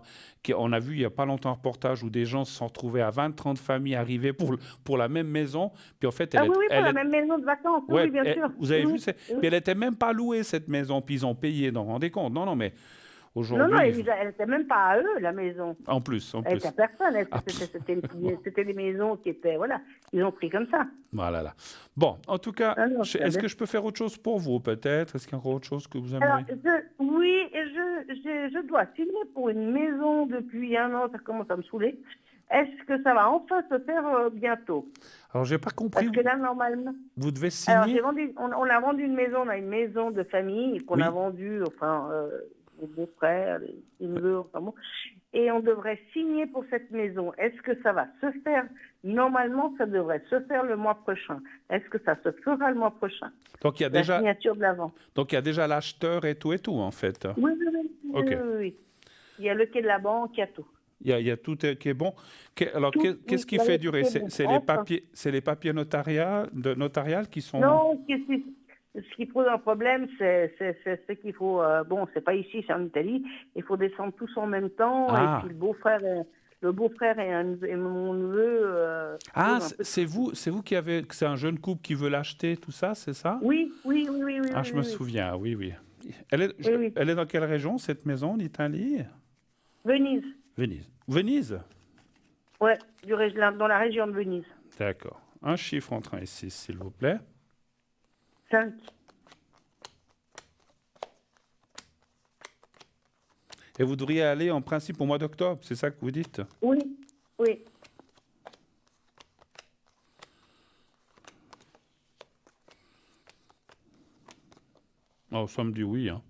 On a vu il n'y a pas longtemps un reportage où des gens se sont retrouvés à 20-30 familles arrivées pour la même maison. Puis en fait, la même maison de vacances, oui, bien sûr. Vous avez vu, puis elle n'était même pas louée, cette maison, puis ils ont payé, vous vous rendez compte? Non, mais... Aujourd'hui, elle n'était même pas à eux, la maison. En plus. Elle n'était à personne. C'était des maisons qui étaient... Voilà, ils ont pris comme ça. Voilà. Bon, en tout cas, est-ce que je peux faire autre chose pour vous, peut-être? Est-ce qu'il y a encore autre chose que vous aimeriez? Oui, je dois signer pour une maison depuis 1 an. Ça commence à me saouler. est-ce que ça va enfin se faire bientôt? Alors, j'ai pas compris. Parce que là, normalement... Vous devez Alors, signer. on a vendu une maison, on a une maison de famille qu'on Oui. a vendue, enfin, les beaux-frères, les neveux, enfin bon. Et on devrait signer pour cette maison. Est-ce que ça va se faire? Normalement, ça devrait se faire le mois prochain. Est-ce que ça se fera le mois prochain? Donc, il y a La déjà, signature de la vente. donc, il y a déjà l'acheteur et tout, en fait. Oui, oui, oui, oui, Ok. oui, oui, oui. Il y a le quai de la banque, il y a tout. Il y a tout qui est bon. Alors, Tout, qu'est-ce oui, qui là, fait tout durer? est bon. C'est Enfin. les papiers notariales qui sont... Non, ce qui pose un problème, c'est qu'il faut... bon, c'est pas ici, c'est en Italie. Il faut descendre tous en même temps. Ah. Et puis le beau-frère et mon neveu... Ah, posent un peu de c'est vous qui avez... C'est un jeune couple qui veut l'acheter, tout ça, c'est ça? Oui, oui, oui, oui, oui. Ah, oui, je me oui. souviens, oui, oui. Oui, oui. Elle est dans quelle région, cette maison, l'Italie? Venise. Venise. Venise? Ouais, dans la région de Venise. D'accord. Un chiffre entre 1 et 6, s'il vous plaît. 5. Et vous devriez aller en principe au mois d'octobre, c'est ça que vous dites? Oui, oui. Oh, ça me dit oui, hein.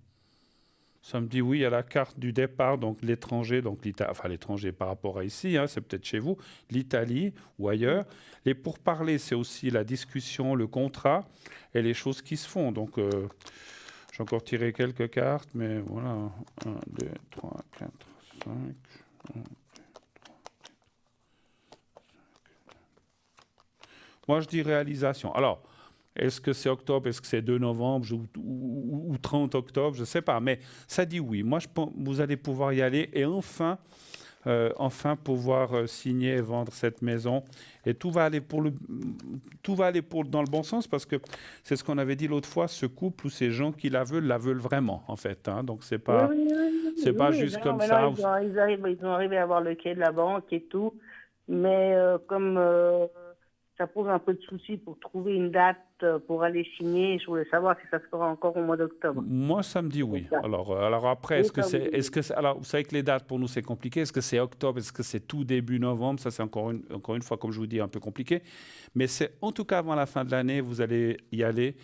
Ça me dit oui à la carte du départ, donc l'étranger, enfin l'étranger par rapport à ici, hein, c'est peut-être chez vous, l'Italie ou ailleurs. Les pourparlers, c'est aussi la discussion, le contrat et les choses qui se font. Donc, j'ai encore tiré quelques cartes, mais voilà. 1, 2, 3, 4, 5. 1, 2, 3, 4, 5. Moi, je dis réalisation. Alors, est-ce que c'est octobre, est-ce que c'est 2 novembre ou 30 octobre, je ne sais pas. Mais ça dit oui. Moi, je pense que vous allez pouvoir y aller et enfin pouvoir signer et vendre cette maison. Et tout va aller dans le bon sens parce que c'est ce qu'on avait dit l'autre fois, ce couple ou ces gens qui la veulent vraiment, en fait. Hein. Donc, c'est pas, c'est pas juste comme ça. Ils ont arrivé à avoir le quai de la banque et tout. Mais comme ça pose un peu de soucis pour trouver une date pour aller signer, je voulais savoir si ça se fera encore au mois d'octobre. Moi, ça me dit oui. Alors après, alors vous savez que les dates pour nous c'est compliqué. Est-ce que c'est octobre, est-ce que c'est tout début novembre? Ça c'est encore une fois, comme je vous dis, un peu compliqué. Mais c'est en tout cas avant la fin de l'année, vous allez y aller,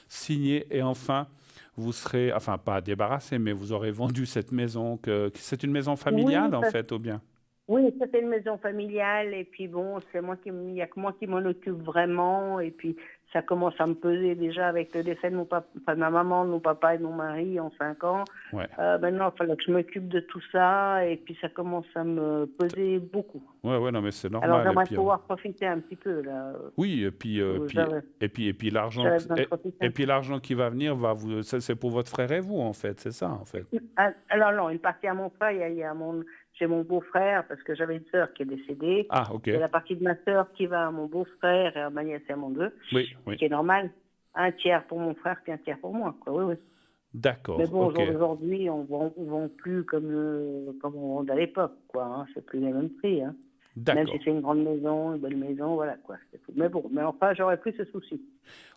signer et enfin vous serez, enfin pas débarrassé, mais vous aurez vendu cette maison. C'est une maison familiale en fait, ou bien? Oui, c'était une maison familiale et puis bon, il n'y a que moi qui m'en occupe vraiment et puis ça commence à me peser déjà avec le décès de de ma maman, de mon papa et de mon mari en 5 ans. Ouais. Maintenant, il fallait que je m'occupe de tout ça et puis ça commence à me peser beaucoup. Ouais, non, mais c'est normal. Alors j'aimerais pouvoir profiter un petit peu là. Oui, et puis l'argent qui va venir c'est pour votre frère et vous en fait, c'est ça en fait. Alors non, une partie à mon frère, j'ai mon beau-frère, parce que j'avais une sœur qui est décédée. Ah, ok. Et la partie de ma sœur qui va à mon beau-frère et à ma nièce et à mon neveu. Oui. Qui est normal. Un tiers pour mon frère, puis un tiers pour moi. Quoi. Oui. D'accord. Mais bon, okay. Aujourd'hui, on ne vend plus comme on vendait à l'époque. Hein. C'est plus les mêmes prix. Hein. Même si c'est une grande maison, une belle maison, voilà quoi. Mais bon, enfin, j'aurais plus ce souci.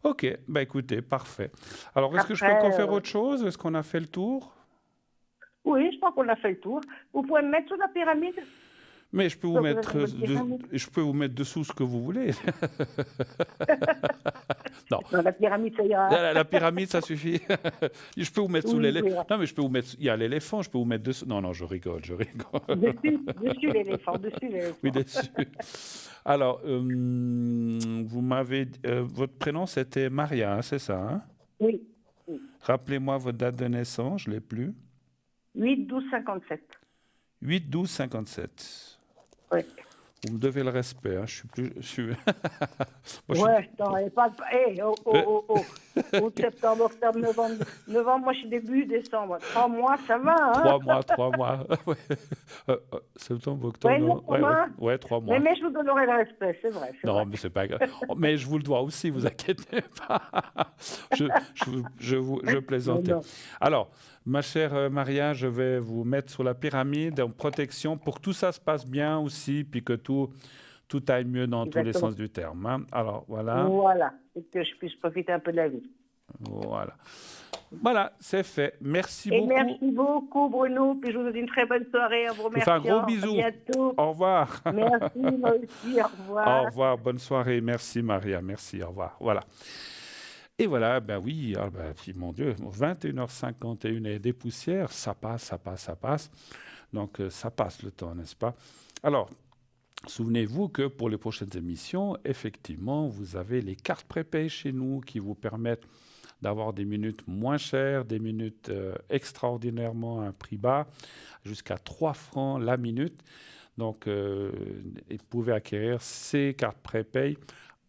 Ok, écoutez, parfait. Alors, est-ce que je peux encore faire autre chose? Est-ce qu'on a fait le tour? Oui, je crois qu'on a fait le tour. Vous pouvez me mettre sur la pyramide? Mais je peux vous mettre dessous ce que vous voulez. Non, la pyramide, ça ira. La pyramide, ça suffit. Je peux vous mettre sous l'éléphant. Non, mais je peux vous mettre... Il y a l'éléphant, je peux vous mettre dessous. Non, je rigole. Dessus l'éléphant. Oui, dessus. Alors, vous m'avez... votre prénom, c'était Maria, hein, c'est ça, hein? Oui. Rappelez-moi votre date de naissance, je ne l'ai plus. 8-12-57. 8-12-57. Oui. Vous me devez le respect. Hein. Je suis... pas... Août, septembre, octobre, novembre. Moi, je suis début décembre. 3 mois, ça va, hein? 3 mois. Septembre, octobre, ouais, 3 mois. Mais je vous donnerai le respect, c'est vrai. Non, mais c'est pas grave. Mais je vous le dois aussi, vous inquiétez pas. Je plaisantais. Alors, ma chère Maria, je vais vous mettre sur la pyramide en protection pour que tout ça se passe bien aussi, puis que tout aille mieux dans tous les sens du terme. Hein. Alors, voilà. Voilà, et que je puisse profiter un peu de la vie. Voilà. Voilà, c'est fait. Merci Et beaucoup. merci beaucoup, Bruno. Puis je vous souhaite une très bonne soirée. En vous Je vous fais un gros remerciant. bisou. À bientôt. Au revoir. Merci, moi aussi. Au Au revoir. revoir, bonne soirée. Merci Maria, merci, au revoir. Voilà. Et voilà, ben oui, puis, mon Dieu, 21h51 et des poussières, ça passe. Donc ça passe le temps, n'est-ce pas? Alors, souvenez-vous que pour les prochaines émissions, effectivement, vous avez les cartes prépay chez nous qui vous permettent d'avoir des minutes moins chères, des minutes extraordinairement à un prix bas, jusqu'à 3 francs la minute. Donc, vous pouvez acquérir ces cartes prépay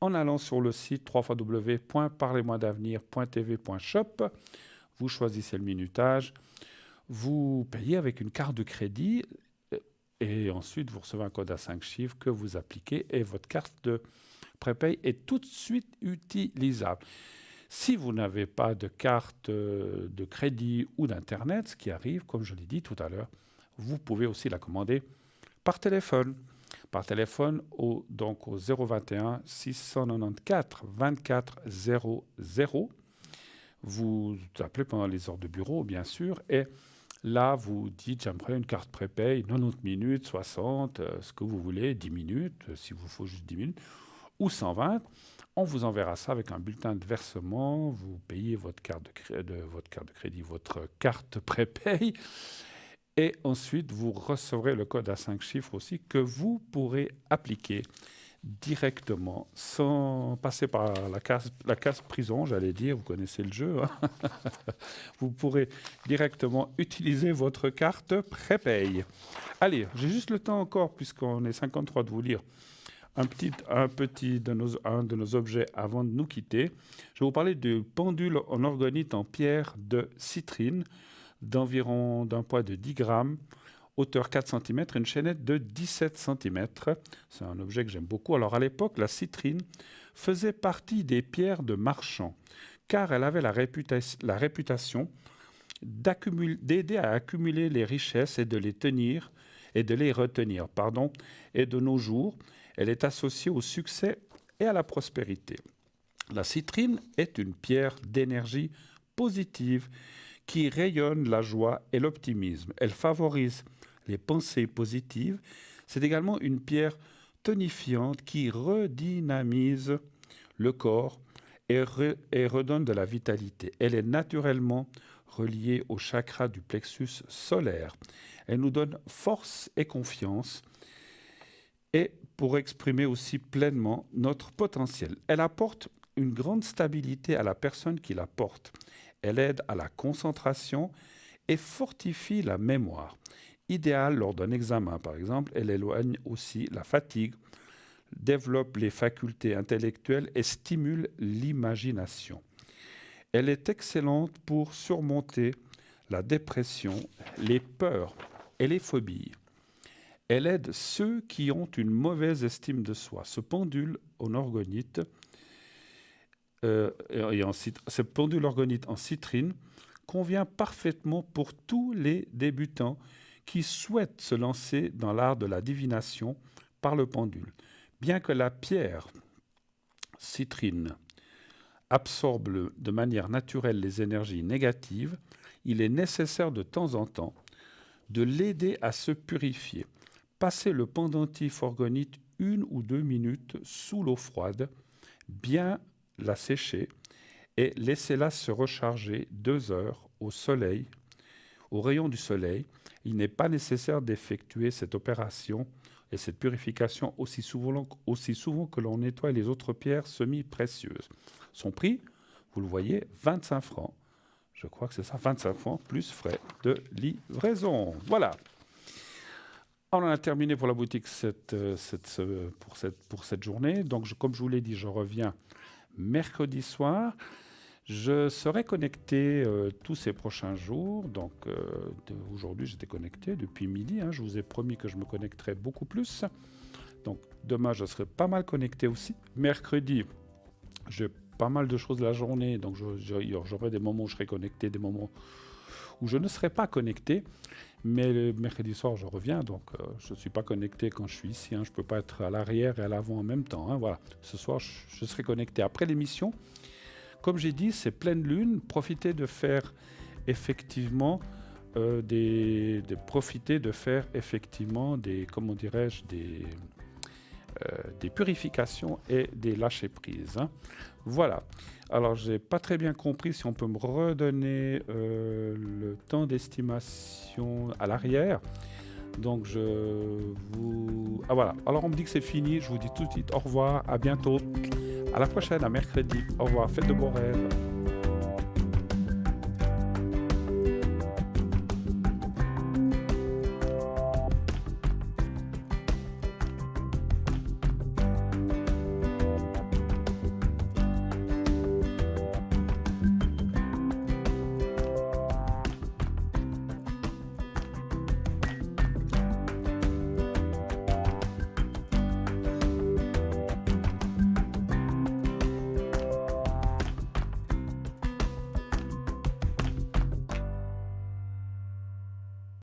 en allant sur le site www.parlez-moi-d'avenir.tv.shop. Vous choisissez le minutage, vous payez avec une carte de crédit et ensuite vous recevez un code à 5 chiffres que vous appliquez et votre carte de prépay est tout de suite utilisable. Si vous n'avez pas de carte de crédit ou d'Internet, ce qui arrive, comme je l'ai dit tout à l'heure, vous pouvez aussi la commander par téléphone. Donc au 021 694 24 00. Vous appelez pendant les heures de bureau, bien sûr, et là, vous dites, j'aimerais une carte prépay, 90 minutes, 60, ce que vous voulez, 10 minutes, s'il vous faut juste 10 minutes, ou 120. On vous enverra ça avec un bulletin de versement. Vous payez votre carte de crédit, votre carte prépay. Et ensuite, vous recevrez le code à 5 chiffres aussi que vous pourrez appliquer directement, sans passer par la case prison, j'allais dire. Vous connaissez le jeu. Hein. Vous pourrez directement utiliser votre carte prépay. Allez, j'ai juste le temps encore, puisqu'on est 53, de vous lire un de nos objets avant de nous quitter. Je vais vous parler du pendule en orgonite en pierre de citrine, d'un poids de 10 grammes, hauteur 4 cm, une chaînette de 17 cm. C'est un objet que j'aime beaucoup. Alors à l'époque, la citrine faisait partie des pierres de marchand, car elle avait la réputation d'aider à accumuler les richesses et de les retenir. Et de nos jours, elle est associée au succès et à la prospérité. La citrine est une pierre d'énergie positive qui rayonne la joie et l'optimisme. Elle favorise les pensées positives. C'est également une pierre tonifiante qui redynamise le corps et redonne de la vitalité. Elle est naturellement reliée au chakra du plexus solaire. Elle nous donne force et confiance et pour exprimer aussi pleinement notre potentiel. Elle apporte une grande stabilité à la personne qui la porte. Elle aide à la concentration et fortifie la mémoire. Idéale lors d'un examen, par exemple, elle éloigne aussi la fatigue, développe les facultés intellectuelles et stimule l'imagination. Elle est excellente pour surmonter la dépression, les peurs et les phobies. Elle aide ceux qui ont une mauvaise estime de soi. Ce pendule en orgonite ce pendule orgonite en citrine convient parfaitement pour tous les débutants qui souhaitent se lancer dans l'art de la divination par le pendule. Bien que la pierre citrine absorbe de manière naturelle les énergies négatives, il est nécessaire de temps en temps de l'aider à se purifier. Passez le pendentif orgonite 1 ou 2 minutes sous l'eau froide, bien la sécher et laissez-la se recharger 2 heures au soleil, au rayon du soleil. Il n'est pas nécessaire d'effectuer cette opération et cette purification aussi souvent que l'on nettoie les autres pierres semi-précieuses. Son prix, vous le voyez, 25 francs. Je crois que c'est ça, 25 francs plus frais de livraison. Voilà. On en a terminé pour la boutique pour cette journée. Donc, comme je vous l'ai dit, je reviens mercredi soir. Je serai connecté tous ces prochains jours. Donc, aujourd'hui, j'étais connecté depuis midi. Je vous ai promis que je me connecterai beaucoup plus. Donc, demain, je serai pas mal connecté aussi. Mercredi, j'ai pas mal de choses la journée. Donc, j'aurai des moments où je serai connecté, des moments où je ne serai pas connecté. Mais le mercredi soir, je reviens, donc je ne suis pas connecté quand je suis ici. Je ne peux pas être à l'arrière et à l'avant en même temps. Voilà. Ce soir, je serai connecté après l'émission. Comme j'ai dit, c'est pleine lune. Profitez de faire effectivement comment dirais-je, des purifications et des lâcher prises. Hein. Voilà. Alors, j'ai pas très bien compris si on peut me redonner le temps d'estimation à l'arrière. Donc, ah voilà. Alors, on me dit que c'est fini. Je vous dis tout de suite au revoir. À bientôt. À la prochaine, à mercredi. Au revoir. Faites de beaux rêves.